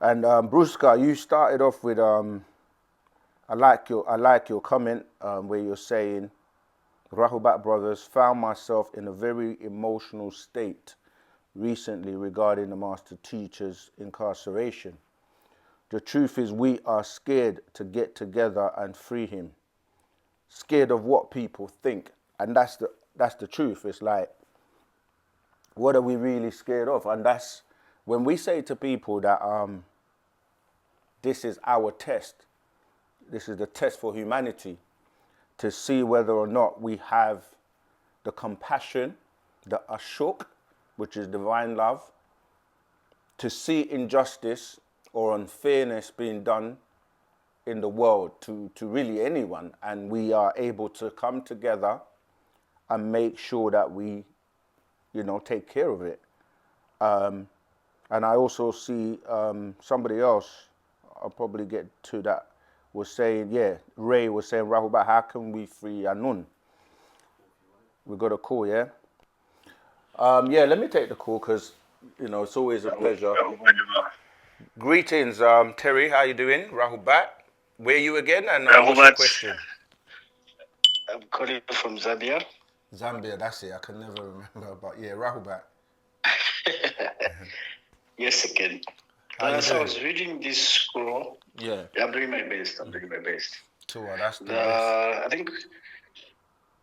And Brusca, you started off with I like your comment where you're saying, Rahubat brothers, found myself in a very emotional state recently regarding the master teacher's incarceration. The truth is we are scared to get together and free him. Scared of what people think. And that's the truth. It's like, what are we really scared of? And that's when we say to people that this is our test. This is the test for humanity to see whether or not we have the compassion, the ashuk, which is divine love, to see injustice or unfairness being done in the world to really anyone. And we are able to come together and make sure that we, take care of it. And I also see somebody else, I'll probably get to that, was saying, Ray was saying, Rahubat, how can we free Amun? We got a call, yeah? Let me take the call because, it's always a pleasure. Greetings, Terry, how you doing? Rahubat, where are you again? And what's your question? I'm calling from Zambia. Zambia, that's it. I can never remember, but Rahubat. Yes, again. So I was reading this scroll. Yeah. I'm doing my best. Sure, that's the best. I think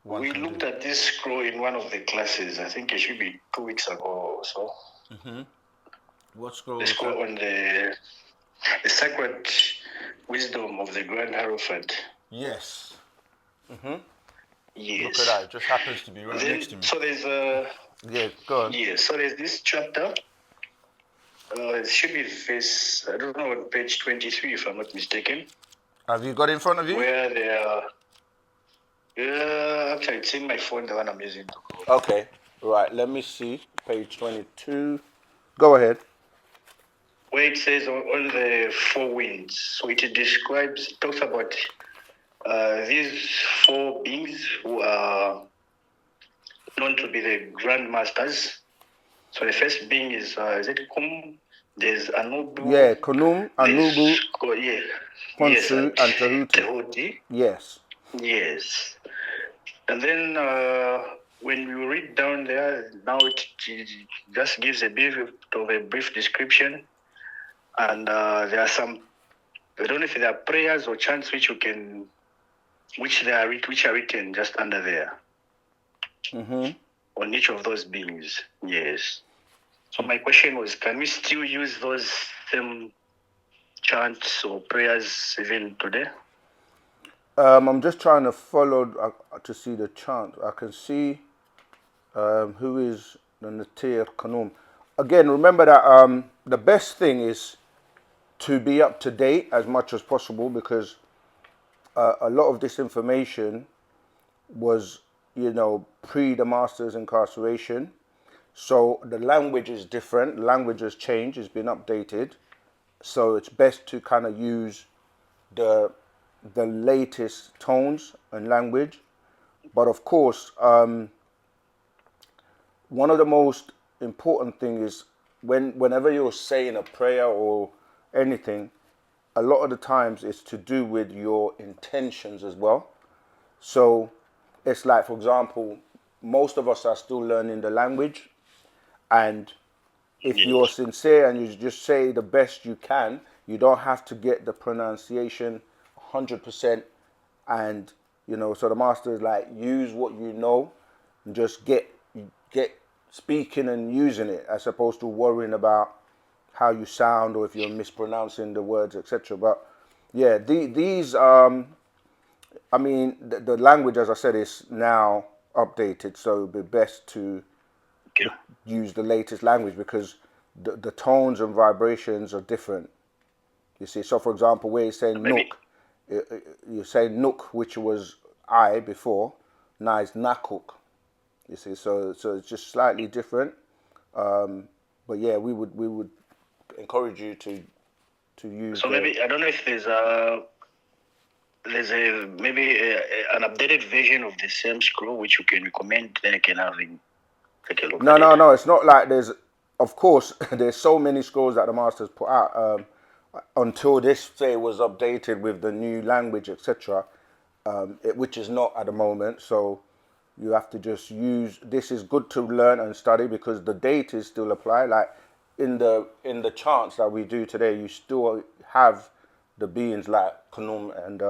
we looked at this scroll in one of the classes. I think it should be 2 weeks ago or so. Mm-hmm. What scroll? The scroll on the sacred wisdom of the Grand Hierophant. Yes. Mm-hmm. Yes. Look at that. It just happens to be right next to me. So there's a... Yeah, go on. Yeah, so there's this chapter. It should be face, I don't know, on page 23, if I'm not mistaken. Have you got it in front of you? Where they are... actually, it's in my phone, the one I'm using. Okay. Right, let me see. Page 22. Go ahead. Where it says on the 4 winds. So it talks about these 4 beings who are known to be the Grand Masters. So the first being is it Kum? There's Anubu. Yeah, Kunum, Anubu, Ponsu, and Tehuti. Yes. Yes. And then when you read down there, now it just gives a brief description. And there are some, I don't know if there are prayers or chants which are written just under there. Mm-hmm. On each of those beings, yes. So my question was, can we still use those same chants or prayers even today? I'm just trying to follow to see the chant. I can see who is the Natir Kanum. Again, remember that the best thing is to be up to date as much as possible because a lot of this information was, pre the master's incarceration. So the language is different. Language has changed. It's been updated. So it's best to kind of use the latest tones and language. But of course, one of the most important things is whenever you're saying a prayer or anything, a lot of the times it's to do with your intentions as well. So it's like, for example, most of us are still learning the language. And if you're sincere and you just say the best you can, you don't have to get the pronunciation 100%. And, so the master is like, use what you know and just get speaking and using it as opposed to worrying about how you sound or if you're mispronouncing the words, etc. But yeah, these, the language, as I said, is now updated. So it would be best to use the latest language because the tones and vibrations are different. You see, so for example, where you're saying nook, you're saying nook, which was I before, now it's nakuk. You see, so it's just slightly different. But yeah, we would encourage you to use. So maybe I don't know if there's an updated version of the same scroll which you can recommend. Then I can have it. Take a look. No, it's not like there's. Of course, there's so many scrolls that the masters put out. until this say was updated with the new language, etc., which is not at the moment. So you have to just use. This is good to learn and study because the data still apply. Like in the chants that we do today, you still have the beings like Kanum and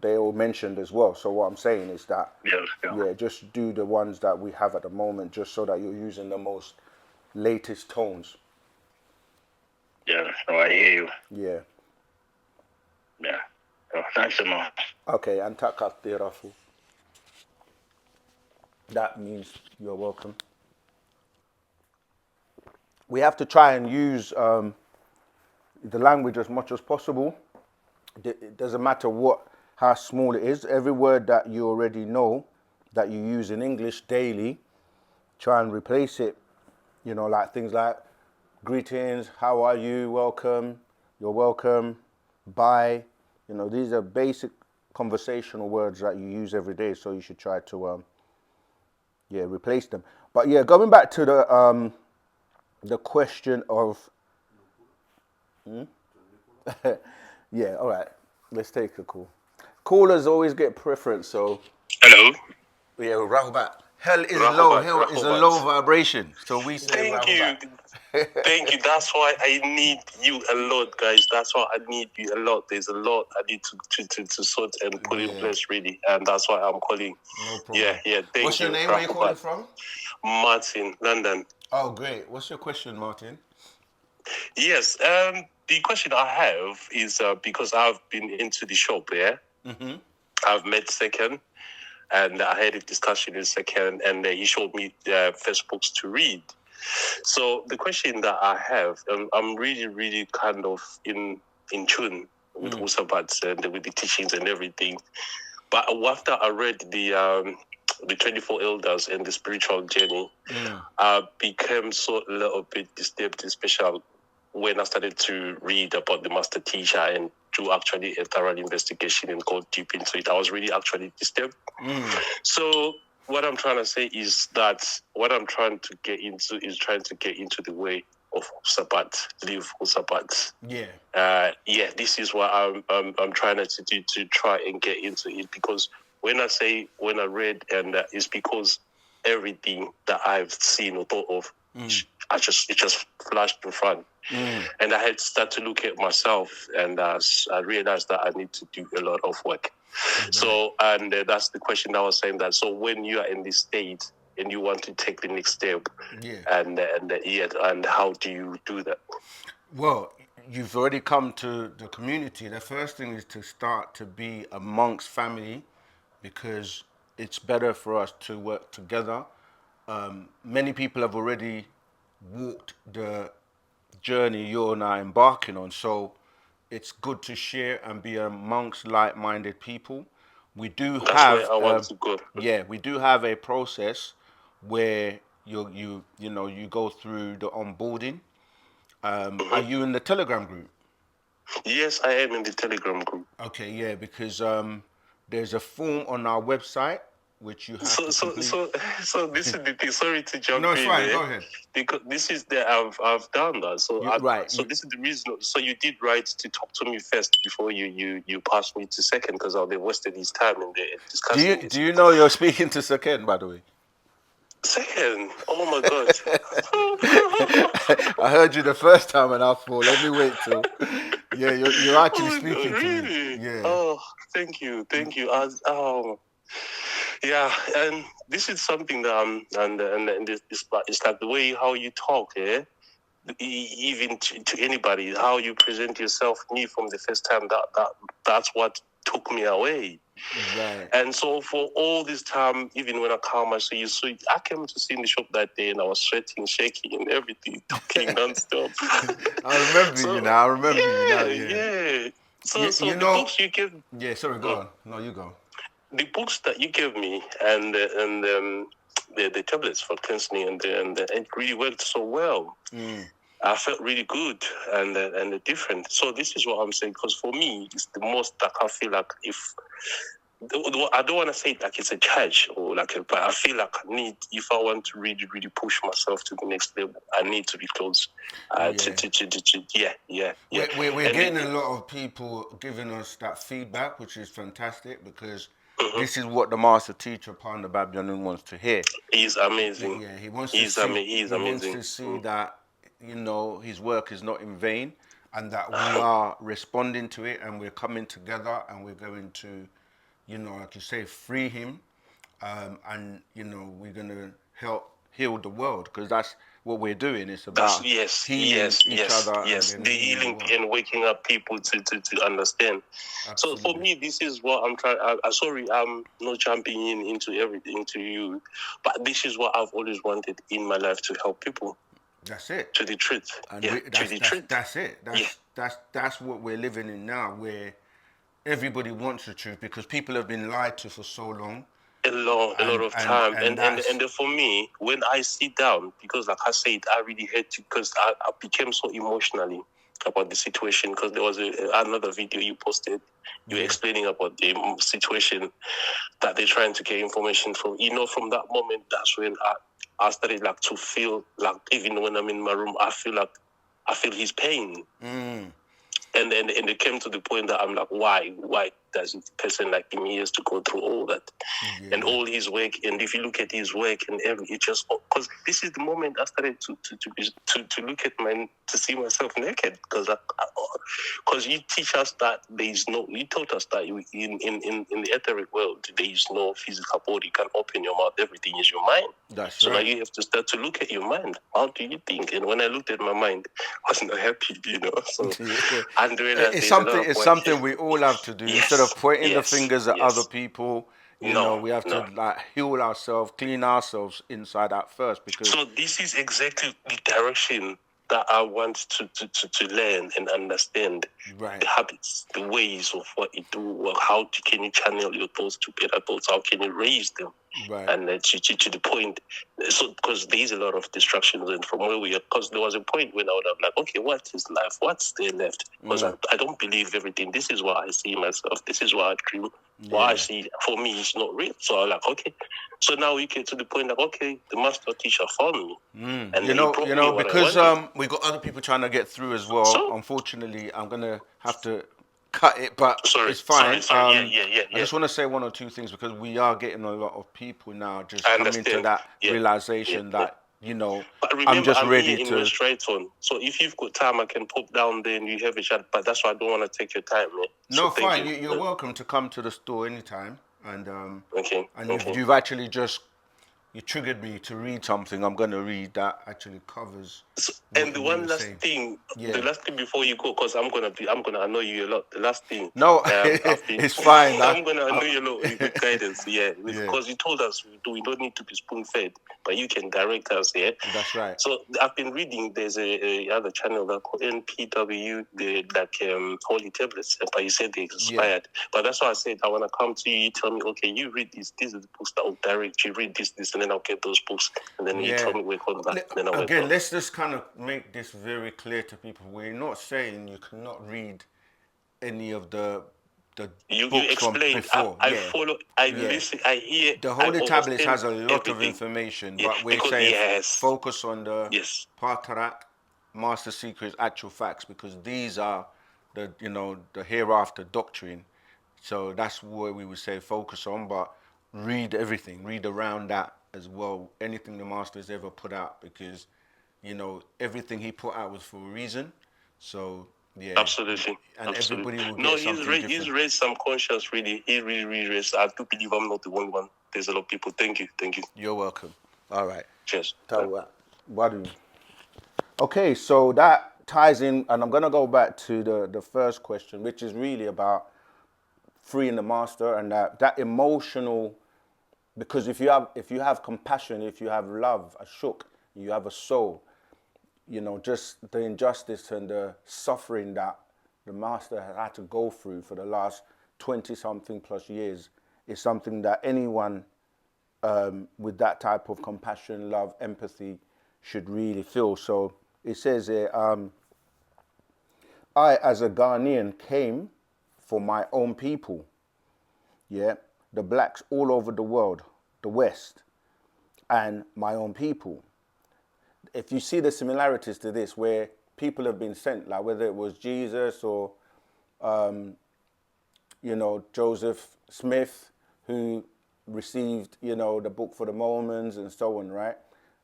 they all mentioned as well. So what I'm saying is that just do the ones that we have at the moment, just so that you're using the most latest tones. Yeah, no, I hear you. Yeah. Yeah. Oh, thanks a lot. Okay, antakatirafu. That means you're welcome. We have to try and use the language as much as possible. It doesn't matter how small it is. Every word that you already know that you use in English daily, try and replace it. Like things like greetings, how are you, welcome, you're welcome, bye. These are basic conversational words that you use every day, so you should try to replace them. But yeah, going back to the question of yeah, all right, let's take a call. Callers always get preference, so Hello. yeah, Wabat. Hell is Wabat, low. Hell is a Wabat. low vibration, so we say Thank Wabat. you. Thank you. That's why I need you a lot, guys. That's why I need you a lot. There's a lot I need to sort and put in place, really. And that's why I'm calling. No problem. Yeah. Thank What's you. your name? Where are you calling from? Martin, London. Oh, great. What's your question, Martin? Yes. The question I have is because I've been into the shop, yeah? Mm-hmm. I've met Second, and I had a discussion in Second, and he showed me first books to read. So the question that I have, I'm really, really kind of in tune with Wu-Sabat and with the teachings and everything. But after I read the 24 Elders and the Spiritual Journey, I became so a little bit disturbed, especially when I started to read about the Master Teacher and do actually a thorough investigation and go deep into it. I was really actually disturbed. So what I'm trying to say is that what I'm trying to get into is trying to get into the way of Wu-Sabat, live Wu-Sabat. This is what I'm trying to do, to try and get into it, because when I read, and it's because everything that I've seen or thought of, it just flashed in front. And I had to start to look at myself, and I realized that I need to do a lot of work. So, and that's the question I was saying, that so when you are in this state and you want to take the next step, and how do you do that? Well, you've already come to the community. The first thing is to start to be amongst family, because it's better for us to work together. Many people have already walked the journey you and I are embarking on, so it's good to share and be amongst like-minded people. We do That's have where I want to go. we do have a process where you go through the onboarding. Are you in the Telegram group? Yes, I am in the Telegram group. Okay, yeah, because there's a form on our website which you have to complete. So this is the thing. Sorry to jump in. No, it's fine. Go ahead. Because this is I've done that. So So this is the reason. So you did right to talk to me first before you passed me to Second, because I'll be wasted his time in the discussion. Do you know you're speaking to Second, by the way? Second? Oh my God! I heard you the first time and I thought, let me wait till. Yeah, you're actually speaking to me. Yeah. Oh, thank you. Yeah, and this is something that and it's like the way how you talk, even to anybody, how you present yourself. Me, from the first time, that's what took me away. Right. And so for all this time, even when I come, I came to see in the shop that day, and I was sweating, shaking, and everything, talking nonstop. I remember you now. I remember you now. Yeah. So the books you gave. Yeah. Sorry. Go on. No, you go. The books that you gave me, and the tablets for cleansing, and it really worked so well. I felt really good and different. So this is what I'm saying, because for me, it's the most that I feel like, if I don't want to say it like it's a charge or like, but I feel like I need, if I want to really, really push myself to the next level, I need to be close. Yeah. We're getting a lot of people giving us that feedback, which is fantastic, because this is what the master teacher upon the Babylonian wants to hear. He's amazing. Yeah, he wants to see. Wants to see that, you know, his work is not in vain, and that we are responding to it, and we're coming together, and we're going to, you know, like you say, free him, and you know, we're gonna help heal the world, because that's what we're doing. It's about healing each other. Yes, the healing and waking up people to understand. Absolutely. So for me, this is what I'm trying. Sorry, I'm not jumping into everything to you, but this is what I've always wanted in my life, to help people. That's it. To the truth. And that's it. That's what we're living in now, where everybody wants the truth, because people have been lied to for so long. A lot of time. And for me, when I sit down, because like I said, I really had to, because I became so emotionally about the situation, because there was another video you posted, you were explaining about the situation that they're trying to get information from. You know, from that moment, that's when I started like to feel like, even when I'm in my room, I feel his pain. And it came to the point that I'm like, why does a person like him has to go through all that? And all his work? And if you look at his work and it just, because this is the moment I started to look at to see myself naked, because you teach us that you taught us that in the etheric world, there is no physical body. You can open your mouth, everything is your mind. That's so right. Now you have to start to look at your mind. How do you think? And when I looked at my mind, I was not happy, you know. So and it's something we all have to do. Instead of pointing the fingers at other people, you know, we have to like heal ourselves, clean ourselves inside out first. Because so this is exactly the direction that I want to learn and understand. The habits, the ways of what you do, how can you channel your thoughts to better thoughts, how can you raise them, and to the point. So because there's a lot of distractions, and from where we are, because there was a point when I would have like, okay, what is life? What's there left? Because I don't believe everything. This is what I see myself. This is what I dream. What I see, for me, is not real. So I'm like, okay. So now we get to the point like, okay, the master teacher found me. And you know, because we got other people trying to get through as well. So, unfortunately, I'm gonna have to cut it, but it's fine. I just want to say one or two things, because we are getting a lot of people now just coming to that realization that, you know, but remember, I'm just ready here in straight on. So if you've got time, I can pop down there and you have a chat. But that's why I don't want to take your time, man. No, so fine. You're welcome to come to the store anytime. And you've actually just you triggered me to read something. I'm going to read that actually covers. And the one last thing, the last thing before you go, because I'm gonna annoy you a lot. The last thing. No, it's fine. I'm gonna annoy you a lot with guidance. Because you told us we don't need to be spoon fed, but you can direct us. Yeah, that's right. So I've been reading. There's a other channel that called NPW, Holy Tablets, but you said they expired. But that's why I said I wanna come to you. You tell me, okay, you read this. These are the books that will direct you. Read this, and then I'll get those books, and then you tell me work on that. Then I'll again, let's just kind of make this very clear to people. We're not saying you cannot read any of the books from before. I follow. I listen. I hear. The Holy Tablets has a lot of information, but we're saying focus on the Patarak, Master Secrets, actual facts, because these are the hereafter doctrine. So that's what we would say focus on, but read everything, read around that as well. Anything the Master has ever put out, because everything he put out was for a reason. So absolutely, and everybody will get something different. He's raised some conscience. Really, he really raised. I do believe I'm not the only one. There's a lot of people. Thank you. You're welcome. All right. Cheers. Okay, so that ties in, and I'm gonna go back to the first question, which is really about freeing the Master, and that emotional. Because if you have compassion, if you have love, a shuk, you have a soul, just the injustice and the suffering that the Master has had to go through for the last 20-something plus years is something that anyone with that type of compassion, love, empathy should really feel. So it says here, I, as a Ghanaian, came for my own people. Yeah, the blacks all over the world, the West, and my own people. If you see the similarities to this, where people have been sent, like whether it was Jesus or, you know, Joseph Smith, who received, you know, the book for the Mormons and so on, right?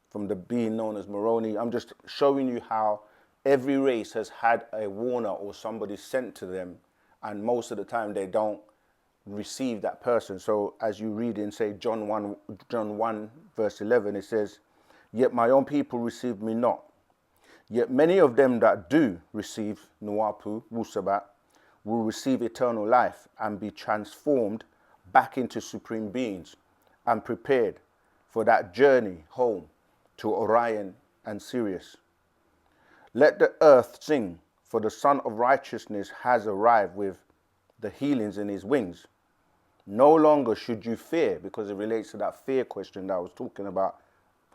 From the being known as Moroni. I'm just showing you how every race has had a warner or somebody sent to them, and most of the time they don't receive that person. So as you read in, say, John 1 verse 11, it says, "Yet my own people received me not. Yet many of them that do receive wu-nuwapu, Wu-Sabat, will receive eternal life and be transformed back into supreme beings and prepared for that journey home to Orion and Sirius. Let the earth sing, for the Son of Righteousness has arrived with the healings in his wings. No longer should you fear," because it relates to that fear question that I was talking about.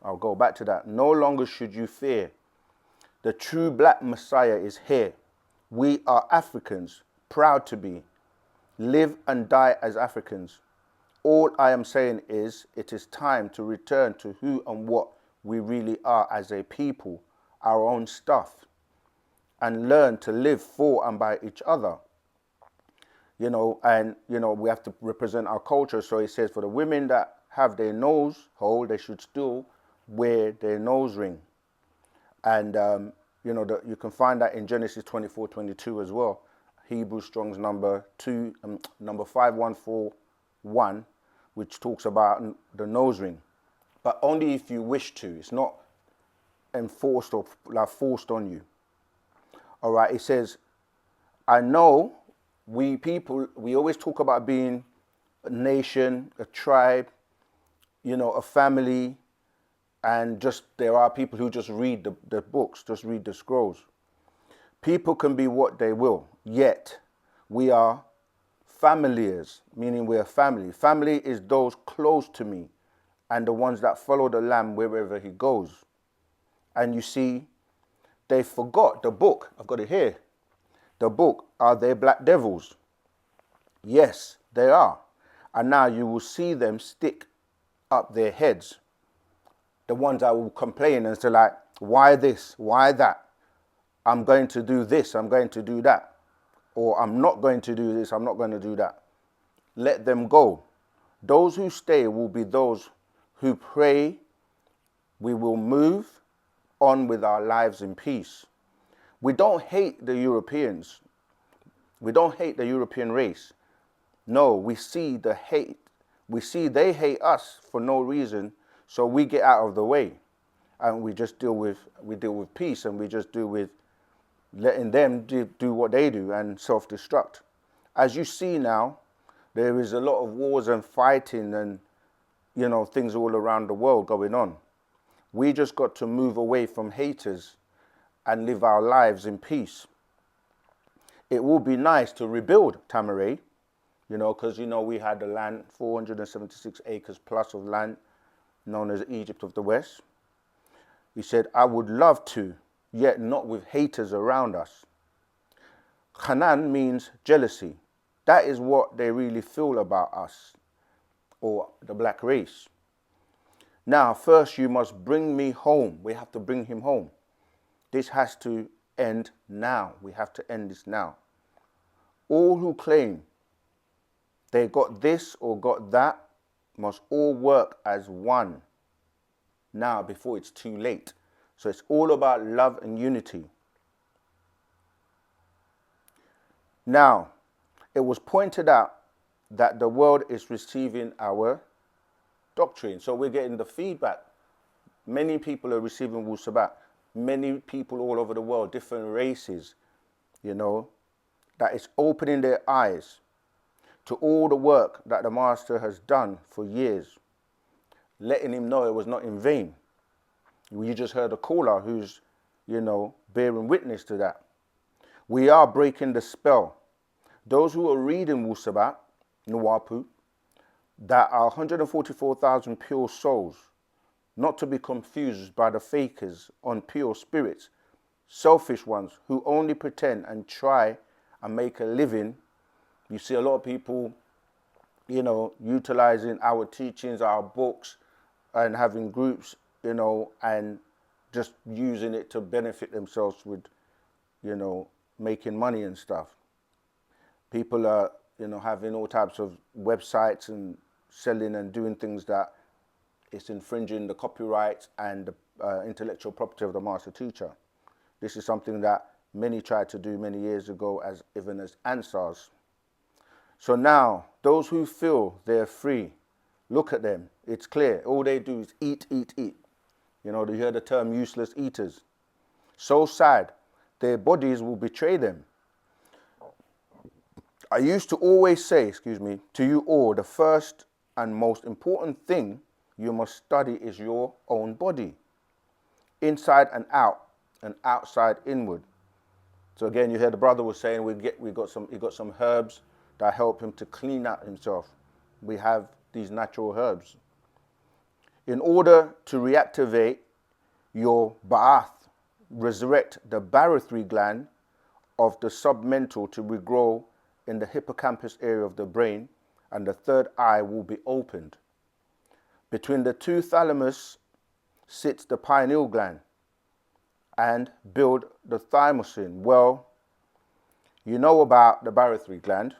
I'll go back to that. "No longer should you fear. The true black Messiah is here. We are Africans, proud to be. Live and die as Africans. All I am saying is it is time to return to who and what we really are as a people, our own stuff, and learn to live for and by each other." You know, and, you know, we have to represent our culture. So it says for the women that have their nose hole, they should still wear their nose ring. And, you know, you can find that in Genesis 24:22 as well. Hebrew Strong's number 5141, which talks about the nose ring. But only if you wish to. It's not enforced or like forced on you. All right, it says, "I know we people, we always talk about being a nation, a tribe, you know, a family, and just there are people who just read the books, just read the scrolls. People can be what they will, yet we are familiars," meaning we're family. Family is those close to me and the ones that follow the Lamb wherever he goes. And you see, they forgot the book. I've got it here. The book, are they black devils? Yes, they are. And now you will see them stick up their heads. The ones that will complain and say like, "Why this? Why that? I'm going to do this. I'm going to do that." Or "I'm not going to do this. I'm not going to do that." Let them go. Those who stay will be those who pray we will move on with our lives in peace. We don't hate the Europeans. We don't hate the European race. No, we see the hate. We see they hate us for no reason, so we get out of the way. And we just deal with peace, and we just deal with letting them do what they do and self-destruct. As you see now, there is a lot of wars and fighting and, you know, things all around the world going on. We just got to move away from haters and live our lives in peace. It will be nice to rebuild Tamaray, you know, because, you know, we had the land, 476 acres plus of land, known as Egypt of the West. He said, "I would love to, yet not with haters around us." Hanan means jealousy. That is what they really feel about us, or the black race. "Now, first you must bring me home." We have to bring him home. This has to end now. We have to end this now. "All who claim they got this or got that must all work as one now before it's too late." So it's all about love and unity. Now, it was pointed out that the world is receiving our doctrine. So we're getting the feedback. Many people are receiving Wu-Sabat. Many people all over the world, different races, you know, that is opening their eyes to all the work that the Master has done for years, letting him know it was not in vain. You just heard a caller who's, you know, bearing witness to that. We are breaking the spell. Those who are reading Wu-Sabat, wu-nuwapu, that are 144,000 pure souls, not to be confused by the fakers on pure spirits, selfish ones who only pretend and try and make a living. You see a lot of people you know, utilizing our teachings, our books, and having groups, you know, and just using it to benefit themselves with, you know, making money and stuff. People are, you know, having all types of websites and selling and doing things that it's infringing the copyright and the intellectual property of the master teacher. This is something that many tried to do many years ago, as even as Ansars. So now, those who feel they're free, look at them. It's clear. All they do is eat, eat, eat. You know, you hear the term useless eaters. So sad. Their bodies will betray them. I used to always say, to you all, the first and most important thing you must study is your own body. Inside and out, and outside inward. So again, you hear the brother was saying he got some herbs that help him to clean out himself. We have these natural herbs. In order to reactivate your ba'ath, resurrect the barothry gland of the submental to regrow in the hippocampus area of the brain, and the third eye will be opened. Between the two thalamus sits the pineal gland and build the thymosin. Well, you know about the barothry gland,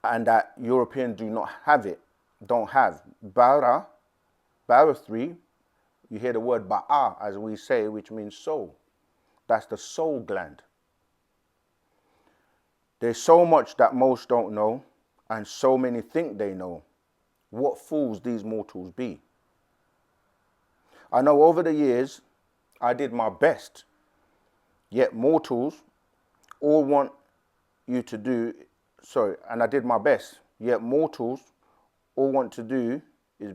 and that Europeans do not have it, don't have. Barothry, you hear the word ba'a, as we say, which means soul. That's the soul gland. There's so much that most don't know, and so many think they know. What fools these mortals be. I know over the years, I did my best, yet mortals all want you to do, and I did my best, yet mortals all want to do is,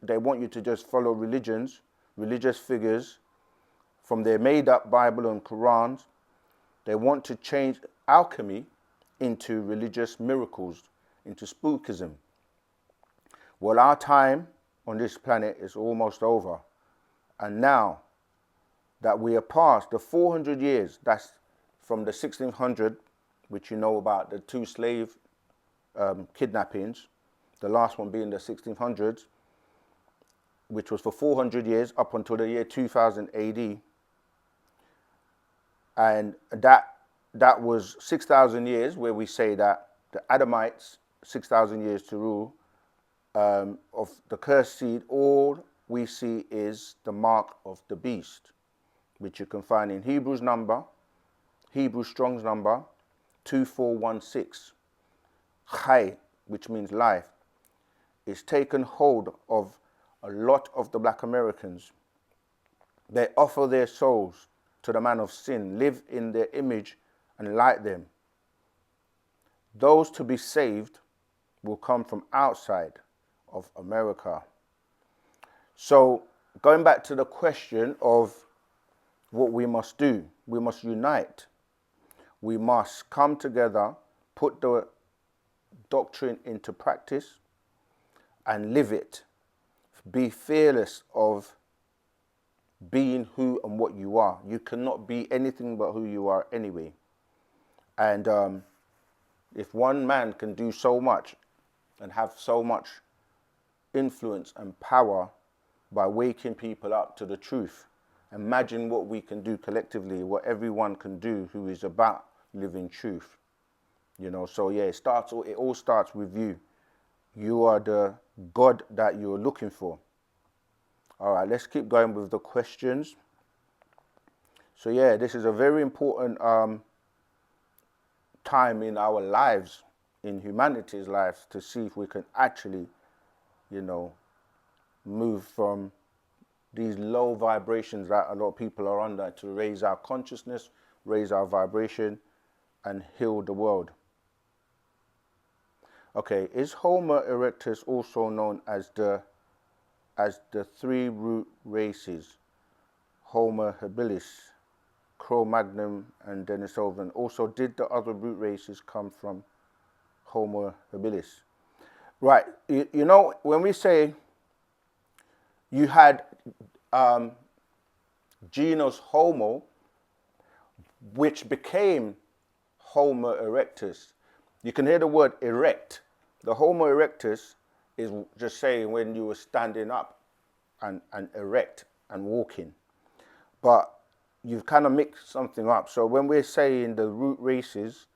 they want you to just follow religions, religious figures from their made up Bible and Qurans. They want to change alchemy into religious miracles, into spookism. Well, our time on this planet is almost over. And now that we are past the 400 years, that's from the 1600, which you know about the two slave kidnappings, the last one being the 1600s, which was for 400 years up until the year 2000 AD. And that was 6,000 years where we say that the Adamites, 6,000 years to rule, of the cursed seed, all we see is the mark of the beast, which you can find in Hebrew Strong's number 2416. Haya, which means life, is taken hold of a lot of the black Americans. They offer their souls to the man of sin, live in their image and light them. Those to be saved will come from outside of America. So going back to the question of what we must do, we must unite. We must come together, put the doctrine into practice and live it. Be fearless of being who and what you are. You cannot be anything but who you are anyway. And if one man can do so much and have so much influence and power by waking people up to the truth, imagine what we can do collectively, what everyone can do who is about living truth. You know, so yeah, it all starts with you. You are the God that you're looking for. All right, let's keep going with the questions. So yeah, this is a very important time in our lives, in humanity's lives, to see if we can actually, you know, move from these low vibrations that a lot of people are under to raise our consciousness, raise our vibration, and heal the world. Okay, is Homo erectus also known as the three root races, Homo habilis, Cro-Magnon, and Denisovan? Also, did the other root races come from Homo habilis? Right, you know, when we say you had genus Homo, which became Homo erectus, you can hear the word erect. The Homo erectus is just saying when you were standing up and erect and walking. But you've kind of mixed something up. So when we're saying the root races,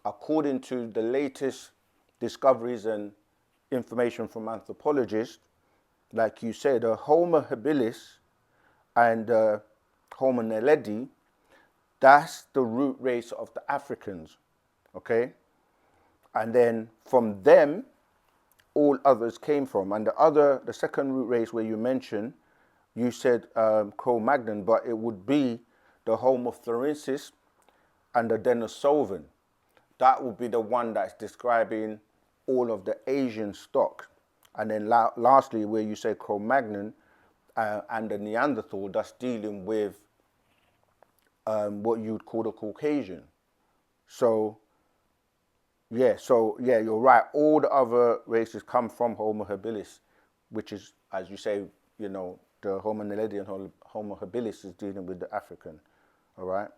according to the latest discoveries and information from anthropologists, like you said, the Homo habilis and Homo naledi, that's the root race of the Africans, okay? And then from them, all others came from. And the second root race where you mentioned, you said Cro-Magnon, but it would be the Homo florensis and the Denisovan. That would be the one that's describing all of the Asian stock. And then lastly, where you say Cro-Magnon and the Neanderthal, that's dealing with what you'd call the Caucasian. So yeah, you're right. All the other races come from Homo habilis, which is, as you say, you know, the Homo naledi and Homo habilis is dealing with the African. All right.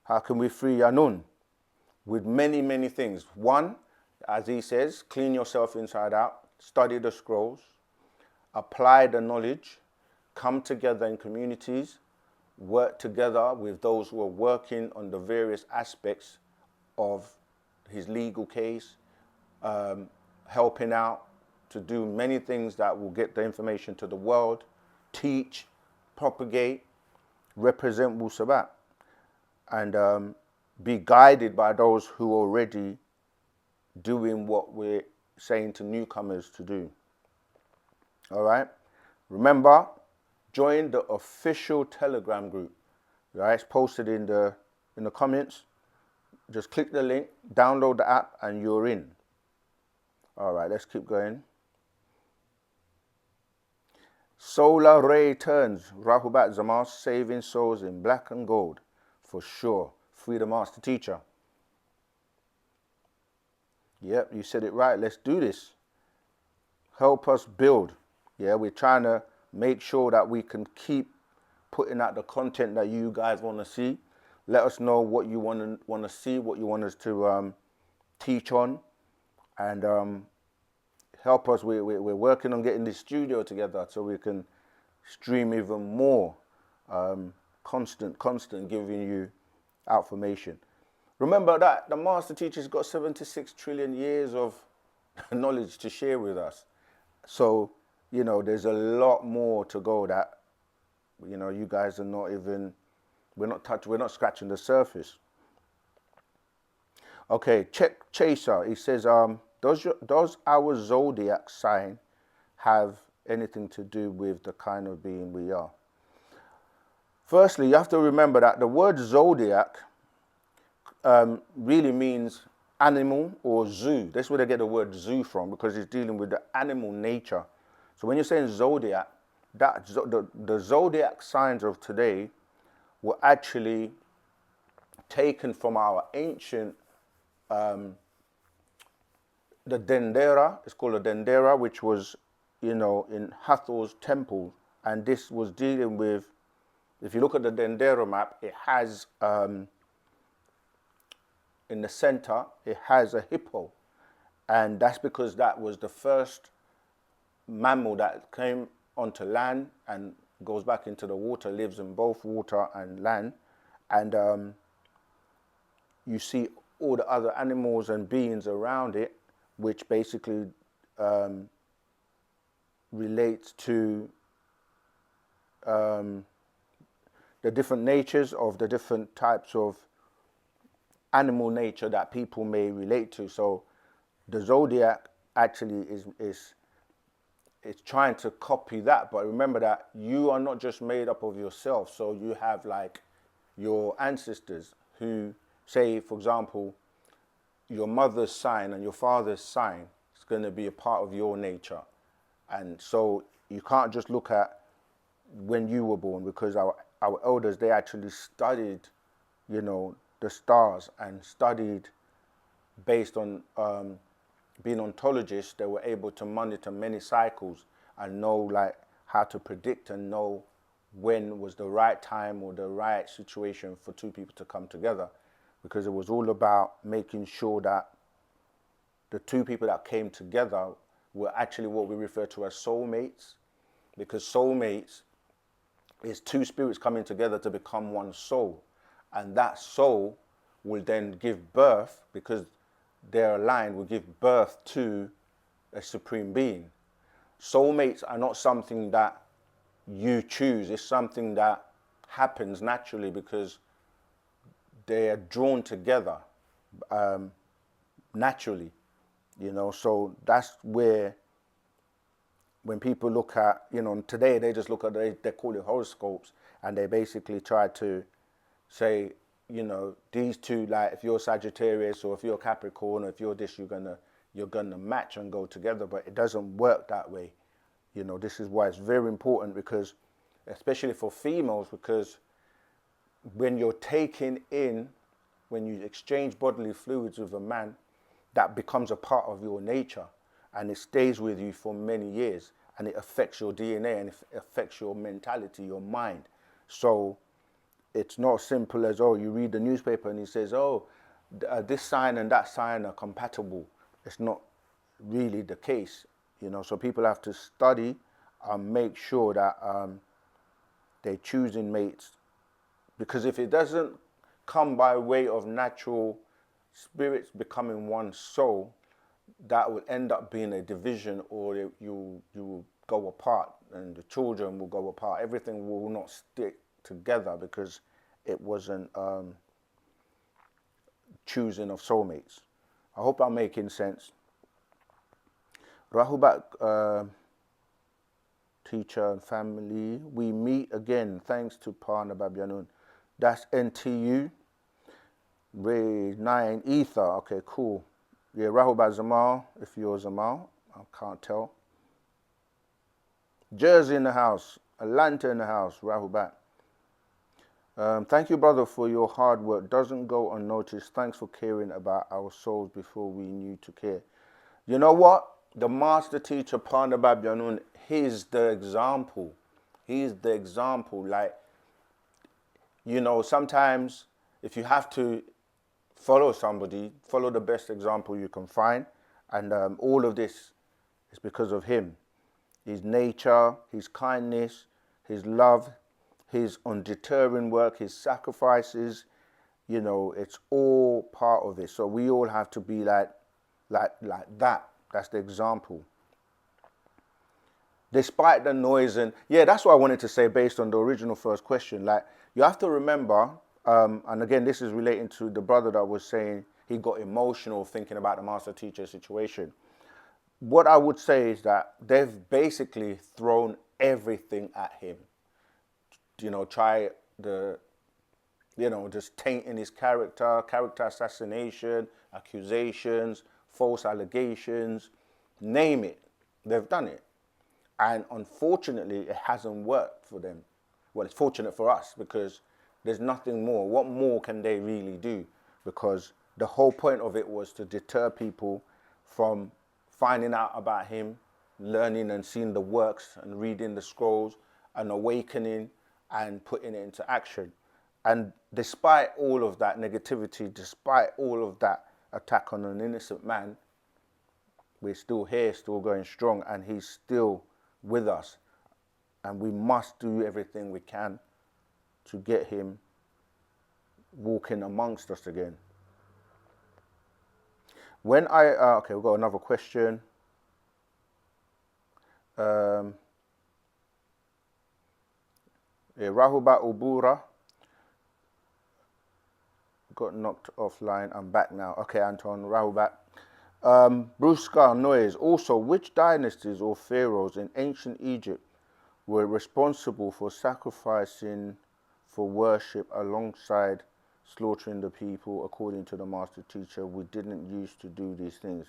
How can we free Yanun? With many, many things. One, as he says, clean yourself inside out, study the scrolls, apply the knowledge, come together in communities, work together with those who are working on the various aspects of his legal case, helping out to do many things that will get the information to the world, teach, propagate, represent Wu-Sabat, and be guided by those who are already doing what we're saying to newcomers to do. All right? Remember, join the official Telegram group. Right? It's posted in the comments. Just click the link, download the app, and you're in. All right, let's keep going. Solar ray turns. Rahubat Zamas saving souls in black and gold. For sure. Free the master teacher. Yep, you said it right. Let's do this. Help us build. Yeah, we're trying to make sure that we can keep putting out the content that you guys want to see. Let us know what you want to see, what you want us to teach on, and help us. We're working on getting this studio together so we can stream even more, constant, giving you information. Remember that the master teacher's got 76 trillion years of knowledge to share with us. So, you know, there's a lot more to go that, you know, you guys are not even, we're not scratching the surface. Okay, Chaser, he says, does our zodiac sign have anything to do with the kind of being we are? Firstly, you have to remember that the word zodiac really means animal or zoo. That's where they get the word zoo from, because it's dealing with the animal nature. So when you're saying zodiac, the zodiac signs of today were actually taken from our ancient, the Dendera. It's called a Dendera, which was, you know, in Hathor's temple. And this was dealing with, if you look at the Dendera map, it has, in the center, it has a hippo. And that's because that was the first mammal that came onto land and goes back into the water, lives in both water and land. And you see all the other animals and beings around it, which basically relates to the different natures of the different types of animal nature that people may relate to. So the zodiac actually is trying to copy that, but remember that you are not just made up of yourself. So you have like your ancestors who, say, for example, your mother's sign and your father's sign is going to be a part of your nature. And so you can't just look at when you were born, because our elders, they actually studied, you know, the stars and studied based on being ontologists. They were able to monitor many cycles and know like how to predict and know when was the right time or the right situation for two people to come together, because it was all about making sure that the two people that came together were actually what we refer to as soulmates, because soulmates is two spirits coming together to become one soul. And that soul will then give birth, because they're aligned, will give birth to a supreme being. Soulmates are not something that you choose. It's something that happens naturally because they are drawn together naturally, you know. So that's where, when people look at, you know, today they just look at, they call it horoscopes, and they basically try to say, you know, these two, like if you're Sagittarius or if you're Capricorn or if you're this, you're gonna match and go together. But it doesn't work that way. You know, this is why it's very important, because especially for females, because when you're taking in, when you exchange bodily fluids with a man, that becomes a part of your nature, and it stays with you for many years, and it affects your DNA, and it affects your mentality, your mind. So it's not simple as, oh, you read the newspaper and it says, oh, this sign and that sign are compatible. It's not really the case, you know. So people have to study and make sure that they're choosing mates, because if it doesn't come by way of natural spirits becoming one soul, that will end up being a division, or you will go apart, and the children will go apart. Everything will not stick together because it wasn't choosing of soulmates. I hope I'm making sense. Rahubat, teacher and family, we meet again thanks to Partner Babyanun. That's NTU. Ray 9 Ether. Okay, cool. Yeah, Rahubat Zamal, if you're Zamal, I can't tell. Jersey in the house, Atlanta in the house, Rahubat. Thank you, brother, for your hard work. Doesn't go unnoticed. Thanks for caring about our souls before we knew to care. You know what? The master teacher, Partner Babyanun, he's the example. He's the example. Like, you know, sometimes if you have to follow somebody, follow the best example you can find. And all of this is because of him. His nature, his kindness, his love, his undeterring work, his sacrifices, you know, it's all part of it. So we all have to be like that. That's the example. Despite the noise, and yeah, that's what I wanted to say based on the original first question. Like, you have to remember, and again, this is relating to the brother that was saying he got emotional thinking about the master teacher situation. What I would say is that they've basically thrown everything at him. You know, just tainting his character assassination, accusations, false allegations, name it. They've done it. And unfortunately, it hasn't worked for them. Well, it's fortunate for us because there's nothing more. What more can they really do? Because the whole point of it was to deter people from finding out about him, learning and seeing the works and reading the scrolls and awakening and putting it into action. And despite all of that negativity, despite all of that attack on an innocent man, we're still here, still going strong, and he's still with us. And we must do everything we can to get him walking amongst us again. When okay, we've got another question. Yeah, Rahubat Ubura got knocked offline. I'm back now. Okay, Anton, Rahubat. Bruce Scar Noise. Also, which dynasties or pharaohs in ancient Egypt were responsible for sacrificing for worship alongside slaughtering the people? According to the master teacher, we didn't used to do these things.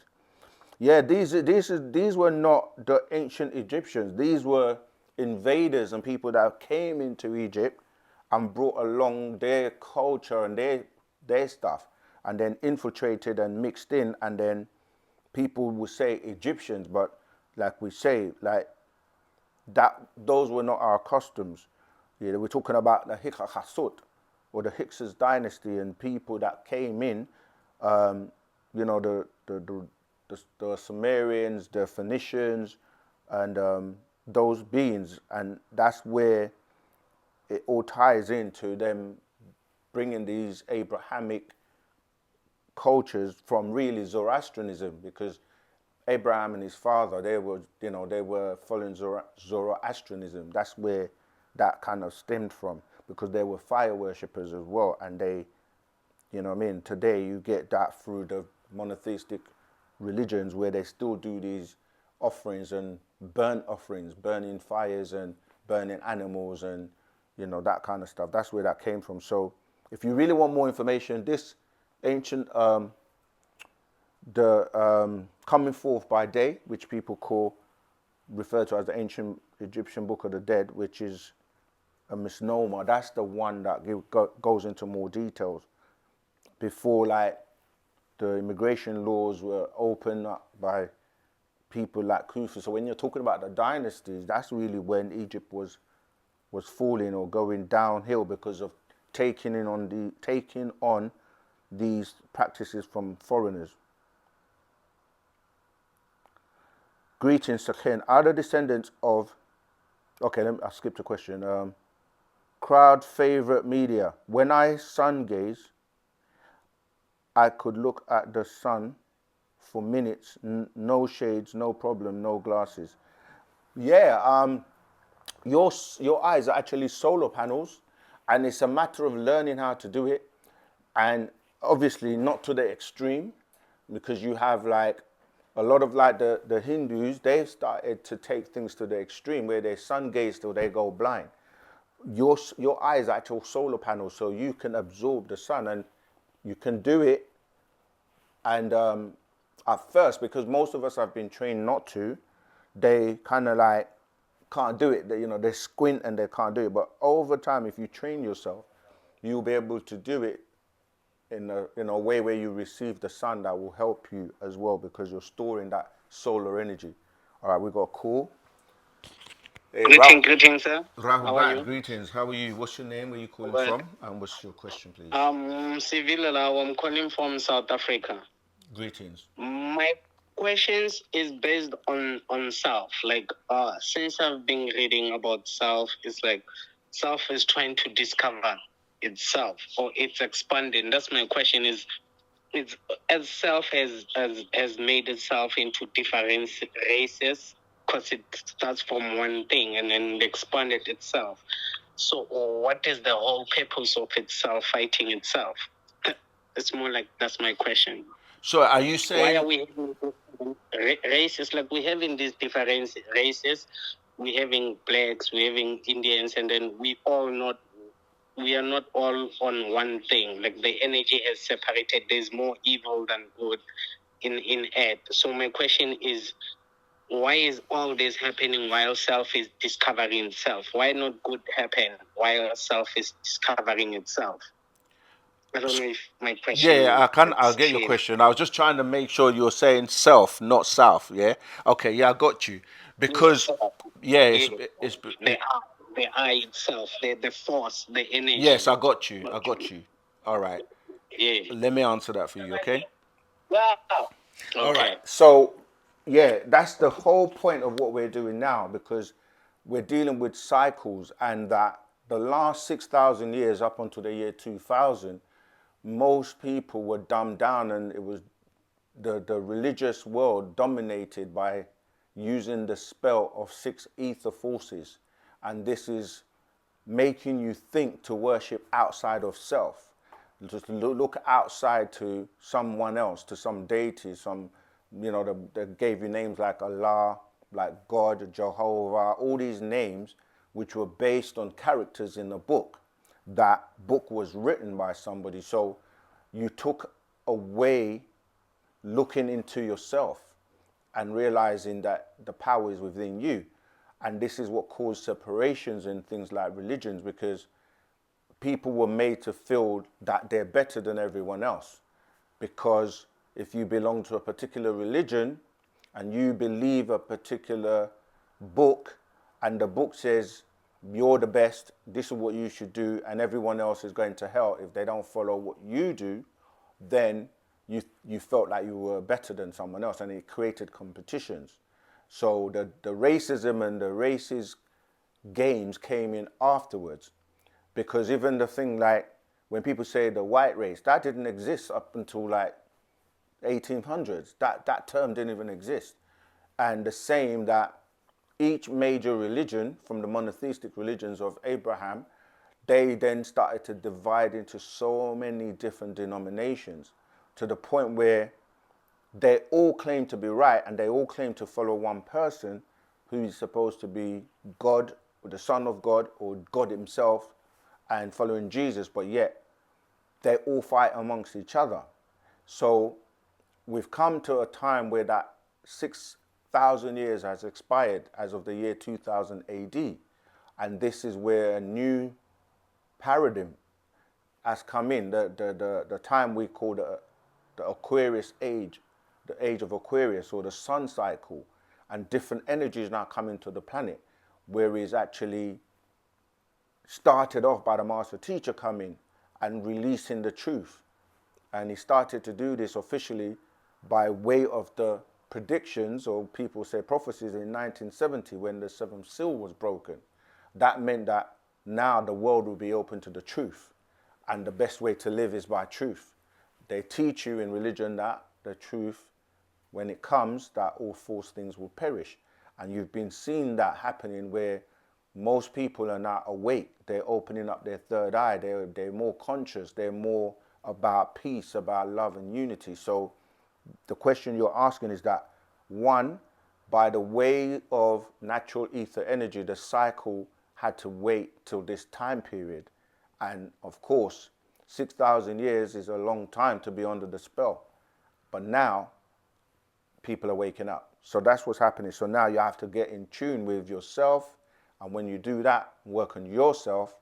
Yeah, these were not the ancient Egyptians. These were invaders and people that came into Egypt and brought along their culture and their stuff, and then infiltrated and mixed in, and then people would say Egyptians, but like we say, like that, those were not our customs. Yeah, we're talking about the Hyksos or the Hyksos dynasty and people that came in, you know, the the Sumerians, the Phoenicians, and those beings, and that's where it all ties into them bringing these Abrahamic cultures from really Zoroastrianism, because Abraham and his father, they were following Zoroastrianism. That's where that kind of stemmed from, because they were fire worshippers as well, and they, you know what I mean, today you get that through the monotheistic religions where they still do these offerings and burnt offerings, burning fires and burning animals and, you know, that kind of stuff. That's where that came from. So if you really want more information, this ancient, coming forth by day, which people refer to as the ancient Egyptian Book of the Dead, which is a misnomer. That's the one that goes into more details. Before, like, the immigration laws were opened up by people like Khufu. So when you're talking about the dynasties, that's really when Egypt was falling or going downhill because of taking on these practices from foreigners. Greetings, Sakhen. Are the descendants of... Okay, I skipped a question. Crowd favorite media. When I sun gaze, I could look at the sun for minutes, no shades, no problem, no glasses. Yeah, your eyes are actually solar panels, and it's a matter of learning how to do it, and obviously not to the extreme, because you have like a lot of like the Hindus, they've started to take things to the extreme where they sun gaze till they go blind. Your eyes are actual solar panels, so you can absorb the sun, and you can do it. And at first, because most of us have been trained not to, they kind of like can't do it. They squint and they can't do it. But over time, if you train yourself, you'll be able to do it in a way where you receive the sun that will help you as well, because you're storing that solar energy. All right, we got a call. Hey, Greetings, sir. How are you? Greetings. How are you? What's your name? Where are you calling from? And what's your question, please? I'm calling from South Africa. Greetings. My questions is based on self. Like, since I've been reading about self, it's like self is trying to discover itself, or it's expanding. That's my question. It's as self has made itself into different races, because it starts from one thing and then expanded itself. So what is the whole purpose of itself fighting itself? It's more like, that's my question. So are you saying... Why are we having races? Like, we're having these different races. We're having blacks, we're having Indians, and then we are not all on one thing. Like, the energy has separated. There's more evil than good in earth. So my question is, why is all this happening while self is discovering itself? Why not good happen while self is discovering itself? I don't know if my question... Yeah, I'll get your question. I was just trying to make sure you're saying self, not south, yeah? Okay, yeah, I got you. Because, yeah, it's the I itself, the force, the energy. Yes, I got you. All right. Yeah. Let me answer that for you, okay? Wow. Okay. All right. So, yeah, that's the whole point of what we're doing now, because we're dealing with cycles, and that the last 6,000 years up until the year 2000, most people were dumbed down, and it was the religious world dominated by using the spell of 6 ether forces. And this is making you think to worship outside of self. Just look outside to someone else, to some deity, they gave you names like Allah, like God, Jehovah, all these names which were based on characters in the book. That book was written by somebody. So you took away looking into yourself and realizing that the power is within you. And this is what caused separations in things like religions, because people were made to feel that they're better than everyone else. Because if you belong to a particular religion and you believe a particular book, and the book says you're the best, this is what you should do, and everyone else is going to hell if they don't follow what you do, then you felt like you were better than someone else, and it created competitions. So the racism and the racist games came in afterwards, because even the thing like when people say the white race, that didn't exist up until like 1800s. That term didn't even exist. And the same that each major religion from the monotheistic religions of Abraham, they then started to divide into so many different denominations, to the point where they all claim to be right and they all claim to follow one person who is supposed to be God, or the Son of God, or God himself, and following Jesus, but yet they all fight amongst each other. So we've come to a time where that 6,000 years has expired as of the year 2000 AD. And this is where a new paradigm has come in, the time we call the Aquarius age, the age of Aquarius, or the sun cycle, and different energies now coming to the planet, where he's actually started off by the master teacher coming and releasing the truth. And he started to do this officially by way of the predictions, or people say prophecies, in 1970 when the seventh seal was broken. That meant that now the world will be open to the truth, and the best way to live is by truth. They teach you in religion that the truth, when it comes, that all false things will perish. And you've been seeing that happening, where most people are now awake. They're opening up their third eye. They're more conscious. They're more about peace, about love and unity. So the question you're asking is that, one, by the way of natural ether energy, the cycle had to wait till this time period. And of course, 6,000 years is a long time to be under the spell. But now, people are waking up. So that's what's happening. So now you have to get in tune with yourself. And when you do that, work on yourself,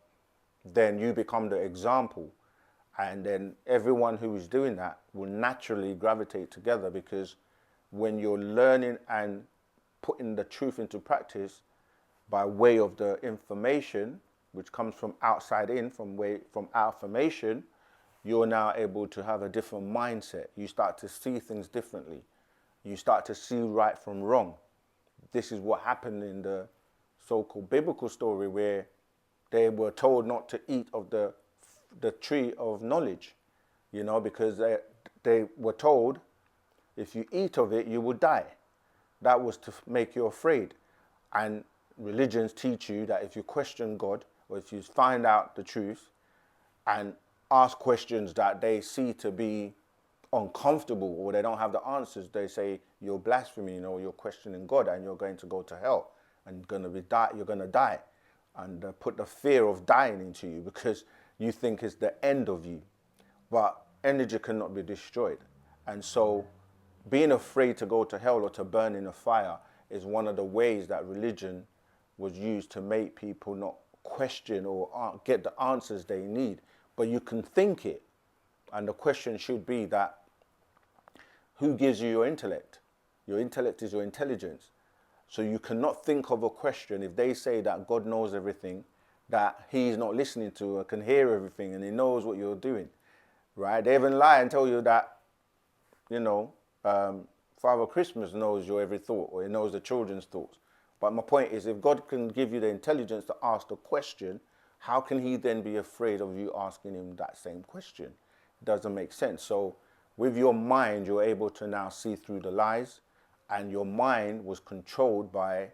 then you become the example. And then everyone who is doing that will naturally gravitate together, because when you're learning and putting the truth into practice by way of the information, which comes from outside in, from affirmation, you're now able to have a different mindset. You start to see things differently. You start to see right from wrong. This is what happened in the so-called biblical story, where they were told not to eat of the tree of knowledge, because they were told, if you eat of it, you will die. That was to make you afraid. And religions teach you that if you question God, or if you find out the truth and ask questions that they see to be uncomfortable, or they don't have the answers, they say you're blaspheming, or you're questioning God, and you're going to go to hell and you're going to die, and put the fear of dying into you, because you think it's the end of you. But energy cannot be destroyed. And so being afraid to go to hell or to burn in a fire is one of the ways that religion was used to make people not question or get the answers they need. But you can think it. And the question should be that, who gives you your intellect? Your intellect is your intelligence. So you cannot think of a question if they say that God knows everything, that he's not listening to or can hear everything, and he knows what you're doing, right? They even lie and tell you that, Father Christmas knows your every thought, or he knows the children's thoughts. But my point is, if God can give you the intelligence to ask the question, how can he then be afraid of you asking him that same question? It doesn't make sense. So with your mind, you're able to now see through the lies, and your mind was controlled by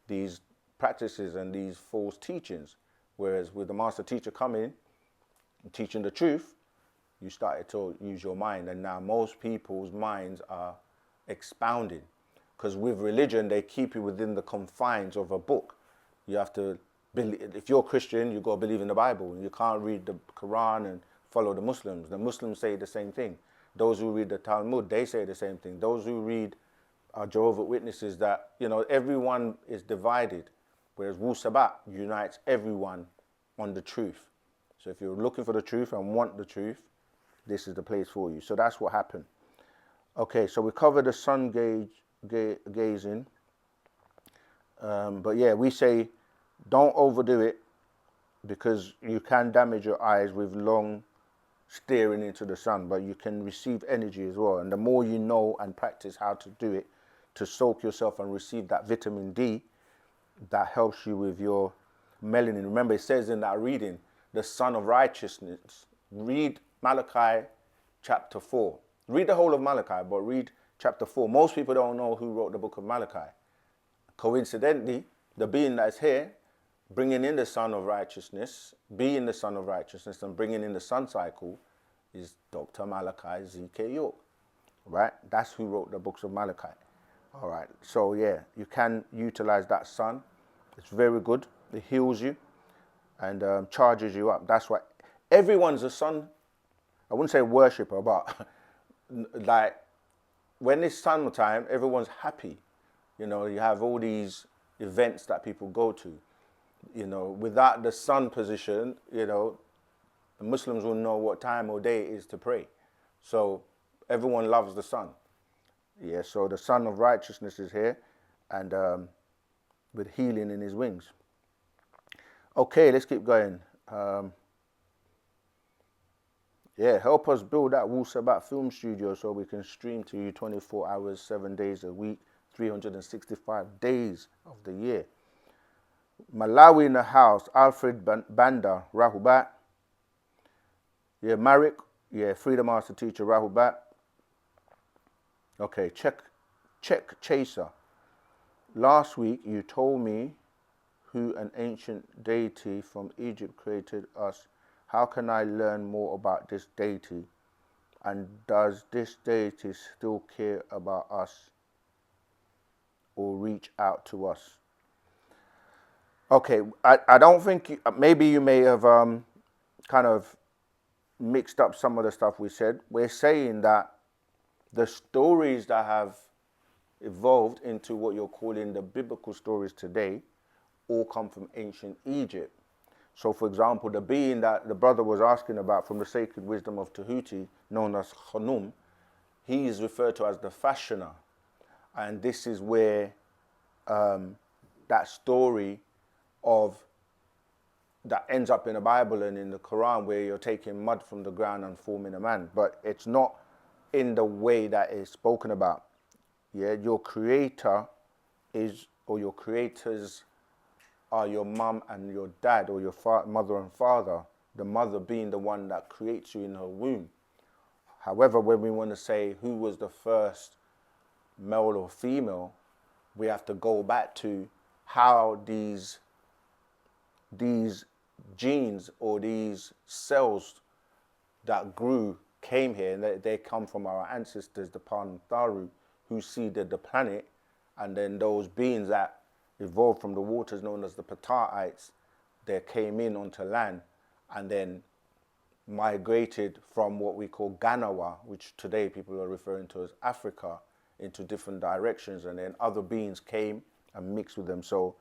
these practices and these false teachings. Whereas with the master teacher coming and teaching the truth, you started to use your mind, and now most people's minds are expounding. Because with religion, they keep you within the confines of a book. You have to believe, if you're Christian, you've got to believe in the Bible. You can't read the Quran and follow the Muslims. The Muslims say the same thing. Those who read the Talmud, they say the same thing. Those who read Jehovah Witnesses, that, everyone is divided. Whereas Wu-Sabat unites everyone on the truth. So if you're looking for the truth and want the truth, this is the place for you. So that's what happened. Okay, so we covered the sun gazing. But yeah, we say don't overdo it, because you can damage your eyes with long steering into the sun, but you can receive energy as well. And the more you know and practice how to do it, to soak yourself and receive that vitamin D, that helps you with your melanin. Remember, it says in that reading, the Son of Righteousness. Read Malachi chapter 4. Read the whole of Malachi, but read chapter 4. Most people don't know who wrote the book of Malachi. Coincidentally, the being that's here, bringing in the Son of Righteousness, being the Son of Righteousness and bringing in the sun cycle is Dr. Malachi Z.K. York, right? That's who wrote the books of Malachi. All right, so yeah, you can utilize that sun. It's very good. It heals you and charges you up. That's why everyone's a sun, I wouldn't say worshipper, but like when it's summertime, everyone's happy. You know, you have all these events that people go to. You know, without the sun position, you know, the Muslims will know what time or day it is to pray. So everyone loves the sun. Yeah, so the Son of Righteousness is here and with healing in his wings. Okay, let's keep going. Yeah, help us build that Wu-Sabat film studio so we can stream to you 24 hours, 7 days a week, 365 days of the year. Malawi in the house, Alfred Banda, Rahubat. Yeah, Marek, yeah, Freedom Master Teacher, Rahubat. Okay, check Chaser. Last week you told me who an ancient deity from Egypt created us. How can I learn more about this deity? And does this deity still care about us or reach out to us? Okay, I don't think, maybe you may have kind of mixed up some of the stuff we said. We're saying that the stories that have evolved into what you're calling the biblical stories today all come from ancient Egypt. So, for example, the being that the brother was asking about from the sacred wisdom of Tahuti, known as Khanum, he is referred to as the fashioner. And this is where that story of that ends up in the Bible and in the Quran, where you're taking mud from the ground and forming a man. But it's not in the way that is spoken about. Yeah, your creator is, or your creators are your mum and your dad, or your mother and father, the mother being the one that creates you in her womb. However, when we want to say who was the first male or female, we have to go back to how these genes or these cells that grew came here, and they come from our ancestors, the Pantaru, who seeded the planet, and then those beings that evolved from the waters known as the Pataites, they came in onto land and then migrated from what we call Ganawa, which today people are referring to as Africa, into different directions, and then other beings came and mixed with them. So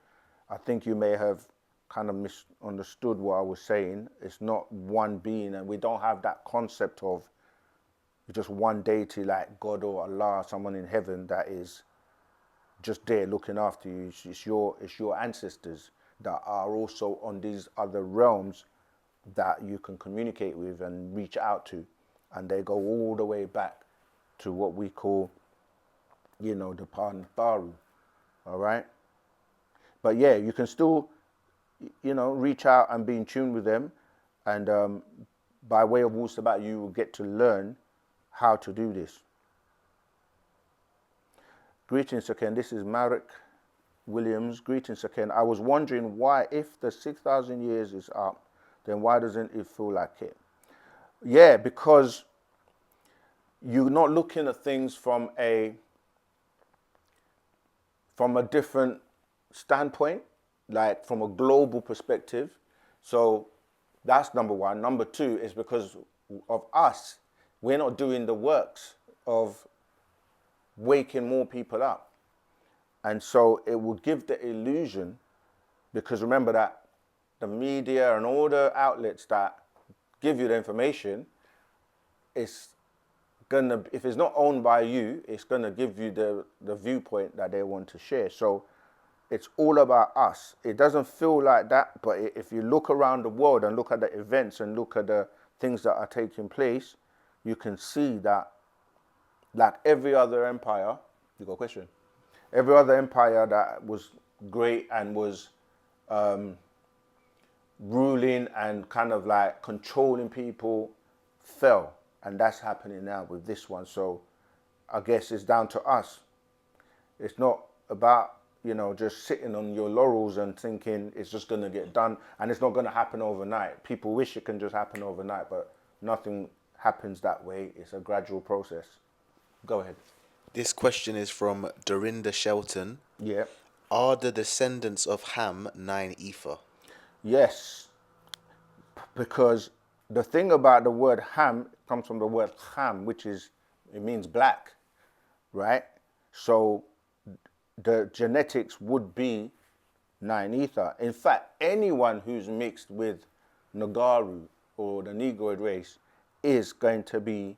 I think you may have kind of misunderstood what I was saying. It's not one being, and we don't have that concept of just one deity like God or Allah, someone in heaven that is just there looking after you. It's your ancestors that are also on these other realms that you can communicate with and reach out to, and they go all the way back to what we call, you know, the Pantaru. All right, but yeah, you can still, you know, reach out and be in tune with them, and by way of Wu-Sabat, you will get to learn how to do this. Greetings again. This is Marek Williams. Greetings again. I was wondering why, if the 6,000 years is up, then why doesn't it feel like it? Yeah, because you're not looking at things from a different standpoint, like from a global perspective. So that's number one. Number two is because of us. We're not doing the works of waking more people up. And so it will give the illusion, because remember that the media and all the outlets that give you the information, it's gonna, if it's not owned by you, it's gonna give you the viewpoint that they want to share. So it's all about us. It doesn't feel like that, but if you look around the world and look at the events and look at the things that are taking place, you can see that, like every other empire, you got a question? Every other empire that was great and was ruling and kind of like controlling people fell. And that's happening now with this one. So I guess it's down to us. It's not about, just sitting on your laurels and thinking it's just going to get done, and it's not going to happen overnight. People wish it can just happen overnight, but nothing happens that way. It's a gradual process. Go ahead. This question is from Dorinda Shelton. Yeah. Are the descendants of Ham 9 ether? Yes, because the thing about the word Ham comes from the word Ham, which it means black, right? So the genetics would be 9 ether. In fact, anyone who's mixed with Nagaru or the Negroid race is going to be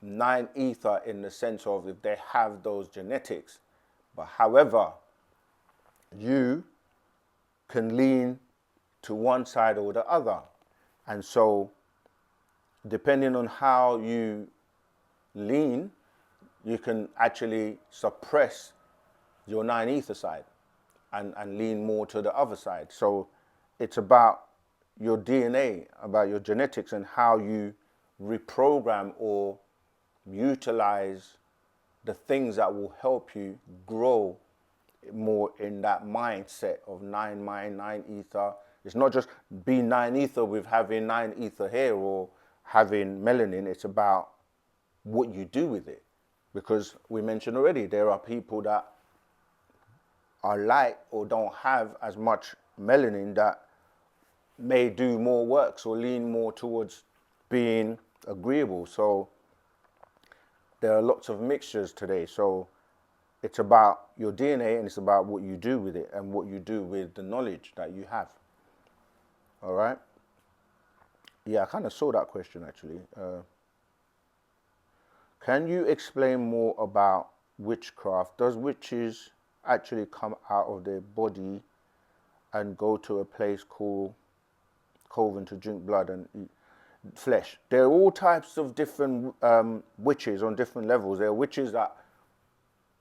9 ether in the sense of if they have those genetics. But however, you can lean to one side or the other. And so depending on how you lean, you can actually suppress your 9 ether side and lean more to the other side. So it's about your DNA, about your genetics, and how you reprogram or utilize the things that will help you grow more in that mindset of 9 mind, 9 ether. It's not just being 9 ether with having 9 ether hair or having melanin. It's about what you do with it. Because we mentioned already, there are people that are light or don't have as much melanin that may do more works or lean more towards being agreeable. So there are lots of mixtures today. So it's about your DNA, and it's about what you do with it and what you do with the knowledge that you have. All right? Yeah, I kind of saw that question actually. Can you explain more about witchcraft? Does witches actually come out of their body and go to a place called Coven to drink blood and eat flesh? There are all types of different witches on different levels. There are witches that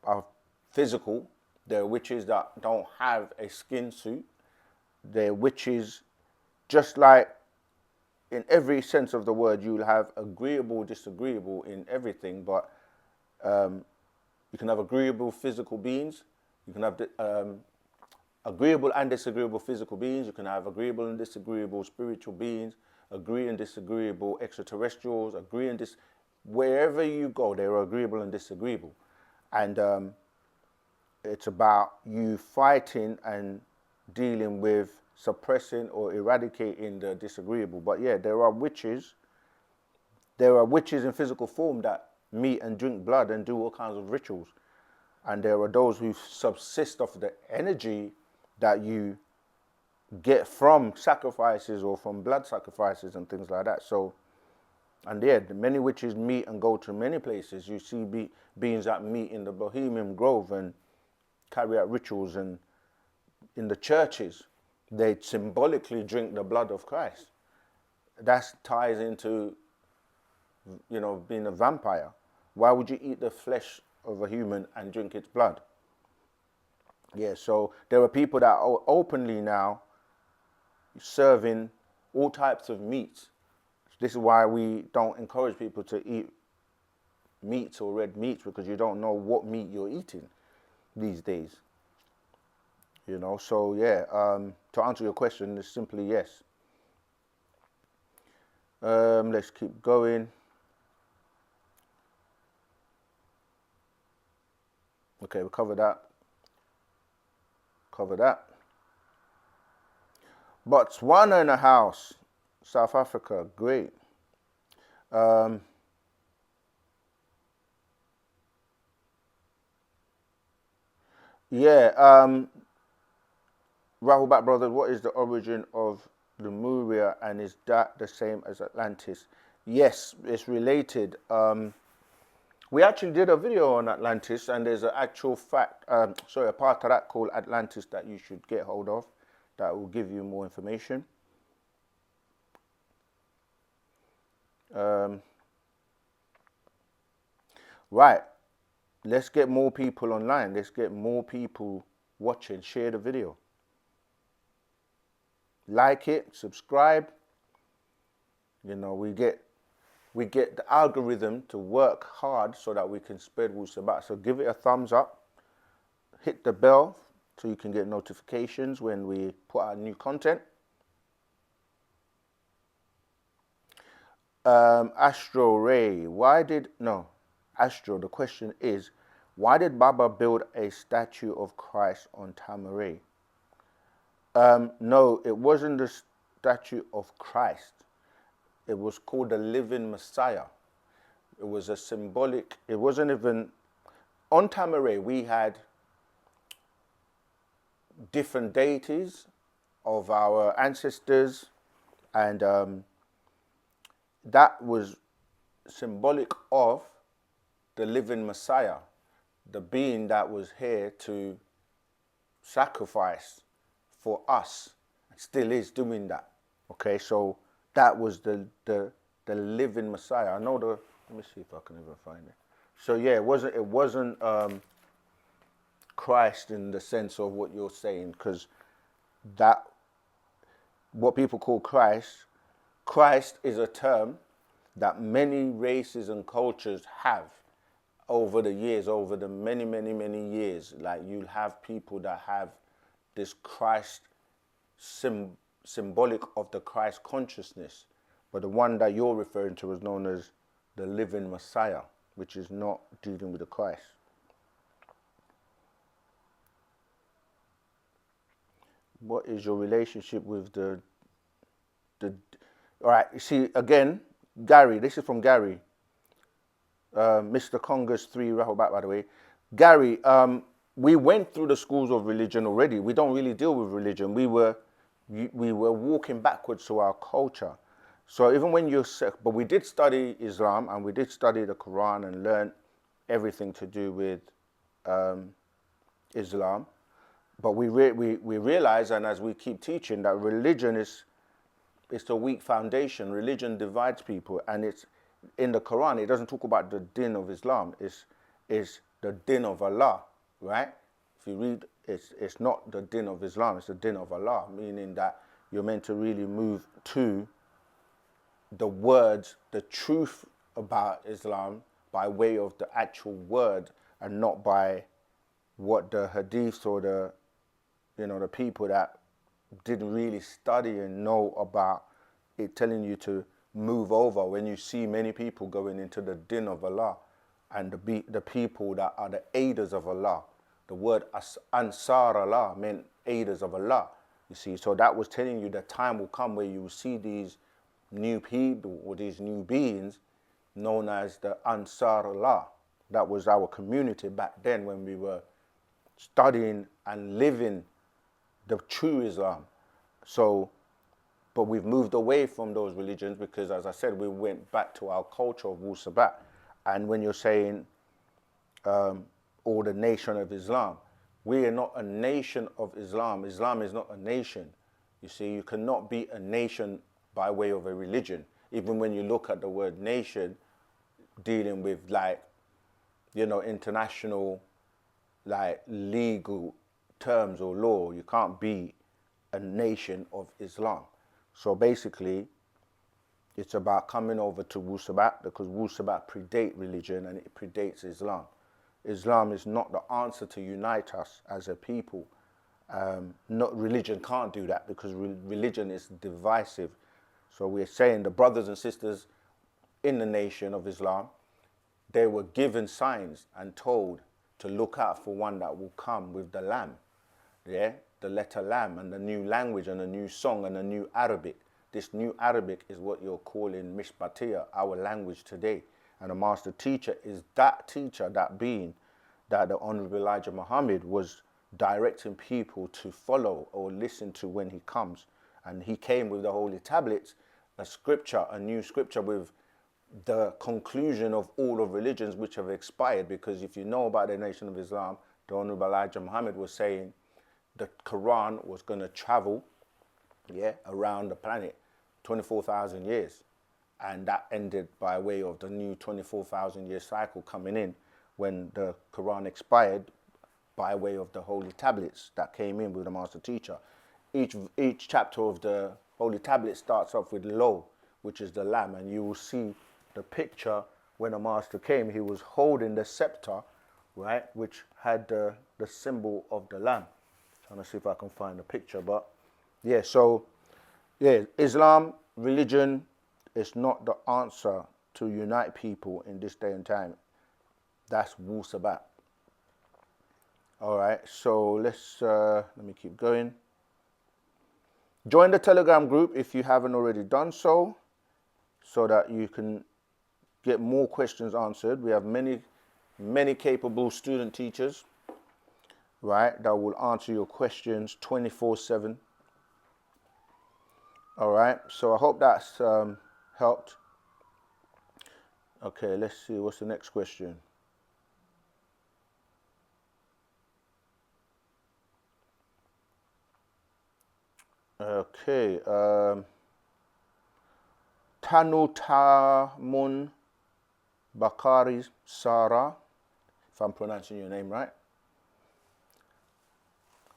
are physical. There are witches that don't have a skin suit. There are witches, just like in every sense of the word, you'll have agreeable, disagreeable in everything, but you can have agreeable physical beings. You can have agreeable and disagreeable physical beings. You can have agreeable and disagreeable spiritual beings, agree and disagreeable extraterrestrials, wherever you go, there are agreeable and disagreeable. And it's about you fighting and dealing with suppressing or eradicating the disagreeable. But yeah, there are witches. There are witches in physical form that meet and drink blood and do all kinds of rituals. And there are those who subsist off the energy that you get from sacrifices or from blood sacrifices and things like that. So, and yeah, many witches meet and go to many places. You see beings that meet in the Bohemian Grove and carry out rituals, and in the churches, they symbolically drink the blood of Christ. That ties into, being a vampire. Why would you eat the flesh of a human and drink its blood? Yeah, so there are people that are openly now serving all types of meats. This is why we don't encourage people to eat meats or red meats, because you don't know what meat you're eating these days. So yeah, to answer your question, it's simply yes. Let's keep going. Okay, we covered that. Botswana in the house. South Africa, great. Wabat brothers, what is the origin of Lemuria, and is that the same as Atlantis? Yes, it's related. We actually did a video on Atlantis, and there's an actual fact, a part of that called Atlantis that you should get hold of that will give you more information. Right. Let's get more people online. Let's get more people watching. Share the video. Like it, subscribe. You know, we get the algorithm to work hard so that we can spread Wu-Sabat. So give it a thumbs up. Hit the bell so you can get notifications when we put out new content. Astro Ray, Astro, the question is, why did Baba build a statue of Christ on Tamaray? No, it wasn't the statue of Christ. It was called the living Messiah. It was a symbolic, it wasn't even, on Tamaray we had different deities of our ancestors, and that was symbolic of the living Messiah, the being that was here to sacrifice for us, still is doing that. Okay, so that was the living Messiah. I know let me see if I can even find it. So yeah, it wasn't Christ in the sense of what you're saying, because that, what people call Christ is a term that many races and cultures have over the years, over the many years. Like, you'll have people that have this Christ symbolic of the Christ consciousness, but the one that you're referring to is known as the living Messiah, which is not dealing with the Christ. What is your relationship with the all right, you see, again, Gary, this is from Gary, Mr. Congress 3 Wabat, by the way. Gary, we went through the schools of religion already. We don't really deal with religion. We were walking backwards to our culture. So even when but we did study Islam, and we did study the Quran and learn everything to do with Islam. But we realize, and as we keep teaching, that religion is a weak foundation. Religion divides people, and it's in the Quran. It doesn't talk about the din of Islam. It's the din of Allah, right? If you read, it's not the din of Islam. It's the din of Allah, meaning that you're meant to really move to the words, the truth about Islam by way of the actual word, and not by what the hadiths or the people that didn't really study and know about it telling you to move over. When you see many people going into the din of Allah, and the people that are the aiders of Allah, the word Ansar Allah meant aiders of Allah, you see. So that was telling you the time will come where you will see these new people or these new beings known as the Ansar Allah. That was our community back then when we were studying and living the true Islam. So, but we've moved away from those religions because, as I said, we went back to our culture of Wu-Sabat. And when you're saying or the nation of Islam, we are not a nation of Islam. Islam is not a nation. You see, you cannot be a nation by way of a religion. Even when you look at the word nation, dealing with international, legal terms or law, you can't be a nation of Islam. So basically, it's about coming over to Wu-Sabat, because Wu-Sabat predate religion and it predates Islam. Islam is not the answer to unite us as a people. Religion can't do that, because religion is divisive. So we're saying the brothers and sisters in the nation of Islam, they were given signs and told to look out for one that will come with the lamb. Yeah, the letter lamb, and the new language and a new song and a new Arabic. This new Arabic is what you're calling Mishbatiya, our language today. And the master teacher is that teacher, that being that the Honorable Elijah Muhammad was directing people to follow or listen to when he comes. And he came with the holy tablets, a scripture, a new scripture with the conclusion of all of religions which have expired. Because if you know about the Nation of Islam, the Honorable Elijah Muhammad was saying the Quran was going to travel around the planet 24,000 years. and that ended by way of the new 24,000-year cycle coming in when the Quran expired by way of the holy tablets that came in with the master teacher. Each chapter of the holy tablet starts off with Lo, which is the lamb, and you will see the picture when the master came. He was holding the scepter, right, which had the symbol of the lamb. Trying to see if I can find the picture, but yeah. So yeah, Islam religion is not the answer to unite people in this day and time. That's Wu-Sabat. All right, so let me keep going. Join the Telegram group if you haven't already done so that you can get more questions answered. We have many capable student teachers, right, that will answer your questions 24/7. All right, so I hope that's helped. Okay, let's see, what's the next question? Okay, Tanutamun Bakari Sara, if I'm pronouncing your name right.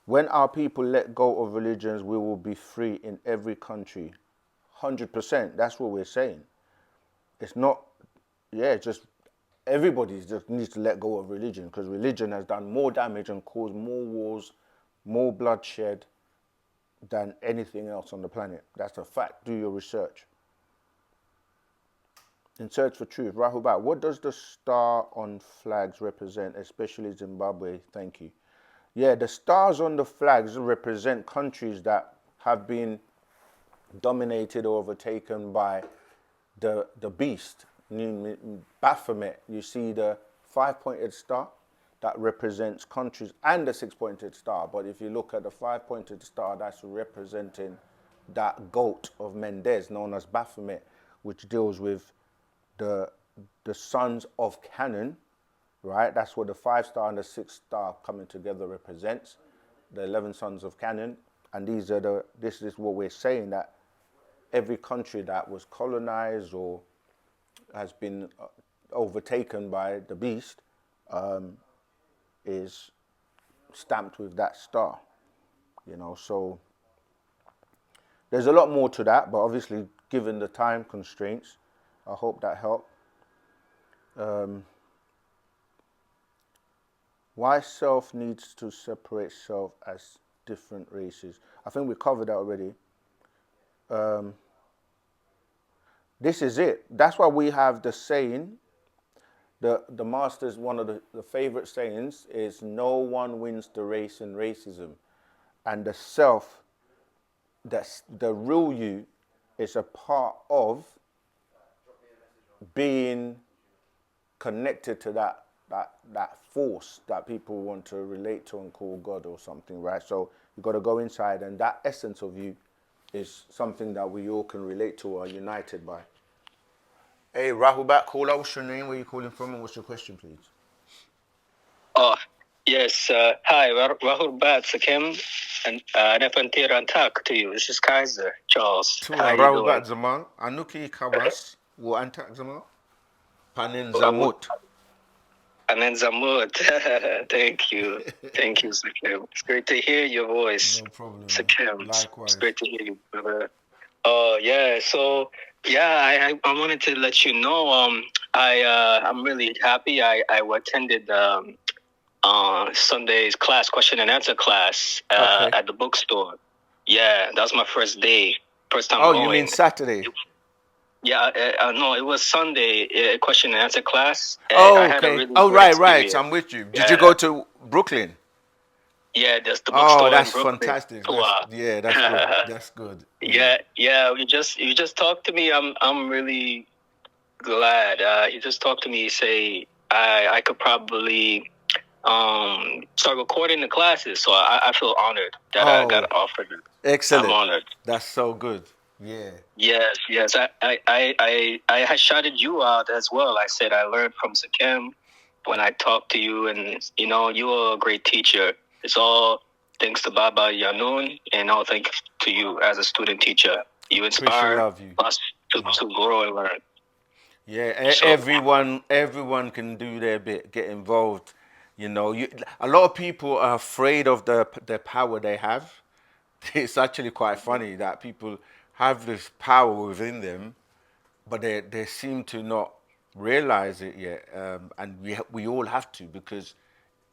When our people let go of religions, we will be free in every country. 100%, that's what we're saying. It's not, just everybody just needs to let go of religion, because religion has done more damage and caused more wars, more bloodshed than anything else on the planet. That's a fact. Do your research. In search for truth. Rahubat, what does the star on flags represent, especially Zimbabwe? Thank you. Yeah, the stars on the flags represent countries that have been dominated or overtaken by the beast, Baphomet. You see the 5-pointed star that represents countries, and the 6-pointed star. But if you look at the 5-pointed star, that's representing that goat of Mendes known as Baphomet, which deals with the sons of Canaan, right? That's what the 5-star and the 6-star coming together represents, the 11 sons of Canaan. And this is what we're saying, that every country that was colonized or has been overtaken by the beast is stamped with that star, so there's a lot more to that, but obviously given the time constraints, I hope that helped. Why self needs to separate self as different races? I think we covered that already. This is it. That's why we have the saying, the masters, one of the favorite sayings is, no one wins the race in racism. And the self, the real you, is a part of being connected to that force that people want to relate to and call God or something, right? So you've got to go inside, and that essence of you is something that we all can relate to or are united by. Hey, Rahubat, caller, what's your name? Where are you calling from, and what's your question, please? Oh, yes. Hi, Rahubat Sakim, and Nefantir Antak to you. This is Kaiser Charles. How you doing? Rahubat Zaman, Anuki Kawas, Wu Antak Zaman, Panin Zamut. Panin Zamut. Thank you. Thank you, Sakim. It's great to hear your voice. No problem. Sakim. Likewise. It's great to hear you, brother. Oh, yeah. So, yeah, I wanted to let you know, I'm really happy. I attended Sunday's class, question and answer class, at the bookstore. Yeah, that was my first day, first time going. Oh, you mean Saturday? No, it was Sunday, question and answer class. Oh, okay. Right. I'm with you. Did you go to Brooklyn? Yeah, there's the bookstore. Oh, that's in Brooklyn. fantastic. That's good. That's good. Yeah. You just talked to me. I'm really glad. He just talked to me. He say I could probably start recording the classes. So I feel honored that I got offered it. Excellent. I'm honored. That's so good. Yeah. Yes. I had shouted you out as well. I said I learned from Sakim when I talked to you, and you are a great teacher. It's all thanks to Baba Yanun, and all thanks to you as a student teacher. You inspire us to grow and learn. Yeah, So everyone can do their bit, get involved. You know, a lot of people are afraid of the power they have. It's actually quite funny that people have this power within them, but they seem to not realize it yet. And we all have to, because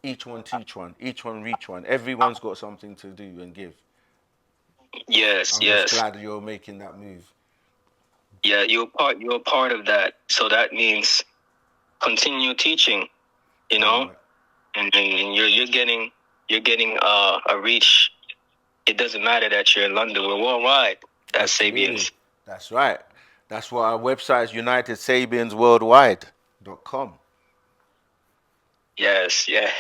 each one teach one, each one reach one. Everyone's got something to do and give. yes, I'm just yes. glad you're making that move. Yeah, you're part of that. So that means continue teaching, you know, Right. and you're getting a reach. It doesn't matter that you're in London. We're worldwide as Absolutely. Sabians. That's right. That's what our website is, UnitedSabiansWorldwide.com. Yes, yeah.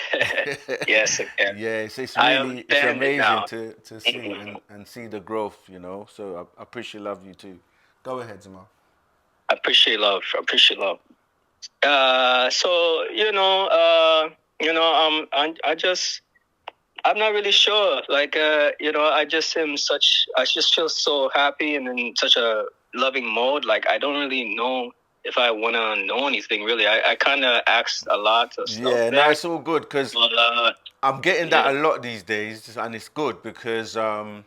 Yes, again. Yeah, it's I really, it's understand it amazing now. to see and see the growth, you know. So I appreciate love you too. Go ahead, Zima. I appreciate love. I appreciate love. So I'm not really sure. Like, I just I just feel so happy and in such a loving mode. Like, I don't really know if I want to know anything, really. I kind of asked a lot of stuff Yeah, no, there. it's all good, because But, I'm getting yeah. that a lot these days, and it's good because, you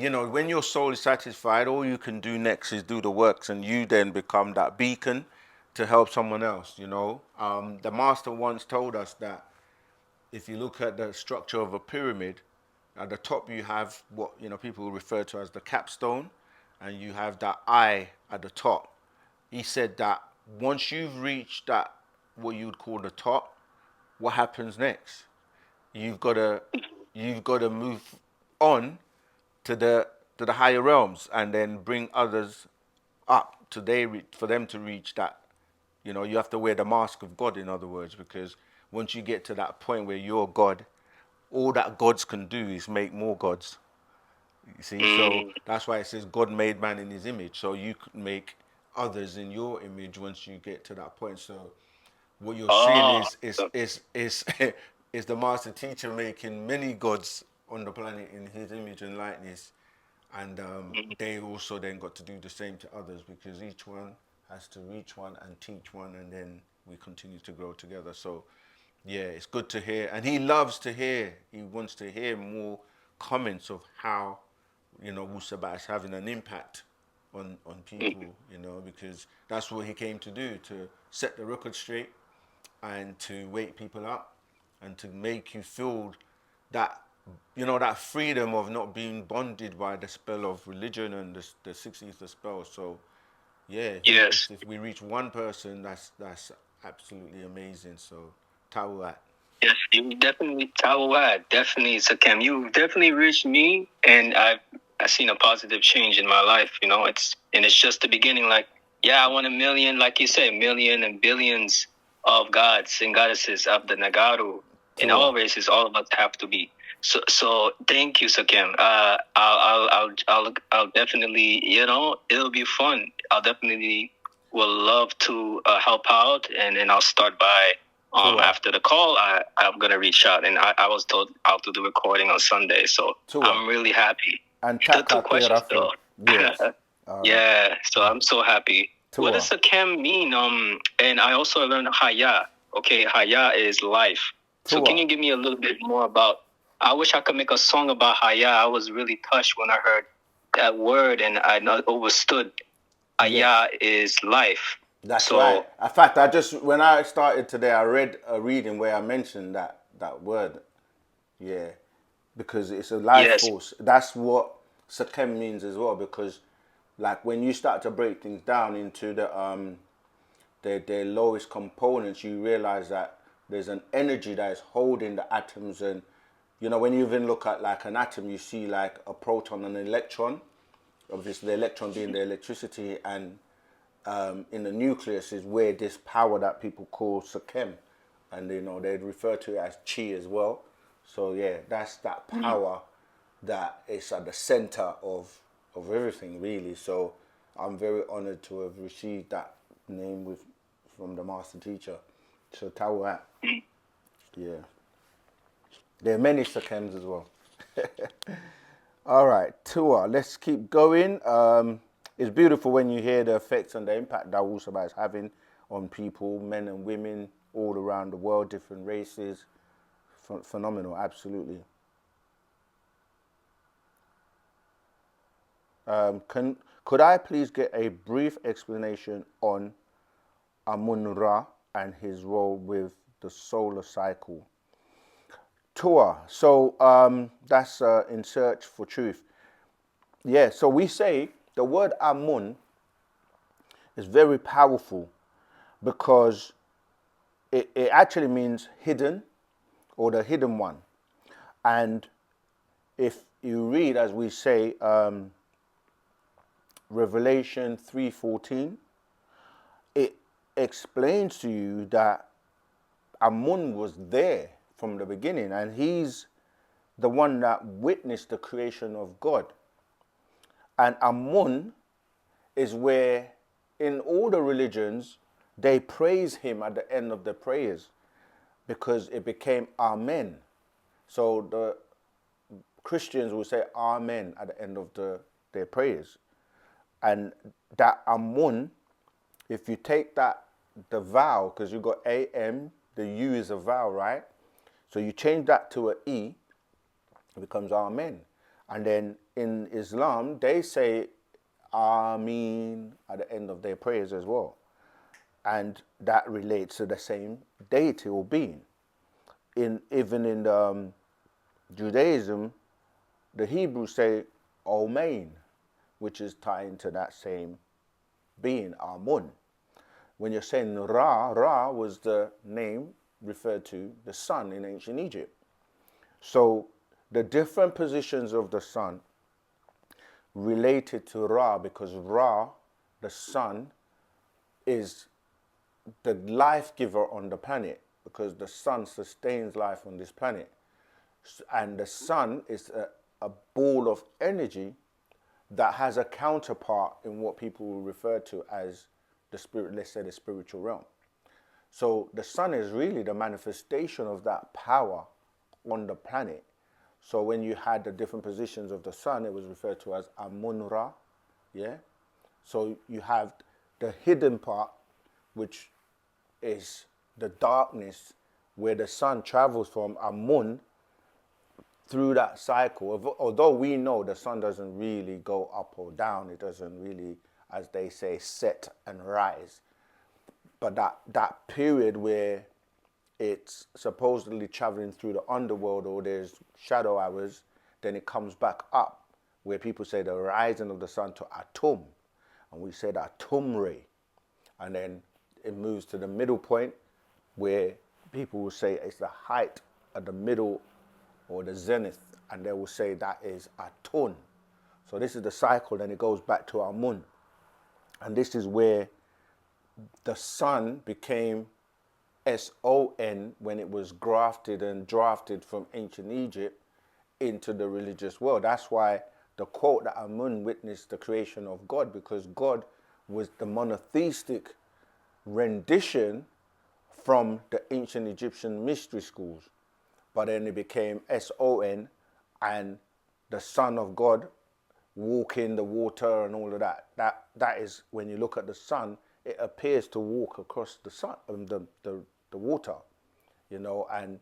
know, when your soul is satisfied, all you can do next is do the works, and you then become that beacon to help someone else, you know. The master once told us that if you look at the structure of a pyramid, at the top you have what, you know, people refer to as the capstone, and you have that eye at the top. He said that once you've reached that, what you would call the top, what happens next? You've got to move on to the higher realms, and then bring others up to for them to reach that. You know, you have to wear the mask of God, in other words, because once you get to that point where you're God, all that gods can do is make more gods. You see, so that's why it says God made man in his image. So you could make others in your image once you get to that point. So what you're seeing is is the master teacher making many gods on the planet in his image and likeness, and they also then got to do the same to others, because each one has to reach one and teach one, and then we continue to grow together. So yeah, it's good to hear, and he loves to hear. He wants to hear more comments of how, you know, Wu-Sabat is having an impact on people, you know, because that's what he came to do, to set the record straight and to wake people up and to make you feel that, you know, that freedom of not being bonded by the spell of religion and the 60th spell. So yeah, Yes. if we reach one person, that's absolutely amazing. So Tawat. Yes, you definitely definitely Sakem. You definitely reached me, and I've seen a positive change in my life. You know, it's just the beginning. Like, yeah, I want a million, like you said, million and billions of gods and goddesses of the Nagaru in all races. All of us have to be. So thank you, Sakem. I'll definitely, it'll be fun. I'll definitely will love to help out, and then I'll start by. After the call, I'm gonna reach out, and I was told I'll do the recording on Sunday, so I'm really happy. And The two questions though. Yes. Yeah, so I'm so happy. What does the chem mean? And I also learned Haya. Okay, Haya is life. So can you give me a little bit more about? I wish I could make a song about Haya. I was really touched when I heard that word, and I not understood. Haya is life. That's right. In fact, when I started today, I read a reading where I mentioned that word. Yeah, because it's a life force. That's what Sakem means as well. Because, like, when you start to break things down into their lowest components, you realize that there's an energy that is holding the atoms. And you know, when you even look at like an atom, you see like a proton and an electron. Obviously, the electron being the electricity, and in the nucleus is where this power that people call Sakem, and you know they'd refer to it as chi as well. So yeah, that's that power that is at the center of everything, really. So I'm very honored to have received that name from the master teacher. So Tawat. Yeah. There are many Sakems as well. All right, Tua, let's keep going. it's beautiful when you hear the effects and the impact that Wu-Sabat is having on people, men and women, all around the world, different races. Phenomenal, absolutely. Could I please get a brief explanation on Amun Ra and his role with the solar cycle? Tua. So that's In Search for Truth. Yeah, so we say the word Amun is very powerful because it actually means hidden or the hidden one. And if you read, as we say, Revelation 3:14, it explains to you that Amun was there from the beginning, and he's the one that witnessed the creation of God. And Amun is where, in all the religions, they praise him at the end of the prayers because it became Amen. So the Christians will say Amen at the end of their prayers. And that Amun, if you take that, the vowel, because you've got AM, the U is a vowel, right? So you change that to an E, it becomes Amen. And then in Islam, they say Ameen at the end of their prayers as well. And that relates to the same deity or being. Even in Judaism, the Hebrews say Omein, which is tied into that same being, Amun. When you're saying Ra, Ra was the name referred to the sun in ancient Egypt. So the different positions of the sun related to Ra, because Ra, the sun, is the life giver on the planet, because the sun sustains life on this planet. And the sun is a ball of energy that has a counterpart in what people will refer to as the spirit, let's say the spiritual realm. So the sun is really the manifestation of that power on the planet. So when you had the different positions of the sun, it was referred to as Amun-Ra, yeah? So you have the hidden part, which is the darkness, where the sun travels from Amun through that cycle. Although we know the sun doesn't really go up or down, it doesn't really, as they say, set and rise. But that period where it's supposedly traveling through the underworld, or there's shadow hours, then it comes back up, where people say the rising of the sun to Atum, and we say that Atum ray, and then it moves to the middle point, where people will say it's the height at the middle or the zenith, and they will say that is Atun. So this is the cycle, then it goes back to Amun, and this is where the sun became SON when it was grafted and drafted from ancient Egypt into the religious world. That's why the quote that Amun witnessed the creation of God, because God was the monotheistic rendition from the ancient Egyptian mystery schools. But then it became SON, and the Son of God walking the water and all of that. That is, when you look at the sun, it appears to walk across the sun, the water, you know, and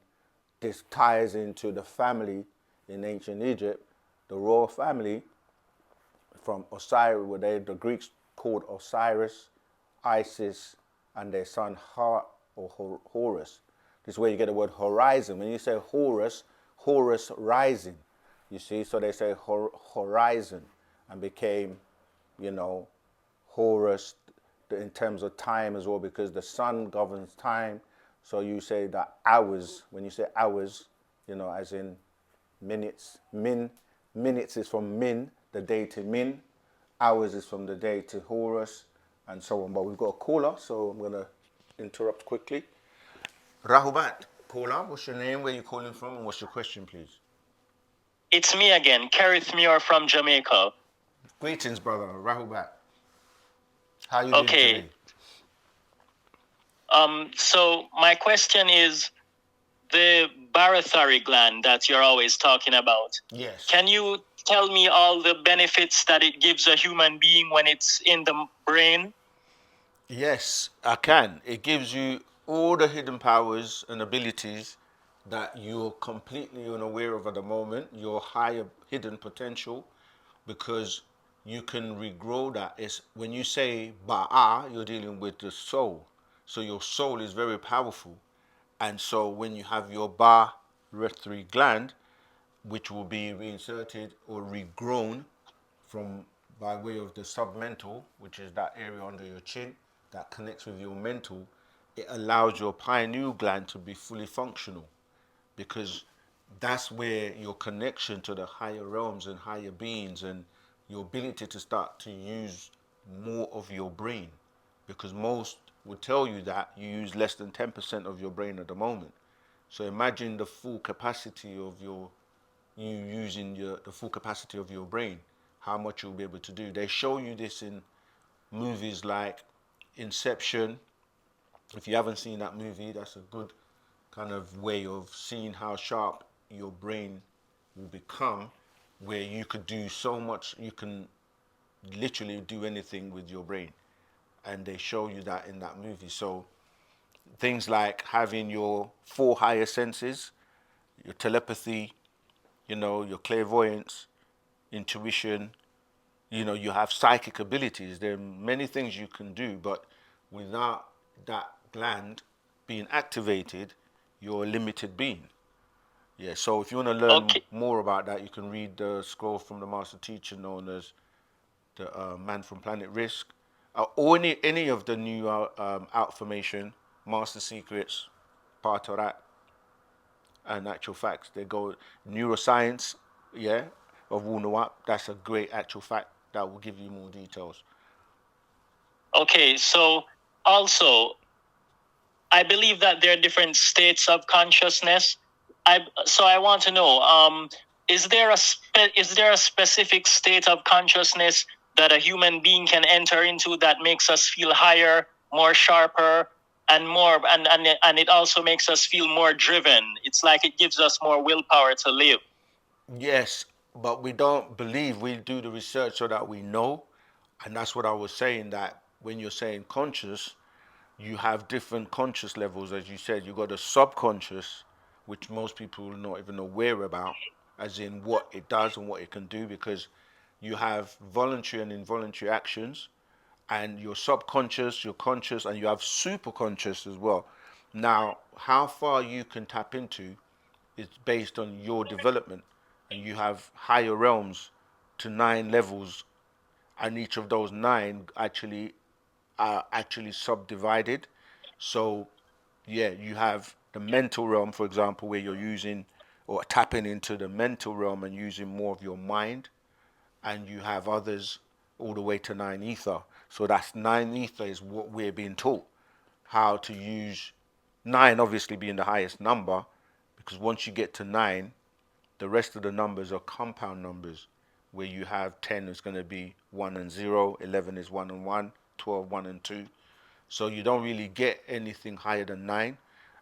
this ties into the family in ancient Egypt, the royal family from Osiris, where the Greeks called Osiris, Isis, and their son Horus. This is where you get the word horizon. When you say Horus, Horus rising, you see, so they say horizon, and became, you know, Horus in terms of time as well, because the sun governs time. So you say that hours, when you say hours, you know, as in minutes, minutes is from Min, the day to Min, hours is from the day to Horus, and so on. But we've got a caller, so I'm going to interrupt quickly. Rahubat, caller, what's your name, where you calling from, and what's your question, please? It's me again, Karith Muir from Jamaica. Greetings, brother, Rahubat. How are you doing today? So my question is, the barotheric gland that you're always talking about. Yes. Can you tell me all the benefits that it gives a human being when it's in the brain? Yes, I can. It gives you all the hidden powers and abilities that you're completely unaware of at the moment, your higher hidden potential, because you can regrow that. It's when you say ba'a, you're dealing with the soul. So your soul is very powerful. And so when you have your barotheric gland, which will be reinserted or regrown from by way of the submental, which is that area under your chin that connects with your mental, it allows your pineal gland to be fully functional, because that's where your connection to the higher realms and higher beings and your ability to start to use more of your brain, because most will tell you that you use less than 10% of your brain at the moment. So imagine the full capacity of you using the full capacity of your brain, how much you'll be able to do. They show you this in movies like Inception. If you haven't seen that movie, that's a good kind of way of seeing how sharp your brain will become, where you could do so much, you can literally do anything with your brain. And they show you that in that movie. So things like having your 4 higher senses, your telepathy, your clairvoyance, intuition, you have psychic abilities. There are many things you can do, but without that gland being activated, you're a limited being. Yeah, so if you want to learn more about that, you can read the scroll from the master teacher known as the Man from Planet Risk, or any of the new Outformation, Master Secrets, part of that, and actual facts. They go neuroscience, yeah, of wu-nuwapu. That's a great actual fact that will give you more details. Okay, so also, I believe that there are different states of consciousness. So I want to know, is there a specific state of consciousness that a human being can enter into that makes us feel higher, more sharper, and more, and it also makes us feel more driven? It's like it gives us more willpower to live. Yes, but we don't believe. We do the research so that we know, and that's what I was saying, that when you're saying conscious, you have different conscious levels. As you said, you've got a subconscious, which most people are not even aware about, as in what it does and what it can do, because you have voluntary and involuntary actions, and your subconscious, your conscious, and you have superconscious as well. Now, how far you can tap into is based on your development, and you have higher realms to 9 levels, and each of those 9 actually are actually subdivided. So yeah, you have the mental realm, for example, where you're using or tapping into the mental realm and using more of your mind, and you have others all the way to 9 ether. So that's 9 ether is what we're being taught, how to use 9 obviously being the highest number, because once you get to 9, the rest of the numbers are compound numbers, where you have 10 is going to be 1 and 0, 11 is 1 and 1, 12 1 and 2. So you don't really get anything higher than 9.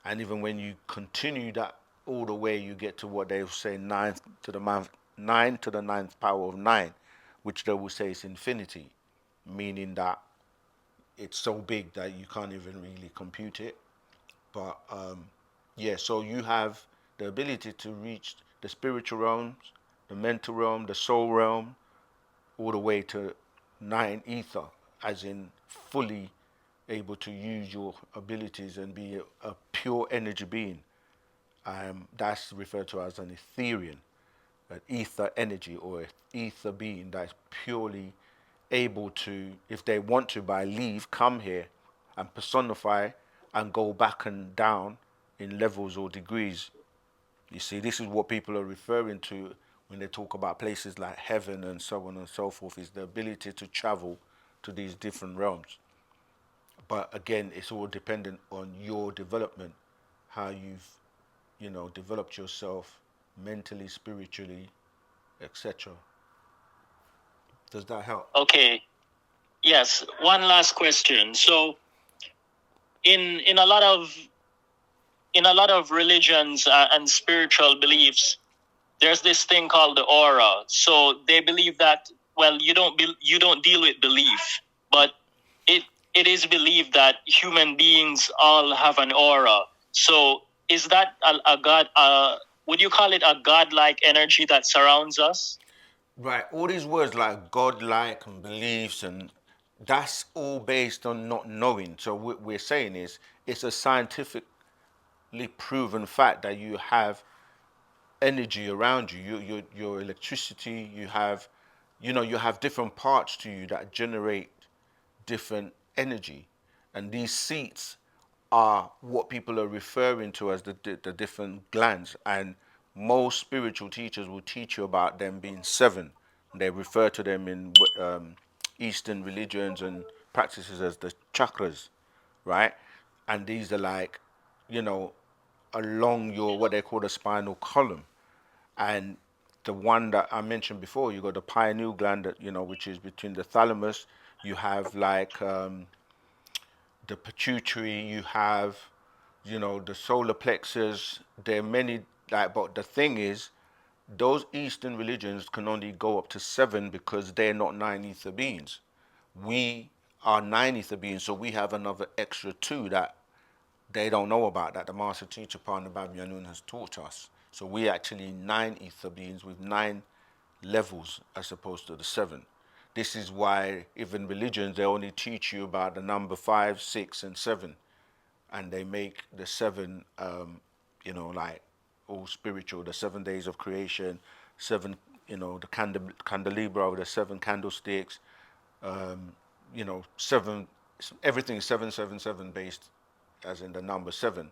And even when you continue that all the way, you get to what they will say 9 to the 9th power of 9, which they will say is infinity, meaning that it's so big that you can't even really compute it. But yeah, so you have the ability to reach the spiritual realms, the mental realm, the soul realm, all the way to 9 ether, as in fully able to use your abilities and be a pure energy being. That's referred to as an Etherian, an ether energy or ether being that's purely able to, if they want to by leave, come here and personify and go back and down in levels or degrees. You see, this is what people are referring to when they talk about places like heaven and so on and so forth, is the ability to travel to these different realms. But again, it's all dependent on your development, how you've, developed yourself mentally, spiritually, etc. Does that help? Okay. Yes. One last question. So, in a lot of in a lot of religions and spiritual beliefs, there's this thing called the aura. So they believe that, well, you don't deal with belief, but it is believed that human beings all have an aura. So is that a god? Would you call it a godlike energy that surrounds us? Right, all these words like godlike and beliefs, and that's all based on not knowing. So what we're saying is it's a scientifically proven fact that you have energy around you. Your electricity, you have, you have different parts to you that generate different energy, and these seats are what people are referring to as the different glands. And most spiritual teachers will teach you about them being seven. They refer to them in Eastern religions and practices as the chakras, right? And these are like, you know, along your what they call the spinal column. And the one that I mentioned before, you got the pineal gland, that, which is between the thalamus. You have like the pituitary. You have, the solar plexus. There are many, like, but the thing is, those Eastern religions can only go up to seven because they're not nine ether beings. We are nine ether beings, so we have another extra two that they don't know about, that the master teacher Parnabab Yanun has taught us. So we actually nine ether beings with nine levels as opposed to the seven. This is why even religions, they only teach you about the number 5, 6, and 7. And they make the seven, like all spiritual, the 7 days of creation, seven, the candelabra with the 7 candlesticks, seven, everything is 777 based as in the number 7.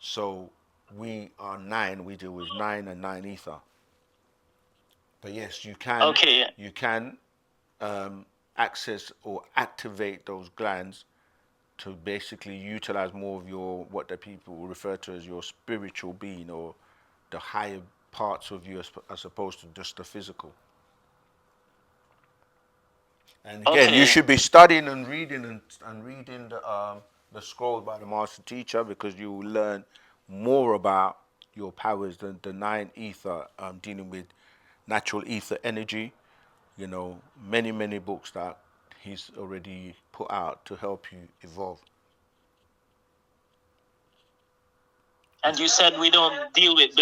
So we are 9, we deal with 9 and 9 ether. But yes, Okay. you can access or activate those glands to basically utilize more of your, what the people refer to as your spiritual being, or the higher parts of you, as opposed to just the physical. And again, you should be studying and reading and reading the scroll by the master teacher, because you will learn more about your powers, the 9 ether, dealing with natural ether energy. Many books that he's already put out to help you evolve. And you said we don't deal with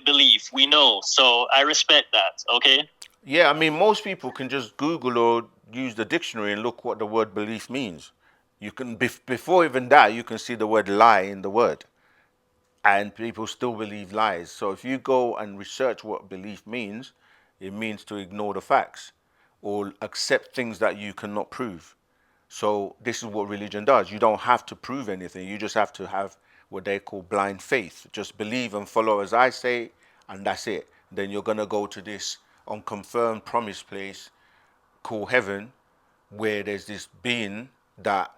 belief. We know, so I respect that. Okay. Yeah, I mean, most people can just Google or use the dictionary and look what the word belief means. You can, before even that, you can see the word lie in the word, and people still believe lies. So if you go and research what belief means, it means to ignore the facts or accept things that you cannot prove. So this is what religion does. You don't have to prove anything. You just have to have what they call blind faith. Just believe and follow as I say, and that's it. Then you're going to go to this unconfirmed promised place called heaven, where there's this being that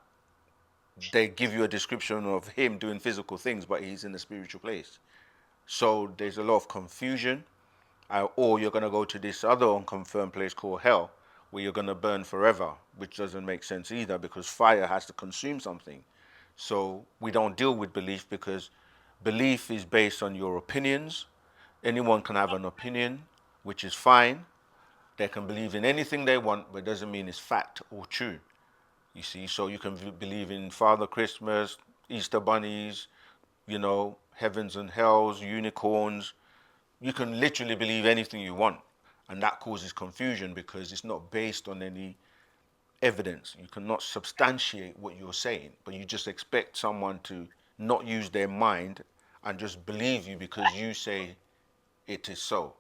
they give you a description of him doing physical things, but he's in a spiritual place. So there's a lot of confusion. Or you're going to go to this other unconfirmed place called hell, where you're going to burn forever, which doesn't make sense either, because fire has to consume something. So we don't deal with belief, because belief is based on your opinions. Anyone can have an opinion, which is fine. They can believe in anything they want, but it doesn't mean it's fact or true. You see, so you can believe in Father Christmas, Easter bunnies, heavens and hells, unicorns. You can literally believe anything you want, and that causes confusion because it's not based on any evidence. You cannot substantiate what you're saying, but you just expect someone to not use their mind and just believe you because you say it is so.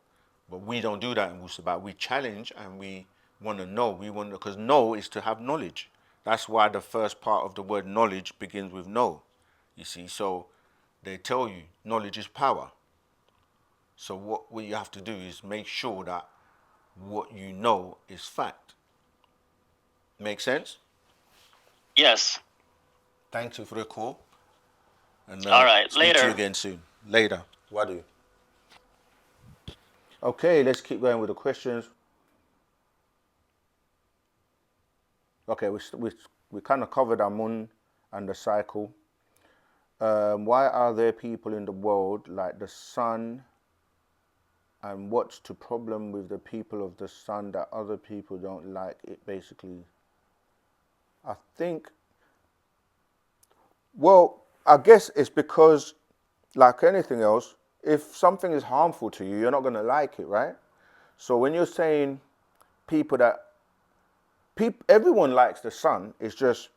But we don't do that in Wu-Sabat. We challenge and we want to know. Because know is to have knowledge. That's why the first part of the word knowledge begins with know. You see, so they tell you knowledge is power. So what you have to do is make sure that what you know is fact. Make sense? Yes. Thank you for the call. And all right, speak later. to you again soon. Later. Wadu. Okay, let's keep going with the questions. Okay, we kind of covered Amun and the cycle. Why are there people in the world like the sun, and what's the problem with the people of the sun that other people don't like it, basically? I think, well, I guess it's because, like anything else, if something is harmful to you, you're not going to like it, right? So when you're saying people that, everyone likes the sun, it's just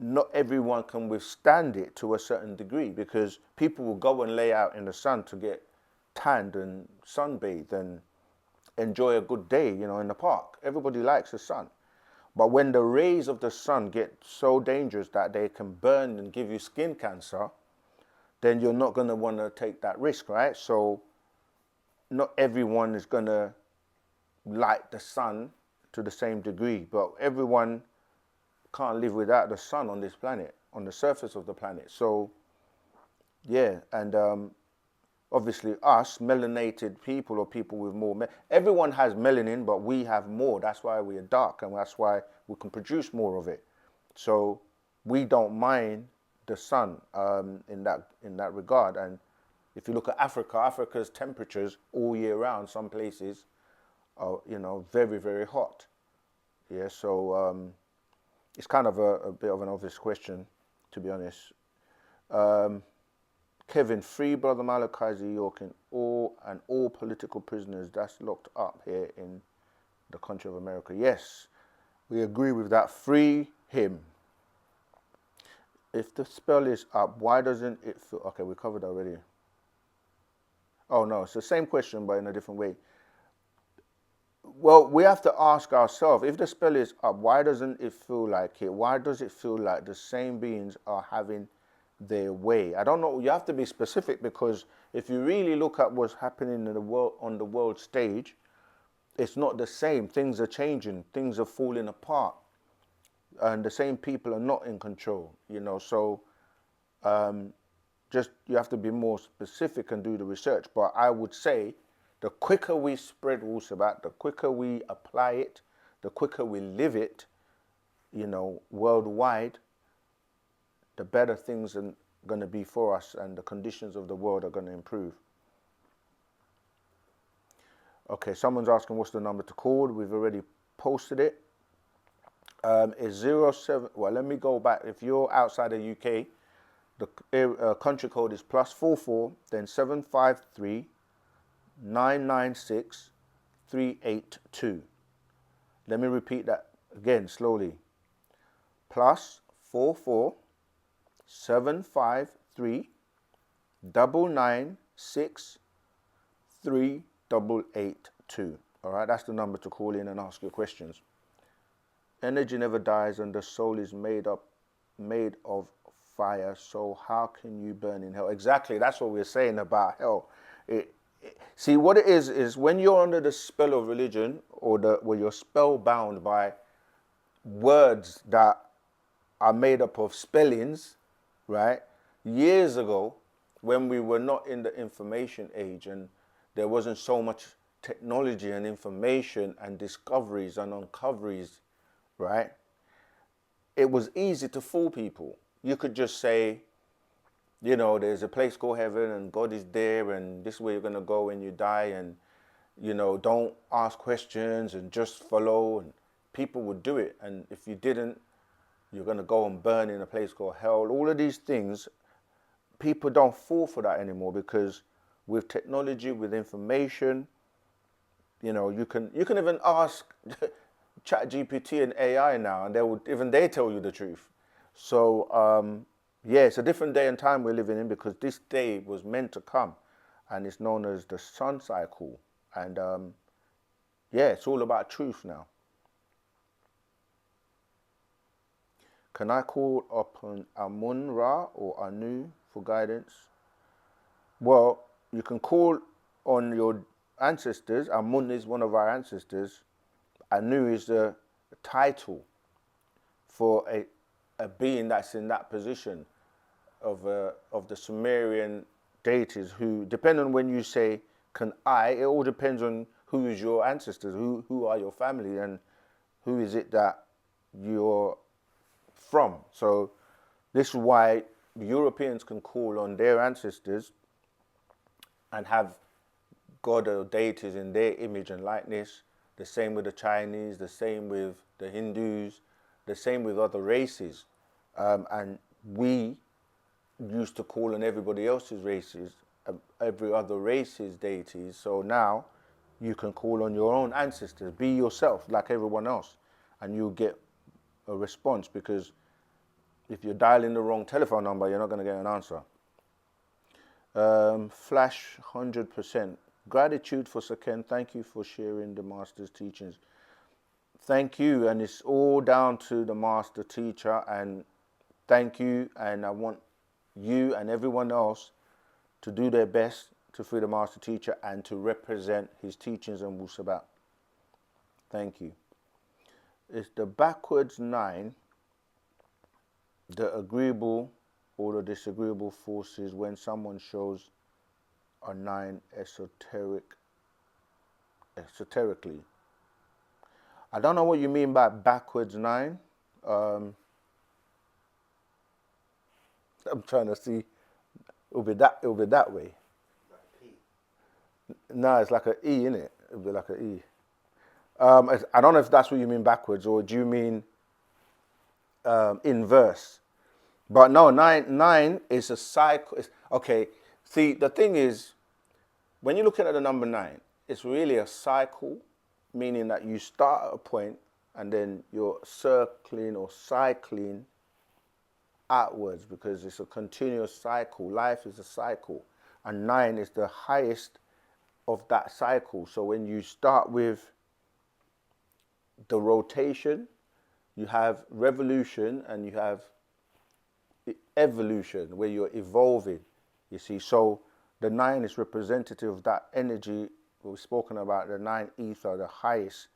not everyone can withstand it to a certain degree, because people will go and lay out in the sun to get tanned and sunbathed and enjoy a good day, you know, in the park. Everybody likes the sun. But when the rays of the sun get so dangerous that they can burn and give you skin cancer, then you're not going to want to take that risk, right? So not everyone is going to like the sun to the same degree, but everyone can't live without the sun on this planet, on the surface of the planet. So yeah, and obviously us melanated people, or people with more, everyone has melanin, but we have more. That's why we are dark, and that's why we can produce more of it. So we don't mind the sun in that regard. And if you look at Africa, Africa's temperatures all year round, some places are, you know, very, very hot. Yeah, so it's kind of a bit of an obvious question, to be honest. Kevin, free Brother Malachi York and all political prisoners that's locked up here in the country of America. Yes, we agree with that. Free him. If the spell is up, why doesn't it feel... Okay, we covered that already. Oh, no, it's the same question, but in a different way. Well, we have to ask ourselves, if the spell is up, why doesn't it feel like it? Why does it feel like the same beings are having their way? I don't know. You have to be specific, because if you really look at what's happening in the world, on the world stage, it's not the same. Things are changing. Things are falling apart. And the same people are not in control, you know. So just, you have to be more specific and do the research. But I would say the quicker we spread Wu-Sabat, the quicker we apply it, the quicker we live it, you know, worldwide, the better things are going to be for us, and the conditions of the world are going to improve. Okay, someone's asking what's the number to call. We've already posted it. It's 07... Well, let me go back. If you're outside the UK, the country code is +44, then 753 996 382. Let me repeat that again slowly. +44 753 996 382. All right, that's the number to call in and ask your questions. Energy never dies, and the soul is made of fire. So how can you burn in hell? Exactly, that's what we're saying about hell. See, what it is when you're under the spell of religion, or where you're spellbound by words that are made up of spellings, right? Years ago, when we were not in the information age, and there wasn't so much technology and information and discoveries and uncoveries, right? It was easy to fool people. You could just say, you know, there's a place called heaven, and God is there, and this is where you're going to go when you die, and, you know, don't ask questions and just follow, and people would do it. And if you didn't, you're going to go and burn in a place called hell. All of these things, people don't fall for that anymore, because with technology, with information, you know, you can even ask ChatGPT and AI now, and they tell you the truth. So yeah, it's a different day and time we're living in, because this day was meant to come, and it's known as the sun cycle. And yeah, it's all about truth now. Can I call upon Amun Ra or Anu for guidance? Well, you can call on your ancestors. Amun is one of our ancestors. Anu is the title for a being that's in that position of the Sumerian deities, who, depending on when you say can I, it all depends on who is your ancestors, who are your family, and who is it that you're from. So this is why Europeans can call on their ancestors and have God or deities in their image and likeness. The same with the Chinese, the same with the Hindus, the same with other races. And we used to call on everybody else's races, every other race's deities. So now you can call on your own ancestors. Be yourself like everyone else, and you'll get a response, because if you're dialing the wrong telephone number, you're not going to get an answer. Flash 100%. Gratitude for Saken. Thank you for sharing the Master's teachings. Thank you, and it's all down to the Master Teacher, and thank you, and I want you and everyone else to do their best to free the Master Teacher and to represent his teachings and Wu-Sabat. Thank you. It's the backwards 9, the agreeable or the disagreeable forces when someone shows a 9 esoterically. I don't know what you mean by backwards 9. I'm trying to see. It'll be that way. No, it's like an E, isn't it? It'll be like an E. I don't know if that's what you mean backwards, or do you mean inverse? But no, 9 is a cycle. Okay, see, the thing is, when you're looking at the number 9, it's really a cycle, meaning that you start at a point and then you're circling or cycling outwards, because it's a continuous cycle. Life is a cycle, and 9 is the highest of that cycle. So when you start with the rotation, you have revolution and you have evolution, where you're evolving, you see. So the 9 is representative of that energy we've spoken about, the 9 ether, the highest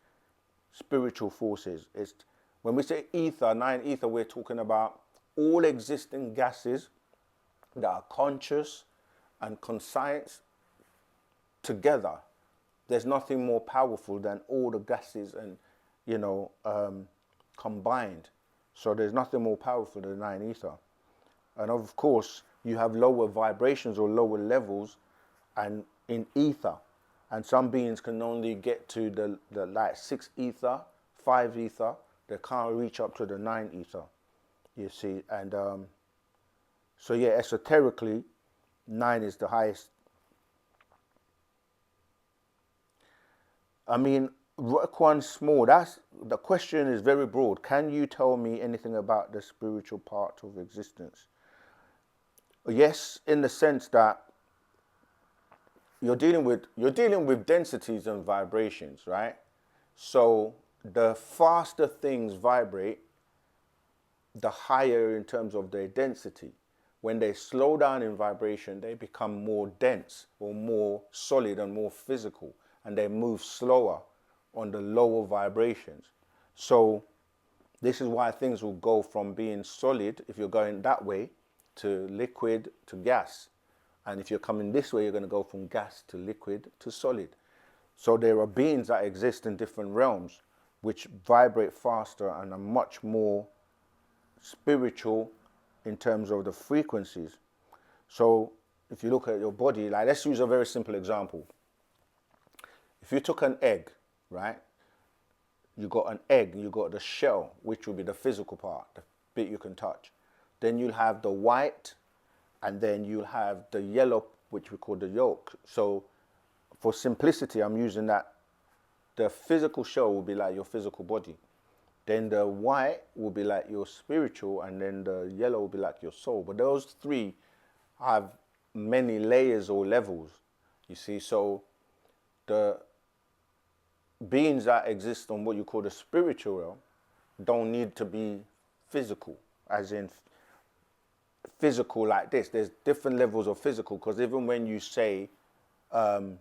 spiritual forces. It's, when we say ether, 9 ether, we're talking about all existing gases that are conscious and conscious together. There's nothing more powerful than all the gases and, combined. So there's nothing more powerful than 9 ether. And of course, you have lower vibrations or lower levels and in ether. And some beings can only get to the like 6 ether, 5 ether. They can't reach up to the 9 ether, you see. And so yeah, esoterically, 9 is the highest. I mean, Rock Small, the question is very broad. Can you tell me anything about the spiritual part of existence? Yes, in the sense that you're dealing with densities and vibrations, right? So the faster things vibrate, the higher in terms of their density. When they slow down in vibration, they become more dense or more solid and more physical, and they move slower on the lower vibrations. So this is why things will go from being solid, if you're going that way, to liquid to gas. And if you're coming this way, you're going to go from gas to liquid to solid. So there are beings that exist in different realms which vibrate faster and are much more spiritual in terms of the frequencies. So if you look at your body, like, let's use a very simple example. If you took an egg, right? You got an egg, you got the shell, which will be the physical part, the bit you can touch. Then you'll have the white, and then you'll have the yellow, which we call the yolk. So for simplicity, I'm using that. The physical shell will be like your physical body. Then the white will be like your spiritual, and then the yellow will be like your soul. But those three have many layers or levels, you see. So the beings that exist on what you call the spiritual realm don't need to be physical, as in physical like this. There's different levels of physical, because even when you say, when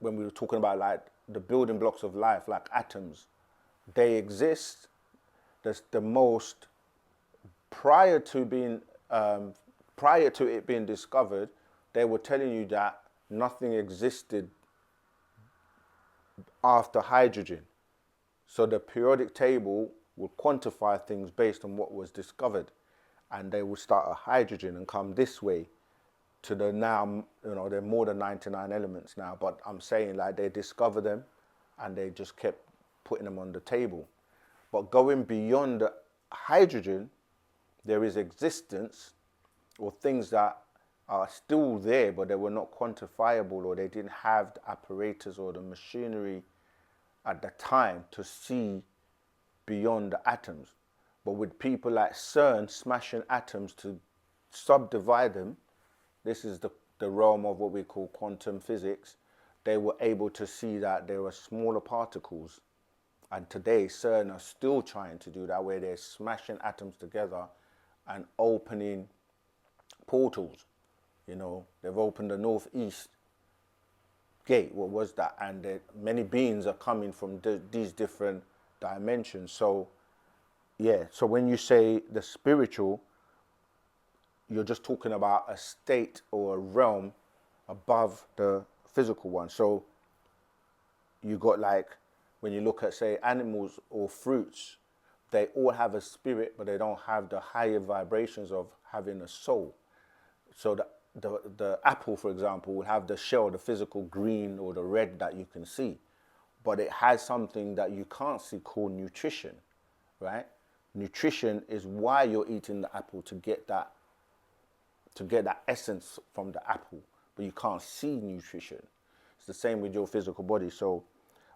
we were talking about like the building blocks of life, like atoms, they exist. That's the most, prior to it being discovered, they were telling you that nothing existed after hydrogen. So the periodic table will quantify things based on what was discovered. and they would start at hydrogen and come this way to the now, you know, there are more than 99 elements now, but I'm saying like they discover them and they just kept putting them on the table. But going beyond the hydrogen, there is existence or things that are still there, but they were not quantifiable, or they didn't have the apparatus or the machinery at the time to see beyond the atoms. But with people like CERN smashing atoms to subdivide them, this is the realm of what we call quantum physics. They were able to see that there were smaller particles. And today, CERN are still trying to do that, where they're smashing atoms together and opening portals. You know, they've opened the northeast gate. What was that? And many beings are coming from these different dimensions. So, yeah, so when you say the spiritual, you're just talking about a state or a realm above the physical one. So you got like, when you look at, say, animals or fruits, they all have a spirit, but they don't have the higher vibrations of having a soul. So the apple, for example, will have the shell, the physical green or the red that you can see, but it has something that you can't see called nutrition, right? Nutrition is why you're eating the apple, to get that essence from the apple, but you can't see nutrition. It's the same with your physical body. So,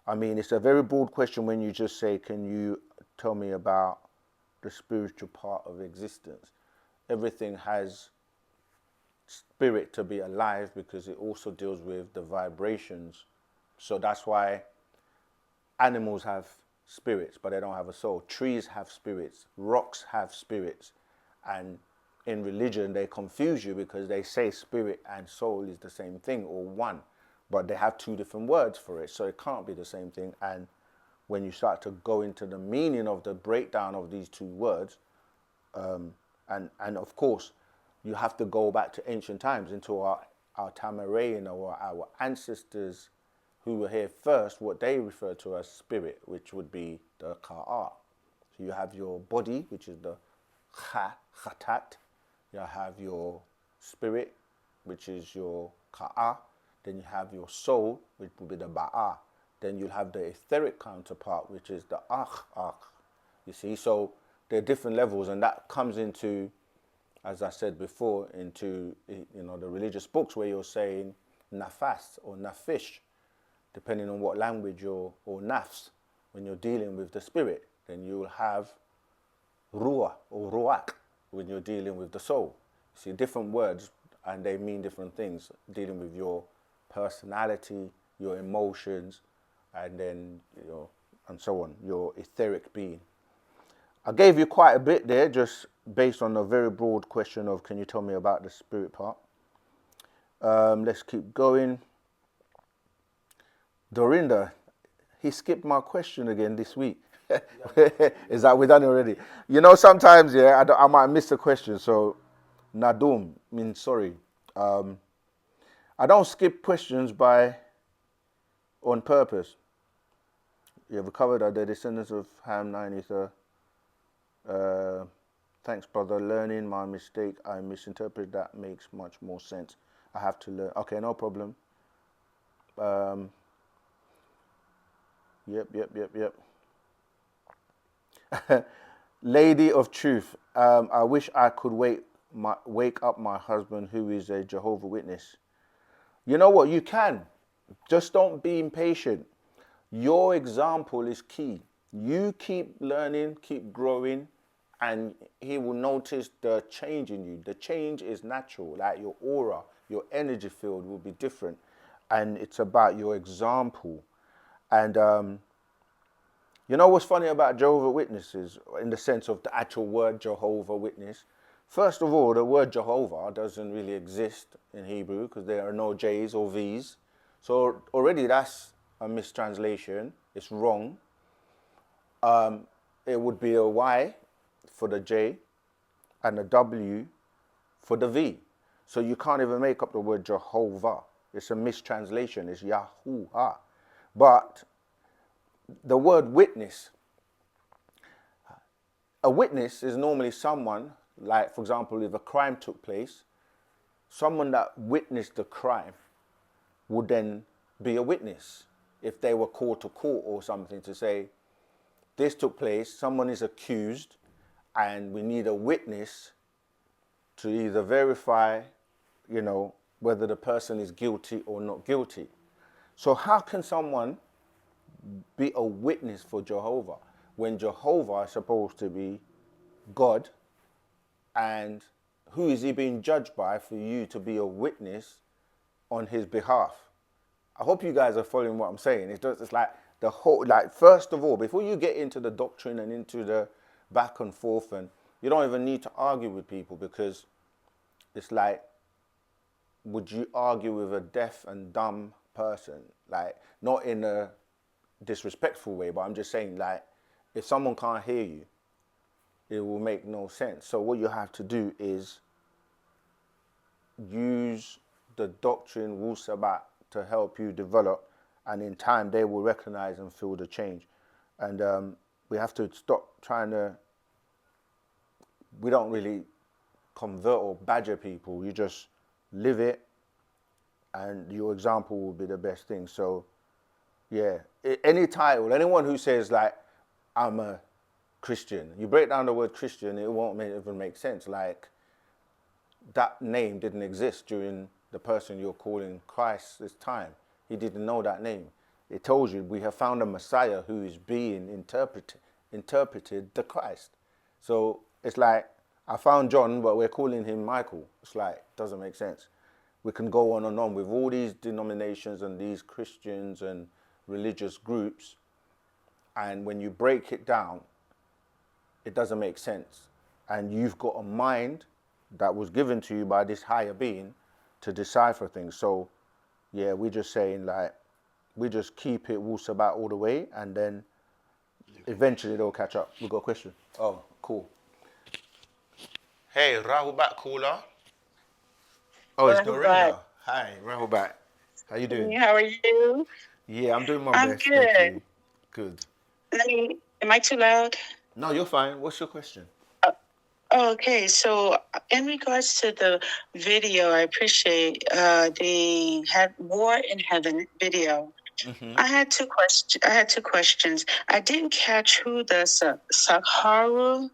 I mean, it's a very broad question when you just say, can you tell me about the spiritual part of existence? Everything has spirit to be alive because it also deals with the vibrations. So that's why animals have spirits, but they don't have a soul. Trees have spirits. Rocks have spirits. And in religion, they confuse you because they say spirit and soul is the same thing or one, but they have two different words for it, so it can't be the same thing. And when you start to go into the meaning of the breakdown of these two words, and of course, you have to go back to ancient times, into our Tamarayan or our ancestors who were here first, what they refer to as spirit, which would be the Ka'a. So you have your body, which is the Khatat. You have your spirit, which is your Ka'a. Then you have your soul, which will be the Ba'a. Then you'll have the etheric counterpart, which is the Akh. You see, so there are different levels, and that comes into, as I said before, into, you know, the religious books where you're saying Nafs or Nafish, depending on what language or Nafs, when you're dealing with the spirit. Then you'll have Ruah or Ruach when you're dealing with the soul. See, different words, and they mean different things, dealing with your personality, your emotions, and then, you know, and so on, your etheric being. I gave you quite a bit there, just based on a very broad question of, can you tell me about the spirit part? Let's keep going. Dorinda, he skipped my question again this week. Is that we done already? You know, sometimes, yeah, I might miss a question. So, Nadum means sorry. I don't skip questions on purpose. You have covered that the descendants of Ham 9 ether. Thanks, brother. Learning my mistake. I misinterpreted. That makes much more sense. I have to learn. Okay, no problem. Yep. Lady of Truth. I wish I could wake up my husband, who is a Jehovah Witness. You know what? You can. Just don't be impatient. Your example is key. You keep learning, keep growing, and he will notice the change in you. The change is natural. Like your aura, your energy field will be different. And it's about your example. And you know what's funny about Jehovah Witnesses, in the sense of the actual word Jehovah Witness? First of all, the word Jehovah doesn't really exist in Hebrew because there are no J's or V's. So already that's a mistranslation. It's wrong. It would be a Y for the J and a W for the V. So you can't even make up the word Jehovah. It's a mistranslation. It's Yahuwah. But the word witness, a witness is normally someone like, for example, if a crime took place, someone that witnessed the crime would then be a witness if they were called to court or something to say, this took place, someone is accused, and we need a witness to either verify, you know, whether the person is guilty or not guilty. So how can someone be a witness for Jehovah when Jehovah is supposed to be God, and who is he being judged by for you to be a witness on his behalf? I hope you guys are following what I'm saying. It's like the whole, like, first of all, before you get into the doctrine and into the back and forth, and you don't even need to argue with people, because it's like, would you argue with a deaf and dumb person? Like, not in a disrespectful way, but I'm just saying, like, if someone can't hear you, it will make no sense. So what you have to do is use the doctrine Wu-Sabat to help you develop, and in time they will recognize and feel the change. And we have to stop trying to, we don't really convert or badger people. You just live it, and your example will be the best thing. So yeah, any title, anyone who says like, I'm a Christian, you break down the word Christian, it won't even make sense. Like, that name didn't exist during the person you're calling Christ's time. He didn't know that name. It tells you we have found a Messiah who is being interpreted the Christ. So it's like, I found John, but we're calling him Michael. It's like, doesn't make sense. We can go on and on with all these denominations and these Christians and religious groups, and when you break it down, it doesn't make sense. And you've got a mind that was given to you by this higher being to decipher things. So yeah, we're just saying, like, we just keep it Wu-Sabat all the way, and then eventually they'll catch up. We've got a question. Oh, cool. Hey, Rahubat caller. Oh, it's Dorina. Hi, Rahubat. How you doing? How are you? Yeah, I'm doing my I'm best. good. Thank you. Good. Am I too loud? No, you're fine. What's your question? Okay, so in regards to the video, I appreciate the War in Heaven video. Mm-hmm. I had two questions. I didn't catch who the Sakharu,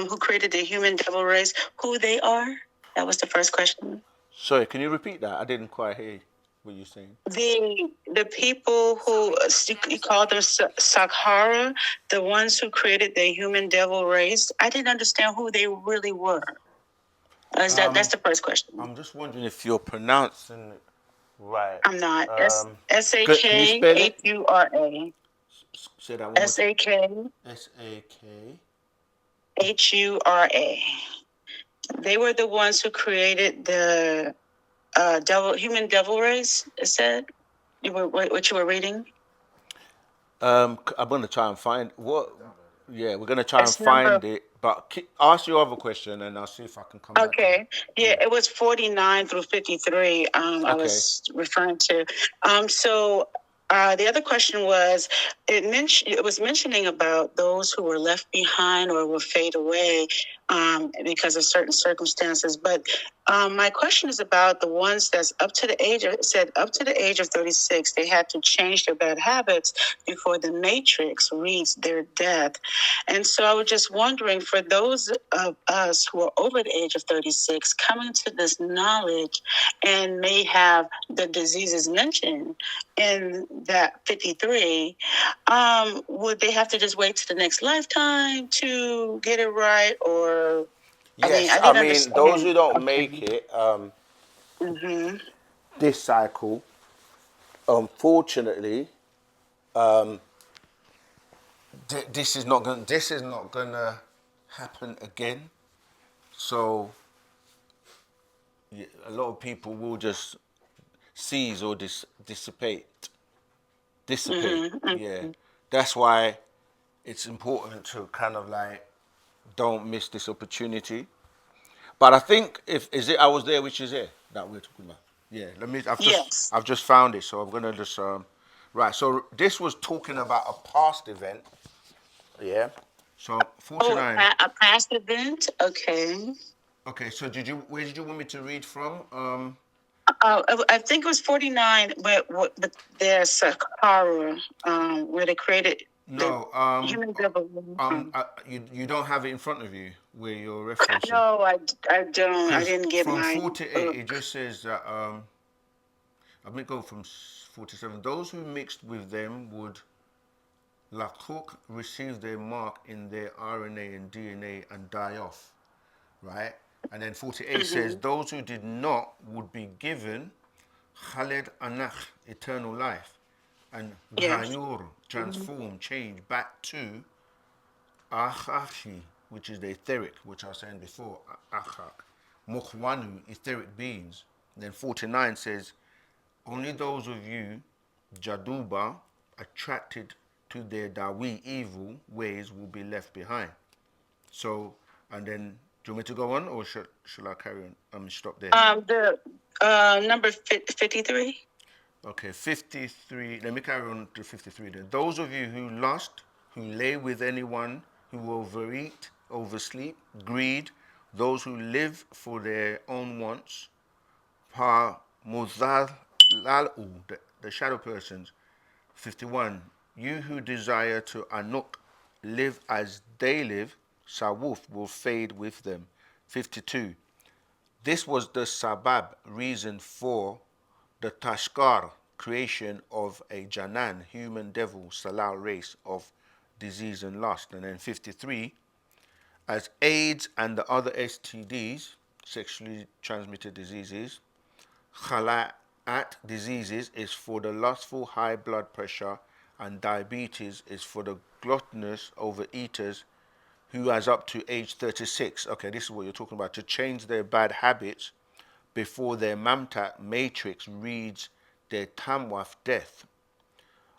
who created the human devil race, who they are. That was the first question. Sorry, can you repeat that? I didn't quite hear what you're saying. The people who you call them Sakhara, the ones who created the human devil race, I didn't understand who they really were. That's the first question. I'm just wondering if you're pronouncing it right. I'm not. S-A-K-H-U-R-A. Say that one more time. S-A-K-H-U-R-A. They were the ones who created the human devil race. It said what you were reading. I'm gonna try and find what. Yeah, we're gonna try and find it. But ask your other question, and I'll see if I can come back. Okay. Yeah, it was 49 through 53. I was referring to. So the other question was, it was mentioning about those who were left behind or will fade away because of certain circumstances. But my question is about the ones that's up to the age of 36, they had to change their bad habits before the matrix reads their death. And so I was just wondering, for those of us who are over the age of 36, coming to this knowledge and may have the diseases mentioned in that 53, would they have to just wait to the next lifetime to get it right? Or yes, I mean those who don't make it this cycle, unfortunately, this is not gonna happen again. So a lot of people will just cease or dissipate. Yeah, that's why it's important to kind of like don't miss this opportunity. But I think I was there, which is it that we're talking about. Yeah, I've just found it, so I'm gonna just right. So this was talking about a past event. Yeah, So 49. Oh, a past event. Okay. Okay, so where did you want me to read from? I think it was 49, but there's Sakara, where they created No, the human devil. you don't have it in front of you where you're referencing. No, I don't. I 'Cause didn't get from my 48, it just says that, let me go from 47. Those who mixed with them would, Lakuk, receive their mark in their RNA and DNA and die off, right? And then 48 says, those who did not would be given Khaled Anach, eternal life, and Ghayur, transform, change back to Achachi, which is the etheric, which I was saying before, Achak, Mukhwanu, etheric beings. And then 49 says, only those of you, Jaduba, attracted to their Dawi evil ways will be left behind. So, and then, do you want me to go on or shall I carry on? Stop there. The number 53. Okay, 53. Let me carry on to 53 then. Those of you who lust, who lay with anyone, who overeat, oversleep, greed, those who live for their own wants, pa muzal the shadow persons. 51. You who desire to anuk, live as they live, sawuf will fade with them. 52. This was the sabab, reason for the tashkar, creation of a janan, human devil, salal race of disease and lust. And then 53, as AIDS and the other STDs, sexually transmitted diseases, khala'at diseases is for the lustful high blood pressure, and diabetes is for the gluttonous overeaters who has up to age 36. Okay, this is what you're talking about, to change their bad habits before their mamtat matrix reads their tamwaf death.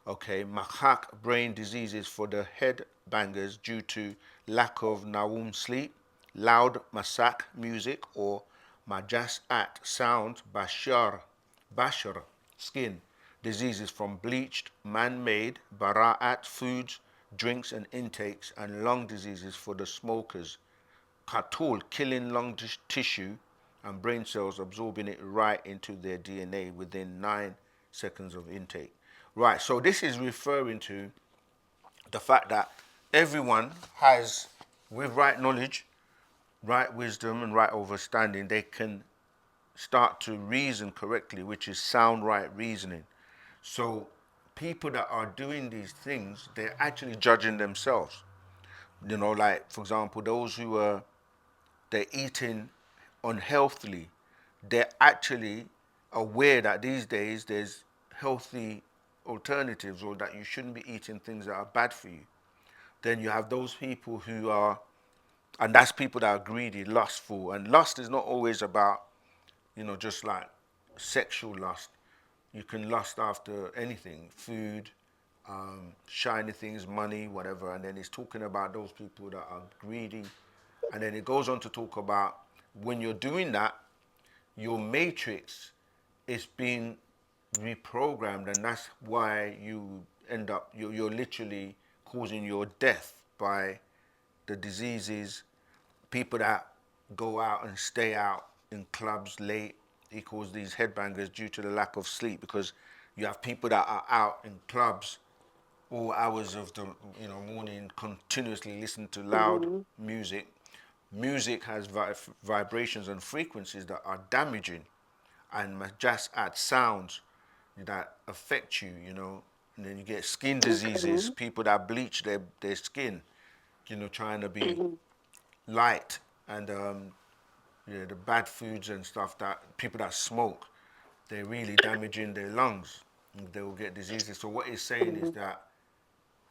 Okay, mahak brain diseases for the head bangers due to lack of nawum sleep, loud masak music or majas at sound, bashar skin diseases from bleached man-made bara'at foods, drinks and intakes, and lung diseases for the smokers. Katul, killing lung tissue and brain cells, absorbing it right into their DNA within 9 seconds of intake. Right, so this is referring to the fact that everyone has, with right knowledge, right wisdom, and right understanding, they can start to reason correctly, which is sound right reasoning. So people that are doing these things, they're actually judging themselves. You know, like, for example, those who are, they're eating unhealthily, they're actually aware that these days there's healthy alternatives, or that you shouldn't be eating things that are bad for you. Then you have those people who are, and that's people that are greedy, lustful. And lust is not always about, just like sexual lust. You can lust after anything, food, shiny things, money, whatever. And then it's talking about those people that are greedy. And then it goes on to talk about when you're doing that, your matrix is being reprogrammed, and that's why you end up, you're literally causing your death by the diseases. People that go out and stay out in clubs late equals these headbangers due to the lack of sleep, because you have people that are out in clubs all hours of the morning, continuously listening to loud music. Music has vibrations and frequencies that are damaging, and just add sounds that affect you, and then you get skin diseases, people that bleach their skin, trying to be light, and the bad foods and stuff, that people that smoke, they're really damaging their lungs, and they will get diseases. So what he's saying is that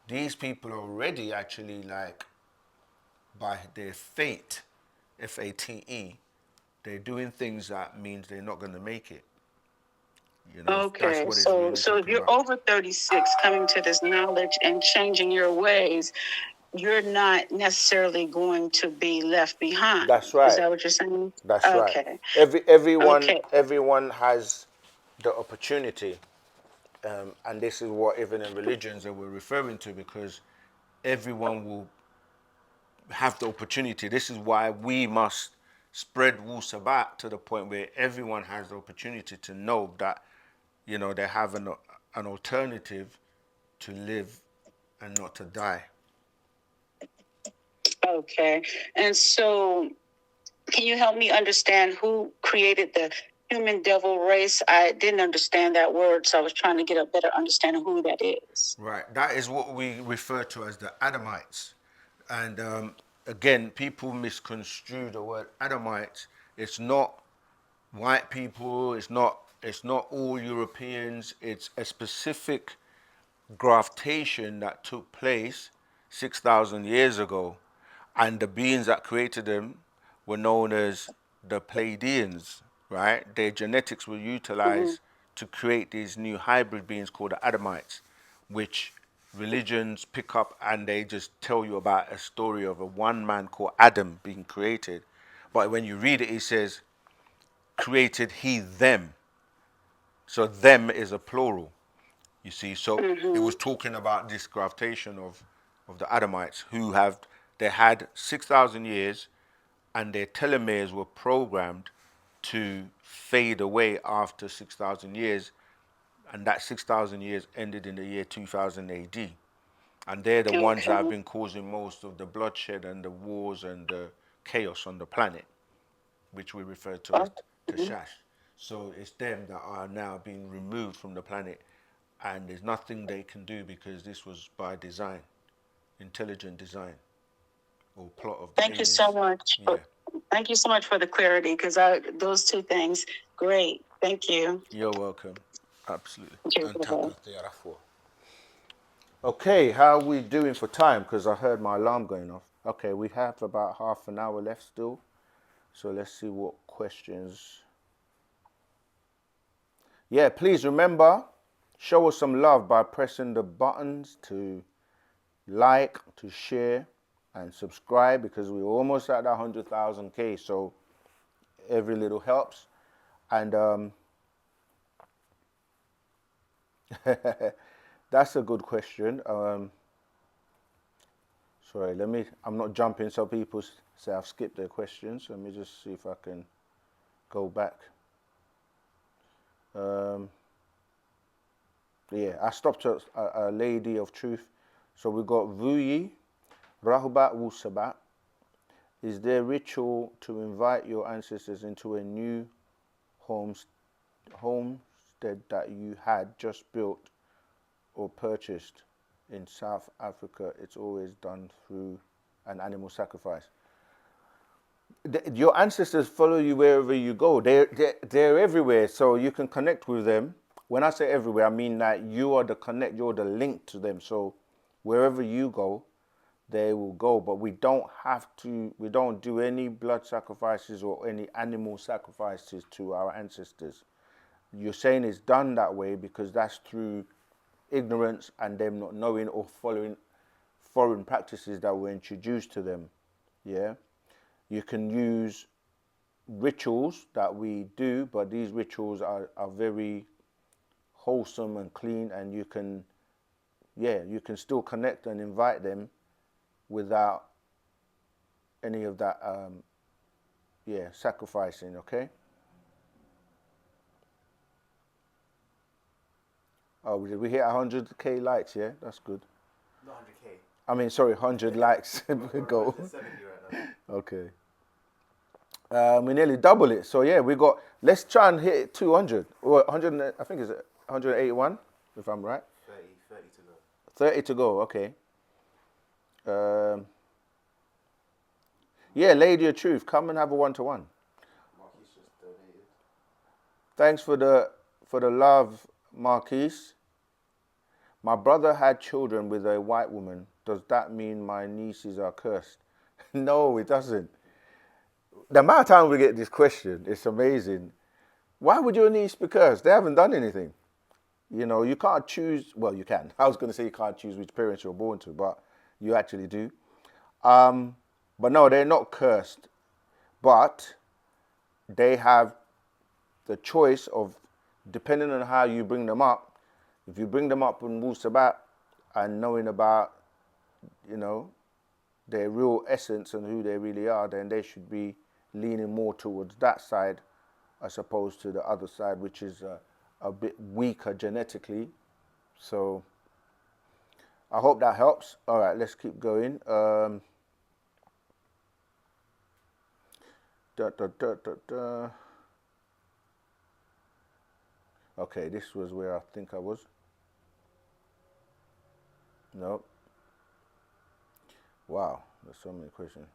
these people are already actually, like, by their fate, F-A-T-E, they're doing things that means they're not going to make it. Okay, that's really so if you're over 36, coming to this knowledge and changing your ways, you're not necessarily going to be left behind. That's right. Is that what you're saying? That's right. Everyone has the opportunity, and this is what even in religions that we're referring to, because everyone will have the opportunity. This is why we must spread Wu-Sabat to the point where everyone has the opportunity to know that, you know, they have an alternative to live and not to die. Okay. And so, can you help me understand who created the human devil race? I didn't understand that word, so I was trying to get a better understanding of who that is. Right. That is what we refer to as the Adamites. And again, people misconstrue the word Adamites. It's not white people. It's not all Europeans. It's a specific graftation that took place 6,000 years ago, and the beings that created them were known as the Pleiadians, right? Their genetics were utilized to create these new hybrid beings called the Adamites, which religions pick up and they just tell you about a story of a one man called Adam being created. But when you read it, it says, created he them. So them is a plural. You see, so it was talking about this graftation of the Adamites who they had 6,000 years, and their telomeres were programmed to fade away after 6,000 years, and that 6,000 years ended in the year 2000 AD. And they're the ones that have been causing most of the bloodshed and the wars and the chaos on the planet, which we refer to as Tashash. So it's them that are now being removed from the planet, and there's nothing they can do because this was by design, intelligent design, or plot of the Thank aliens. you so much. Yeah. Thank you so much for the clarity, because those two things, great. Thank you. You're welcome. Absolutely. Okay. Okay, how are we doing for time? Because I heard my alarm going off. Okay, we have about half an hour left still. So let's see what questions. Yeah, please remember, show us some love by pressing the buttons to like, to share, and subscribe, because we're almost at 100,000K. So every little helps. And that's a good question. Sorry, I'm not jumping so people say I've skipped their questions. Let me just see if I can go back. Yeah, I stopped at a lady of truth. So we got Vuyi, Rahubat Wu-Sabat. Is there ritual to invite your ancestors into a new homestead that you had just built or purchased in South Africa? It's always done through an animal sacrifice. Your ancestors follow you wherever you go. They're everywhere, so you can connect with them. When I say everywhere, I mean that you're the link to them. So wherever you go, they will go. But we don't do any blood sacrifices or any animal sacrifices to our ancestors. You're saying it's done that way because that's through ignorance and them not knowing or following foreign practices that were introduced to them. Yeah, you can use rituals that we do, but these rituals are very wholesome and clean, and you can still connect and invite them without any of that sacrificing. Okay. Oh, did we hit 100K likes? Yeah, that's good. Not 100K. I mean, sorry, 100 likes. Go. 70 right now. Okay. We nearly double it. So yeah, let's try and hit 200. Or 100, I think it's 181, if I'm right. 30 to go. 30 to go, okay. Yeah, Lady of Truth, come and have a one-to-one. Marquis just donated. Thanks for the love, Marquise. My brother had children with a white woman. Does that mean my nieces are cursed? No, it doesn't. The amount of time we get this question, it's amazing. Why would your niece be cursed? They haven't done anything. You know, you can't choose. Well, you can. I was going to say you can't choose which parents you're born to, but you actually do. But no, they're not cursed. But they have the choice of, depending on how you bring them up, if you bring them up in Wu-Sabat and knowing about, their real essence and who they really are, then they should be leaning more towards that side as opposed to the other side, which is a bit weaker genetically. So I hope that helps. All right, let's keep going. Okay, this was where I think I was. Nope. Wow, there's so many questions.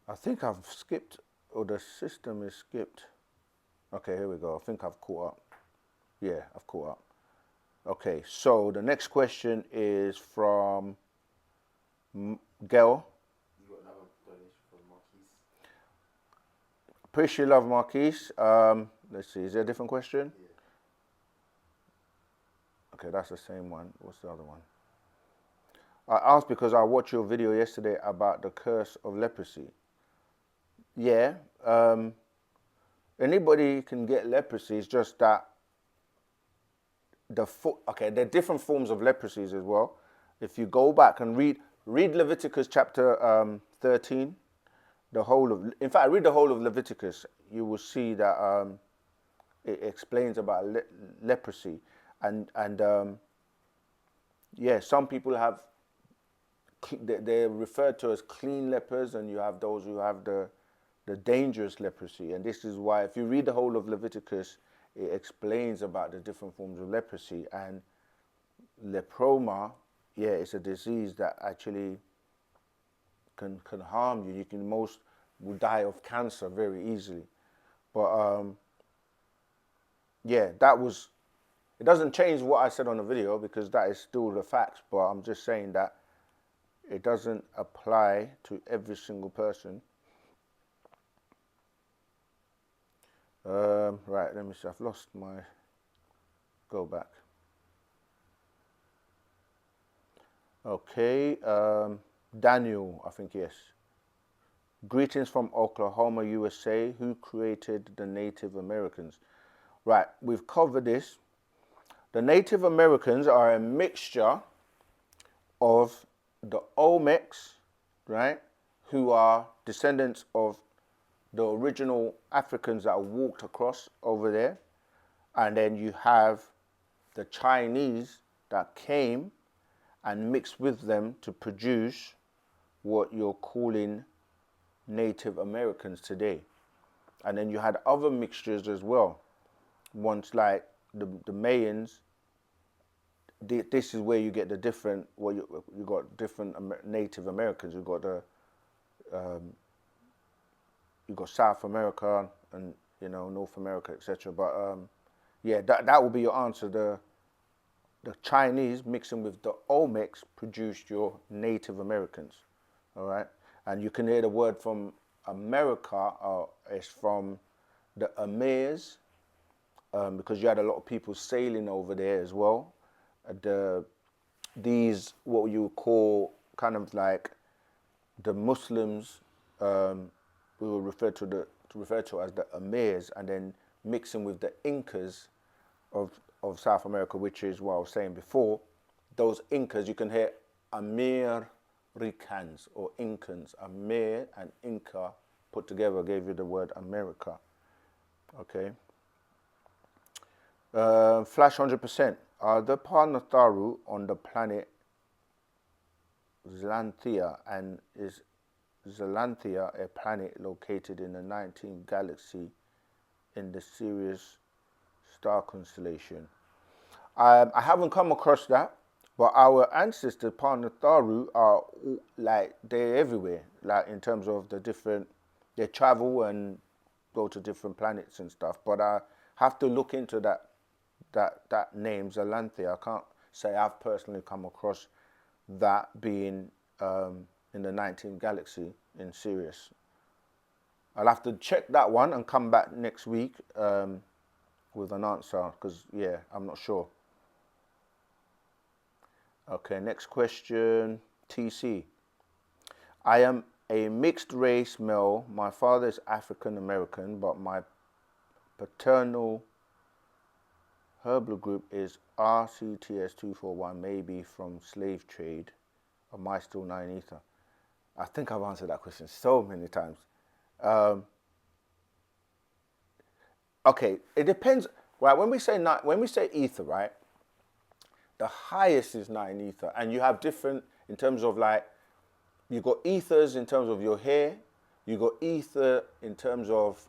I think I've skipped, or the system is skipped. Okay, here we go. I think I've caught up. Yeah, I've caught up. Okay, so the next question is from Gail. You got another donation from Marquise. Appreciate love, Marquise. Let's see, is there a different question? Yeah. Okay, that's the same one. What's the other one? I asked because I watched your video yesterday about the curse of leprosy. Yeah, anybody can get leprosy. It's just that there are different forms of leprosies as well. If you go back and read Leviticus chapter 13, in fact, read the whole of Leviticus. You will see that it explains about leprosy, and yeah, some people have. They're referred to as clean lepers, and you have those who have the dangerous leprosy. And this is why, if you read the whole of Leviticus, it explains about the different forms of leprosy. And leproma, yeah, it's a disease that actually can harm you. Most will die of cancer very easily. But yeah, it doesn't change what I said on the video, because that is still the facts. But I'm just saying that it doesn't apply to every single person. Right, let me see. I've lost my. Go back. Okay, Daniel, I think, yes. Greetings from Oklahoma, USA. Who created the Native Americans? Right, we've covered this. The Native Americans are a mixture of the Olmecs, right, who are descendants of the original Africans that walked across over there. And then you have the Chinese that came and mixed with them to produce what you're calling Native Americans today. And then you had other mixtures as well. Once, like the Mayans, this is where you get the different, you got different Native Americans. You've got you got South America and North America, etc. But yeah, that will be your answer. The Chinese mixing with the Olmecs produced your Native Americans. All right, and you can hear the word from America is from the Amirs, because you had a lot of people sailing over there as well. These what you call kind of like the Muslims, we were referred to as the Amirs, and then mixing with the Incas of South America, which is what I was saying before. Those Incas, you can hear Americans or Incans. Amir and Inca put together gave you the word America. Okay. Flash 100%. Are the Parnatharu on the planet Zalanthia, and is Zalanthia a planet located in the 19th galaxy in the Sirius star constellation? I haven't come across that, but our ancestors Parnatharu are they're everywhere, like in terms of they travel and go to different planets and stuff. But I have to look into that name Zalanthia. I can't say I've personally come across that being in the 19th galaxy in Sirius. I'll have to check that one and come back next week with an answer, because yeah, I'm not sure. Okay, next question. TC. I am a mixed race male. My father is African American, but my paternal Her blue group is RCTS241, maybe from slave trade. Am I still 9 ether? I think I've answered that question so many times. Okay, it depends. Right, when we say ether, right, the highest is 9 ether, and you have different in terms of like, you got ethers in terms of your hair, you got ether in terms of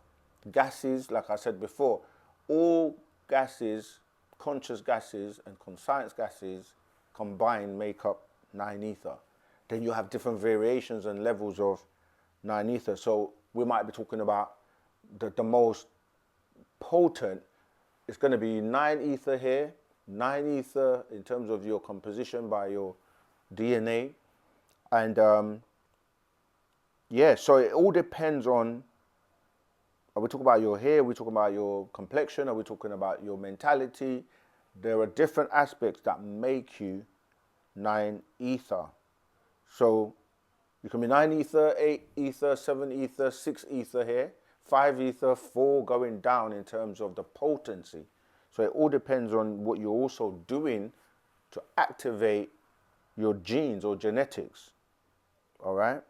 gases. Like I said before, all gases, conscious gases and conscience gases combined make up 9 ether. Then you have different variations and levels of 9 ether. So we might be talking about the most potent. It's going to be 9 ether here, 9 ether in terms of your composition by your DNA. And yeah, so it all depends on, are we talking about your hair, are we talking about your complexion, are we talking about your mentality? There are different aspects that make you 9 ether. So you can be 9 ether, 8 ether, 7 ether, 6 ether here, 5 ether, 4 going down in terms of the potency. So it all depends on what you're also doing to activate your genes or genetics. All right?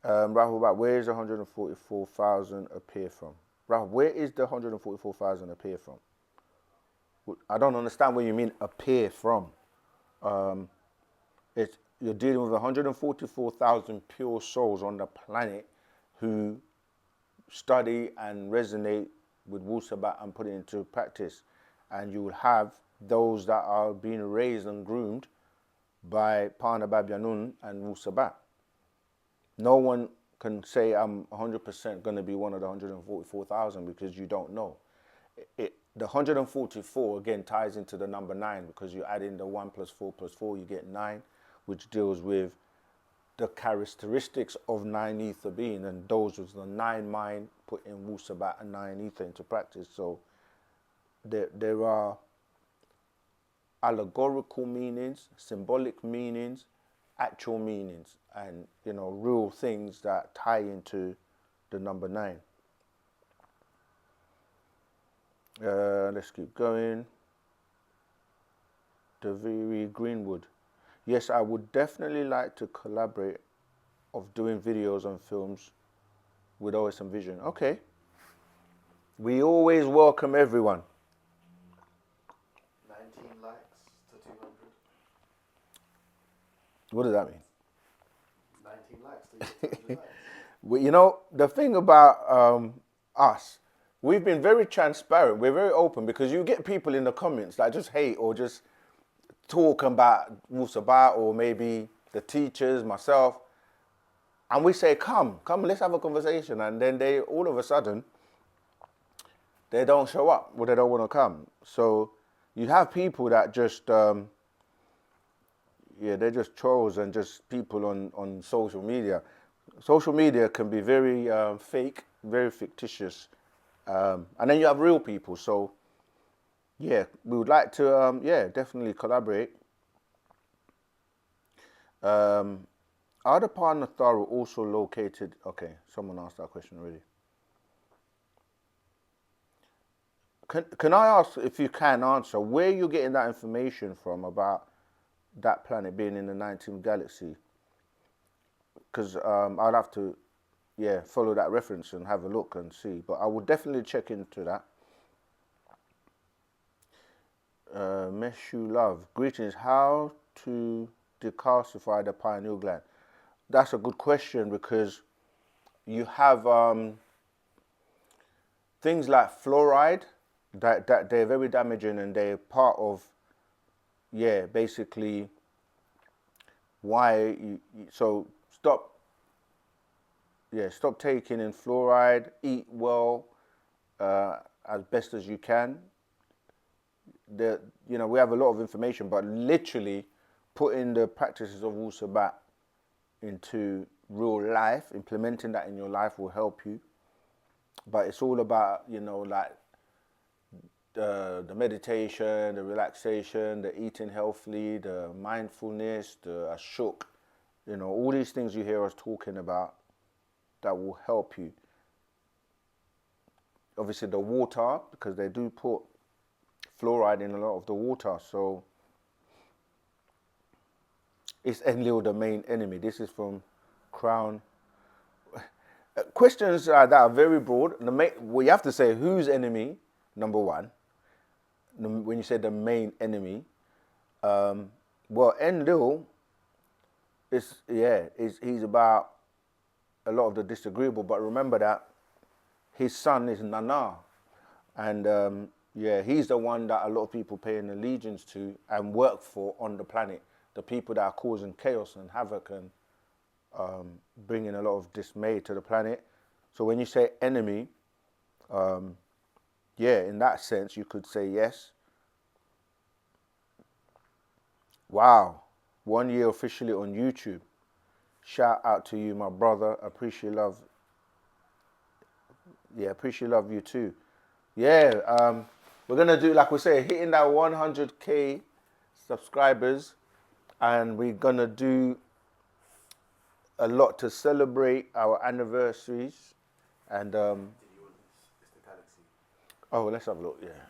Rahul, where is the 144,000 appear from? Rahul, where is the 144,000 appear from? I don't understand what you mean appear from. You're dealing with 144,000 pure souls on the planet who study and resonate with Wu-Sabat and put it into practice. And you will have those that are being raised and groomed by Pana Babyanun and Wu-Sabat. No one can say I'm 100% going to be one of the 144,000 because you don't know. The 144 again ties into the number 9 because you add in the 1 + 4 + 4, you get 9, which deals with the characteristics of 9 ether being, and those was the 9 mind put in Wu-Sabat and 9 ether into practice. So there are allegorical meanings, symbolic meanings, actual meanings, and real things that tie into the number 9. Let's keep going. Daviri Greenwood. Yes, I would definitely like to collaborate of doing videos and films with OSM Vision. Okay. We always welcome everyone. 19 likes to 200. What does that mean? 19 likes to 200 likes. Well, the thing about us, we've been very transparent. We're very open because you get people in the comments that just hate or just talk about Wu-Sabat or maybe the teachers, myself. And we say, come, let's have a conversation. And then they, all of a sudden, they don't show up or they don't want to come. So you have people that just, they're just trolls and just people on social media. Social media can be very fake, very fictitious. And then you have real people. So, yeah, we would like to, definitely collaborate. Are the Parnatharu also located? Okay, someone asked that question already. Can I ask, if you can answer, where you're getting that information from about that planet being in the 19th galaxy? Because I'd have to, follow that reference and have a look and see. But I will definitely check into that. Meshu Love, greetings. How to decalcify the pineal gland? That's a good question because you have things like fluoride that they're very damaging and they're part of, basically why so stop taking in fluoride, eat well as best as you can. We have a lot of information, but literally putting the practices of Wu-Sabat into real life, implementing that in your life will help you. But it's all about, like the meditation, the relaxation, the eating healthily, the mindfulness, the ashuk, all these things you hear us talking about that will help you. obviously the water, because they do put fluoride in a lot of the water. So is Enlil the main enemy? This is from Crown. Questions that are very broad. Well, you have to say whose enemy, number one. When you say the main enemy, well, Enlil he's about a lot of the disagreeable. But remember that his son is Nana, and he's the one that a lot of people pay an allegiance to and work for on the planet. The people that are causing chaos and havoc and bringing a lot of dismay to the planet. So when you say enemy, in that sense, you could say yes. Wow, 1 year officially on YouTube. Shout out to you, my brother. Appreciate love. Yeah, appreciate love you too. Yeah, we're gonna do, like we say, hitting that 100K subscribers, and we're gonna do a lot to celebrate our anniversaries. And oh, let's have a look. Yeah,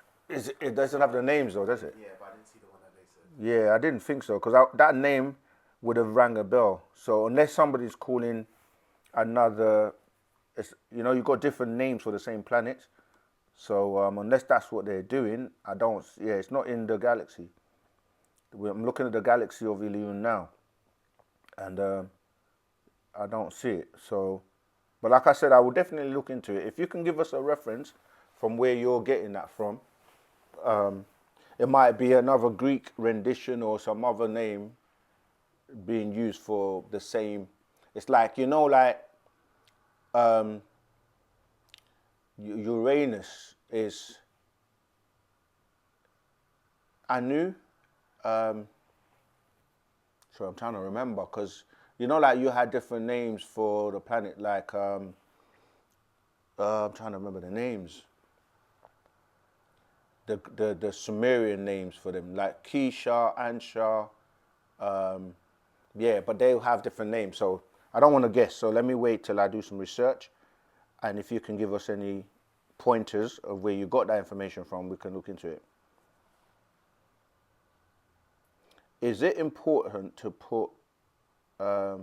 it doesn't have the names though, does it? Yeah, but I didn't see the one that they said. Yeah, I didn't think so, because that name would have rang a bell. So unless somebody's calling another, you've got different names for the same planet. So unless that's what they're doing, it's not in the galaxy. I'm looking at the galaxy of Ilion now, and I don't see it. So, but like I said, I will definitely look into it. If you can give us a reference from where you're getting that from, it might be another Greek rendition or some other name being used for the same. It's like, Uranus is Anu. So I'm trying to remember, because like you had different names for the planet, like I'm trying to remember the names. The Sumerian names for them, like Kisha, Ansha, but they'll have different names. So I don't want to guess. So let me wait till I do some research, and if you can give us any pointers of where you got that information from, we can look into it. Is it important to put? Oh,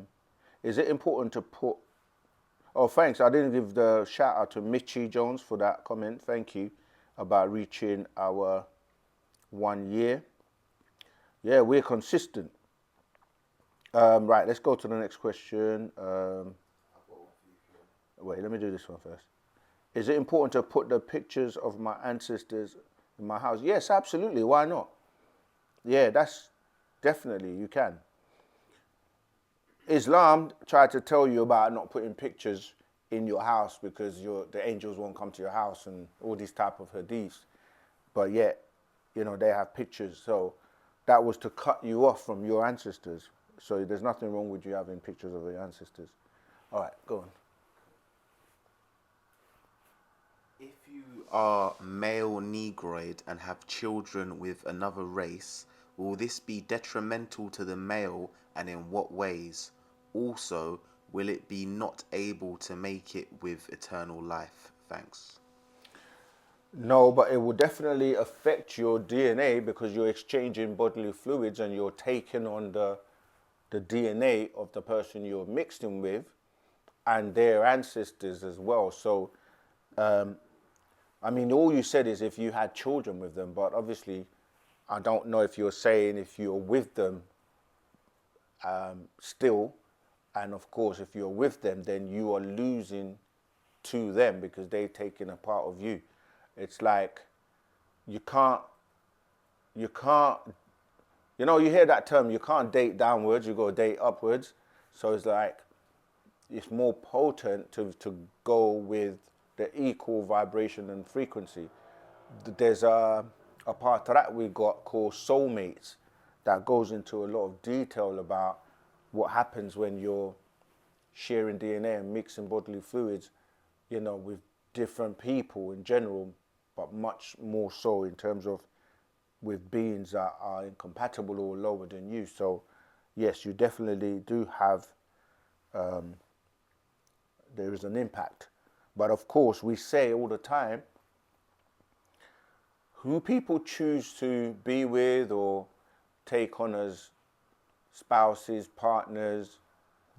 thanks. I didn't give the shout out to Mitchie Jones for that comment. Thank you about reaching our 1 year. Yeah, we're consistent. Right, let's go to the next question. Wait, let me do this one first. Is it important to put the pictures of my ancestors in my house? Yes, absolutely. Why not? Yeah, that's definitely, you can. Islam tried to tell you about not putting pictures in your house because the angels won't come to your house and all these type of hadiths. But yet, they have pictures. So that was to cut you off from your ancestors. So there's nothing wrong with you having pictures of your ancestors. All right, go on. If you are male Negroid and have children with another race, will this be detrimental to the male, and in what ways? Also, will it be not able to make it with eternal life? Thanks. No, but it will definitely affect your DNA because you're exchanging bodily fluids and you're taking on the DNA of the person you're mixed in with and their ancestors as well. So, all you said is if you had children with them, but obviously I don't know if you're saying if you're with them still, and of course if you're with them, then you are losing to them because they've taken a part of you. It's like you hear that term, you can't date downwards, you got to date upwards. So it's like it's more potent to go with the equal vibration and frequency. There's a part of that we got called soulmates that goes into a lot of detail about what happens when you're sharing DNA and mixing bodily fluids, with different people in general, but much more so in terms of with beings that are incompatible or lower than you. So yes, you definitely do have, there is an impact. But of course, we say all the time, Who people choose to be with or take on as spouses, partners,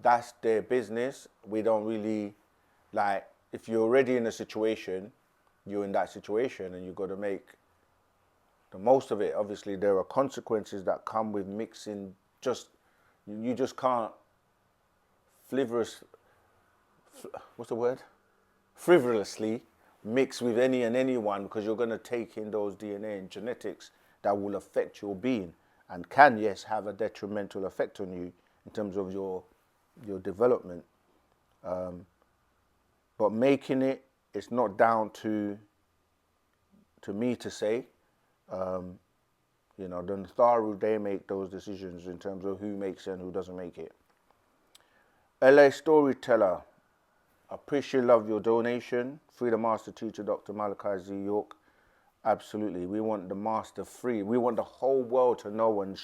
that's their business. We don't really, like, if you're already in a situation, you're in that situation and you've got to make the most of it. Obviously, there are consequences that come with mixing. You just can't frivolously mix with any and anyone, because you're going to take in those DNA and genetics that will affect your being and can, yes, have a detrimental effect on you in terms of your development. But making it, it's not down to me to say. You know, the Natharu, they make those decisions in terms of who makes it and who doesn't make it. LA Storyteller, appreciate, love your donation. Free the Master Teacher, Dr. Malachi Z. York. Absolutely. We want the Master free. We want the whole world to know, and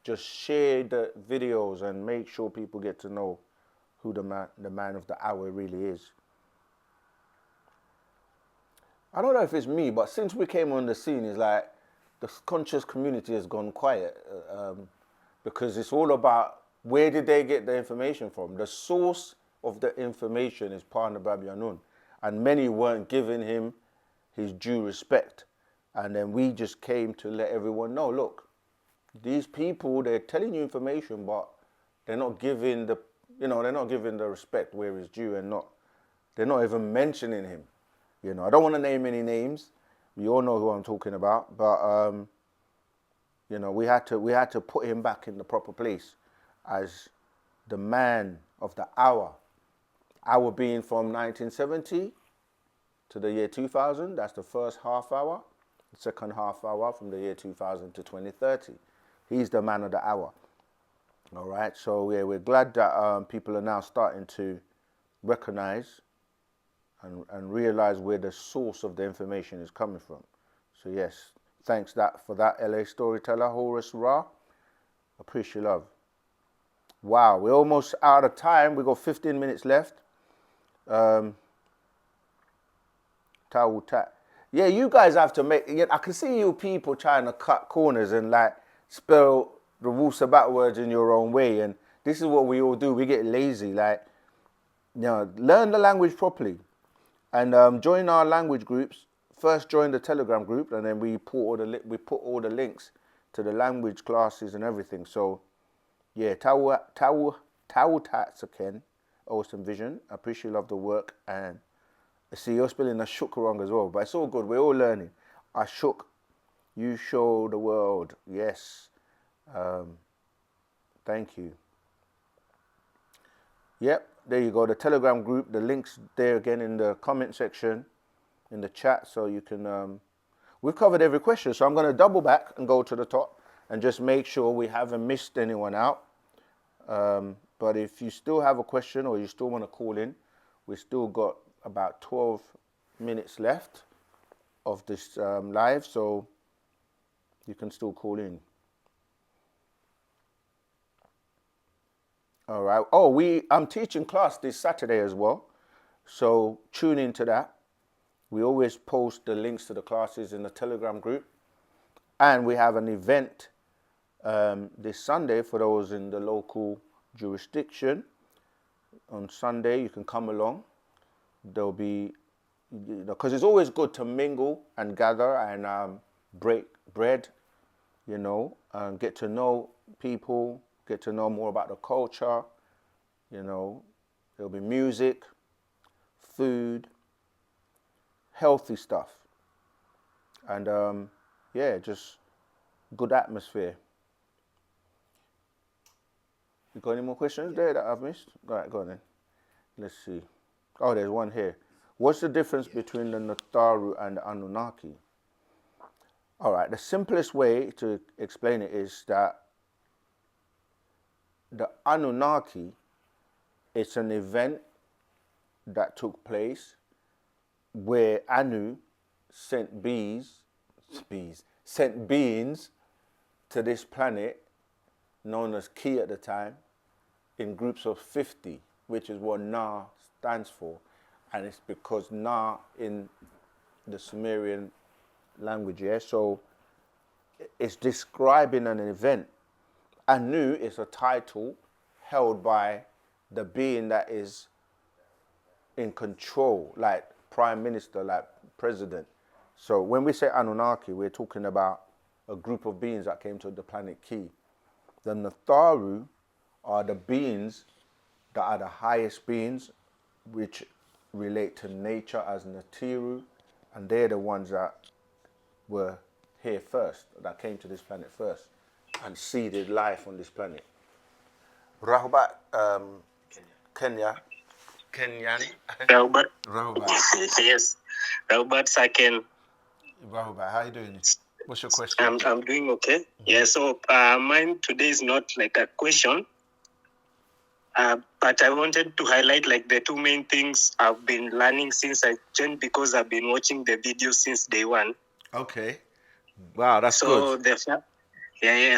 just share the videos and make sure people get to know who the man of the hour really is. I don't know if it's me, but since we came on the scene, it's like the conscious community has gone quiet, because it's all about where did they get the information from. The source of the information is Parnababi Anun, and many weren't giving him his due respect. And then we just came to let everyone know, look, these people, they're telling you information, but they're not giving the, they're not giving the respect where it's due, and they're not even mentioning him. I don't want to name any names. You all know who I'm talking about, but we had to put him back in the proper place as the man of the hour. Hour being from 1970 to the year 2000. That's the first half hour. The second half hour from the year 2000 to 2030. He's the man of the hour. All right. So yeah, we're glad that people are now starting to recognize and realize where the source of the information is coming from. So yes, thanks for that, LA Storyteller, Horus Ra. Appreciate love. Wow, we're almost out of time. We've got 15 minutes left. Yeah, you guys have to make, I can see you people trying to cut corners and like spell the Wu-Sabat words in your own way. And this is what we all do. We get lazy. Like, learn the language properly. And join our language groups. First join the Telegram group, and then we put all the links to the language classes and everything. So yeah, Tau Tatsaken, OSM Vision. I appreciate, love the work. And I see you're spelling Ashuk wrong as well, but it's all good. We're all learning. Ashuk, you show the world. Yes. Thank you. Yep, there you go. The Telegram group, the link's there again in the comment section, in the chat, so you can, we've covered every question, so I'm going to double back and go to the top and just make sure we haven't missed anyone out. But if you still have a question or you still want to call in, we've still got about 12 minutes left of this live, so you can still call in. All right. Oh, I'm teaching class this Saturday as well, so tune into that. We always post the links to the classes in the Telegram group, and we have an event this Sunday for those in the local jurisdiction. On Sunday, you can come along. There'll be, because it's always good to mingle and gather and break bread, and get to know people. Get to know more about the culture, there'll be music, food, healthy stuff, and yeah, just good atmosphere. You got any more questions there that I've missed? All right, go on then. Let's see. Oh, there's one here. What's the difference between the Natharu and the Anunnaki? All right, the simplest way to explain it is that the Anunnaki, it's an event that took place where Anu sent beings to this planet, known as Ki at the time, in groups of 50, which is what Na stands for. And it's because Na in the Sumerian language, yeah? So it's describing an event. Anu is a title held by the being that is in control, like prime minister, like president. So when we say Anunnaki, we're talking about a group of beings that came to the planet Ki. The Natharu are the beings that are the highest beings, which relate to nature as Natiru, and they're the ones that were here first, that came to this planet first, and seeded life on this planet. Rahubat, Kenyan. Rahubat. Rahubat. Yes. Rahubat Saken. Rahubat, how you doing? What's your question? I'm doing okay. Yeah, so mine today is not like a question, but I wanted to highlight like the two main things I've been learning since I joined, because I've been watching the videos since day one. Okay. Wow, that's good.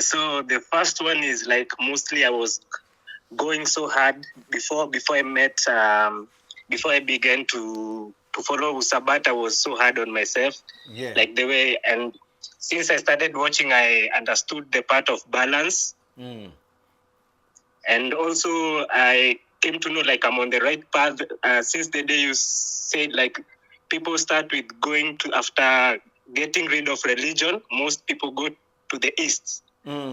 So the first one is like mostly I was going so hard before I met before I began to follow Wu-Sabat. I was so hard on myself. Yeah. Like the way, and since I started watching, I understood the part of balance. And also I came to know like I'm on the right path since the day you said like people start with going to, after getting rid of religion, most people go to the east.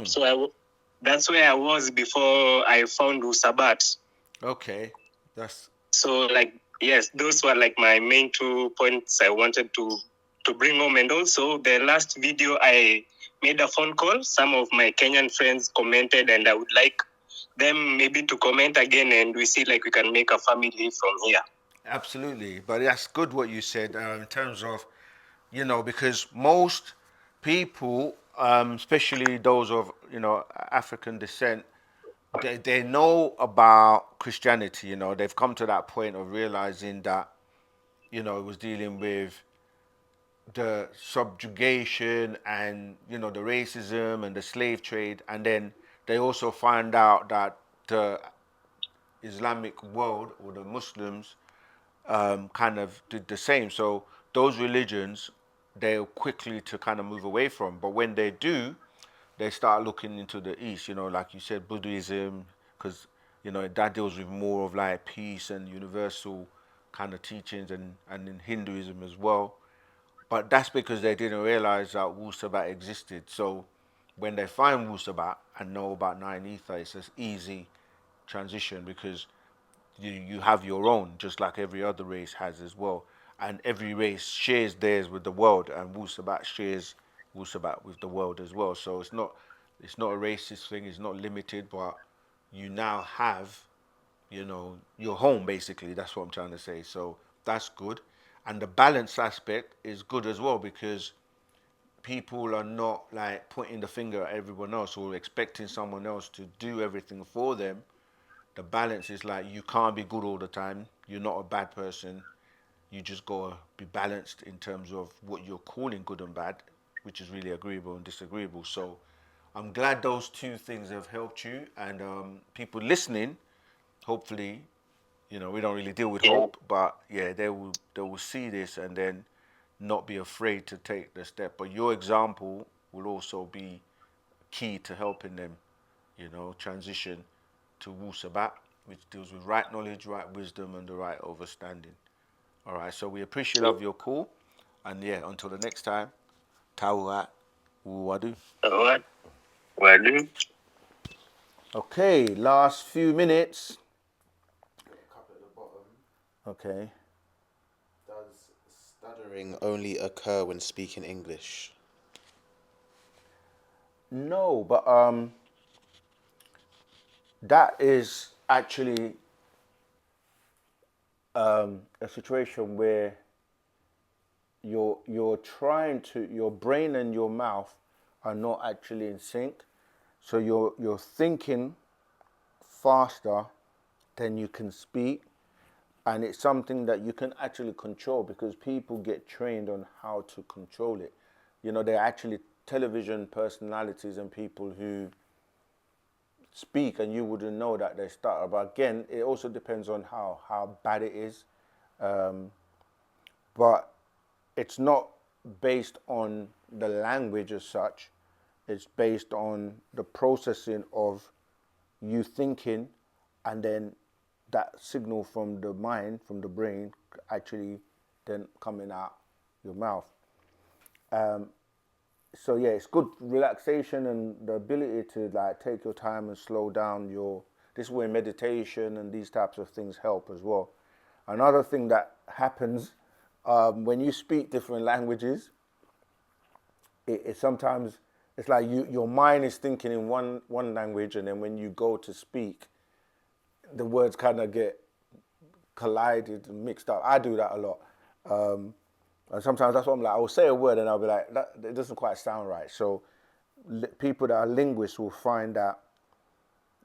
So that's where I was before I found Wu-Sabat. Okay. So like, yes, those were like my main 2 points I wanted to bring home. And also the last video I made a phone call. Some of my Kenyan friends commented, and I would like them maybe to comment again, and we see like we can make a family from here. Absolutely. But that's good what you said in terms of, because most people, especially those of, African descent, they know about Christianity, they've come to that point of realizing that, it was dealing with the subjugation and, the racism and the slave trade. And then they also find out that the Islamic world or the Muslims kind of did the same. So those religions, they're quickly to kind of move away from. But when they do, they start looking into the East, like you said, Buddhism, because, that deals with more of like peace and universal kind of teachings, and in Hinduism as well. But that's because they didn't realize that Wu-Sabat existed. So when they find Wu-Sabat and know about Nine Ether, it's an easy transition, because you have your own, just like every other race has as well. And every race shares theirs with the world, and Wu-Sabat shares Wu-Sabat with the world as well. So it's not a racist thing, it's not limited, but you now have, your home, basically. That's what I'm trying to say. So that's good. And the balance aspect is good as well, because people are not like pointing the finger at everyone else or expecting someone else to do everything for them. The balance is like, you can't be good all the time. You're not a bad person. You just gotta be balanced in terms of what you're calling good and bad, which is really agreeable and disagreeable. So I'm glad those two things have helped you, and people listening, hopefully, we don't really deal with hope, but yeah, they will see this and then not be afraid to take the step. But your example will also be key to helping them, transition to Wu-Sabat, which deals with right knowledge, right wisdom, and the right understanding. All right, so we appreciate your call, and yeah, until the next time, Tawat Wadu. Wadu. Okay, last few minutes. Couple at the bottom. Okay. Does stuttering only occur when speaking English? No, but that is actually a situation where you're trying to, your brain and your mouth are not actually in sync. So you're thinking faster than you can speak, and it's something that you can actually control, because people get trained on how to control it. They're actually television personalities and people who speak and you wouldn't know that they stutter. But again, it also depends on how bad it is. But it's not based on the language as such. It's based on the processing of you thinking, and then that signal from the mind, from the brain, actually then coming out your mouth. So yeah, it's good relaxation and the ability to like take your time and slow down your. This is where meditation and these types of things help as well. Another thing that happens when you speak different languages, it sometimes it's like your mind is thinking in one language, and then when you go to speak, the words kind of get collided and mixed up. I do that a lot. And sometimes that's what I'm like, I'll say a word and I'll be like, that it doesn't quite sound right. So people that are linguists will find that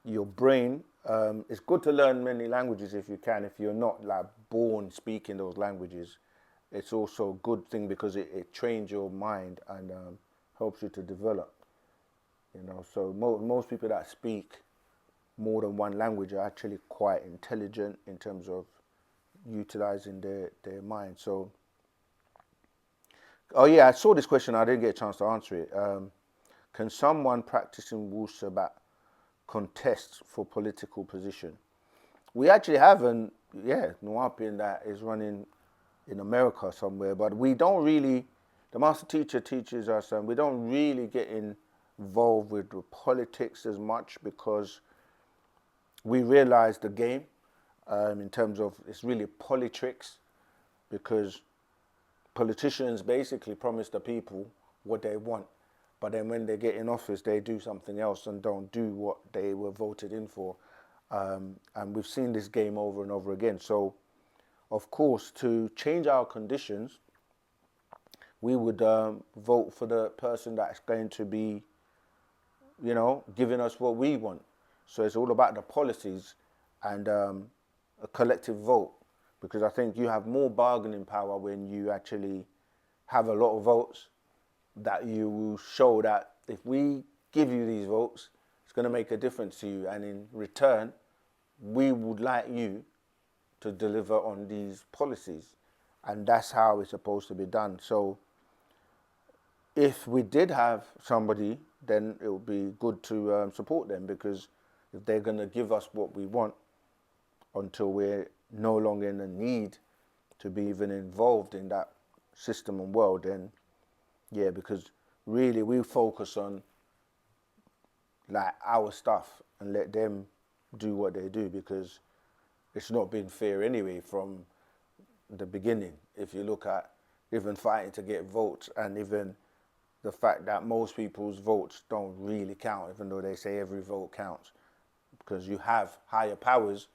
your brain, it's good to learn many languages if you can. If you're not like born speaking those languages, it's also a good thing because it trains your mind and helps you to develop. So most people that speak more than one language are actually quite intelligent in terms of utilizing their mind. So, oh yeah, I saw this question. I didn't get a chance to answer it. Can someone practicing Wu-Sabat contest for political position? We actually have wu-nuwapu that is running in America somewhere, but we don't really, the master teacher teaches us, and we don't really get involved with the politics as much because we realize the game in terms of it's really politics, because politicians basically promise the people what they want, but then when they get in office, they do something else and don't do what they were voted in for. And we've seen this game over and over again. So, of course, to change our conditions, we would vote for the person that's going to be, giving us what we want. So it's all about the policies and a collective vote, because I think you have more bargaining power when you actually have a lot of votes, that you will show that if we give you these votes, it's going to make a difference to you, and in return, we would like you to deliver on these policies. And that's how it's supposed to be done. So if we did have somebody, then it would be good to support them, because if they're going to give us what we want until we're no longer in the need to be even involved in that system and world, then yeah, because really we focus on like our stuff and let them do what they do, because it's not been fair anyway from the beginning. If you look at even fighting to get votes, and even the fact that most people's votes don't really count, even though they say every vote counts, because you have higher powers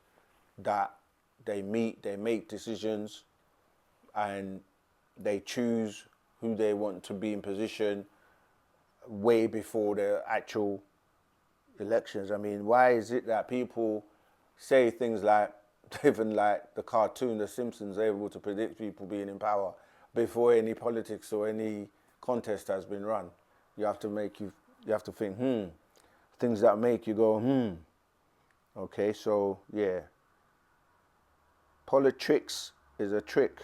that they make decisions, and they choose who they want to be in position way before the actual elections. I mean, why is it that people say things like, even like the cartoon, The Simpsons, they're able to predict people being in power before any politics or any contest has been run? You have to think, things that make you go, Okay, so yeah. Politics is a trick.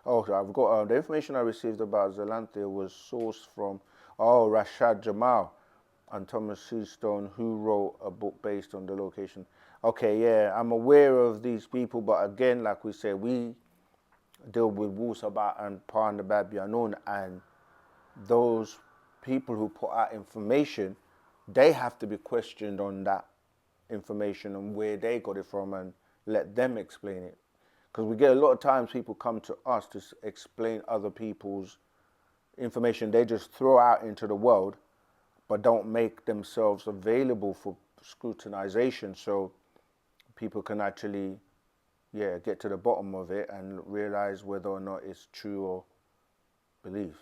Oh, I've got the information I received about Zalanthia was sourced from Rashad Jamal and Thomas C. Stone, who wrote a book based on the location. Okay, yeah, I'm aware of these people, but again, like we said, we deal with Wu-Sabat and Pineal, and those people who put out information, they have to be questioned on that information and where they got it from, and let them explain it. Because we get a lot of times people come to us to explain other people's information they just throw out into the world, but don't make themselves available for scrutinization, so people can actually get to the bottom of it and realize whether or not it's true or belief.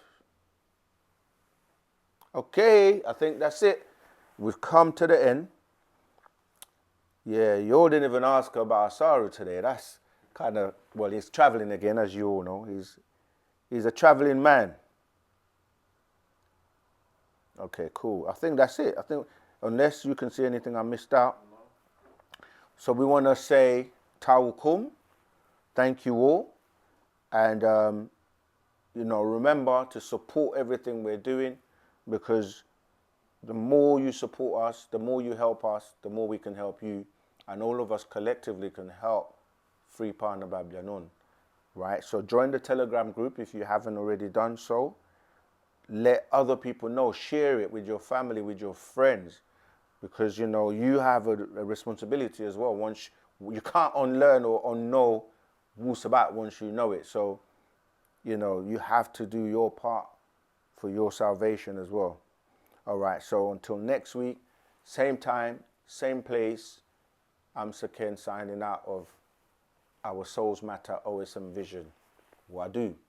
Okay, I think that's it. We've come to the end. Yeah, you all didn't even ask about Asaru today. That's kind of, well, he's traveling again, as you all know. He's a traveling man. Okay, cool. I think that's it. I think, unless you can see anything I missed out. So we want to say Tawukum. Thank you all. And, you know, remember to support everything we're doing, because the more you support us, the more you help us, the more we can help you. And all of us collectively can help free Pana Babylon. Right? So join the Telegram group if you haven't already done so. Let other people know. Share it with your family, with your friends. Because, you know, you have a responsibility as well. Once you can't unlearn or unknow Wu-Sabat once you know it. So, you know, you have to do your part for your salvation as well. All right, so until next week, same time, same place, I'm Saken signing out of our Souls Matter OSM Vision. Wadu.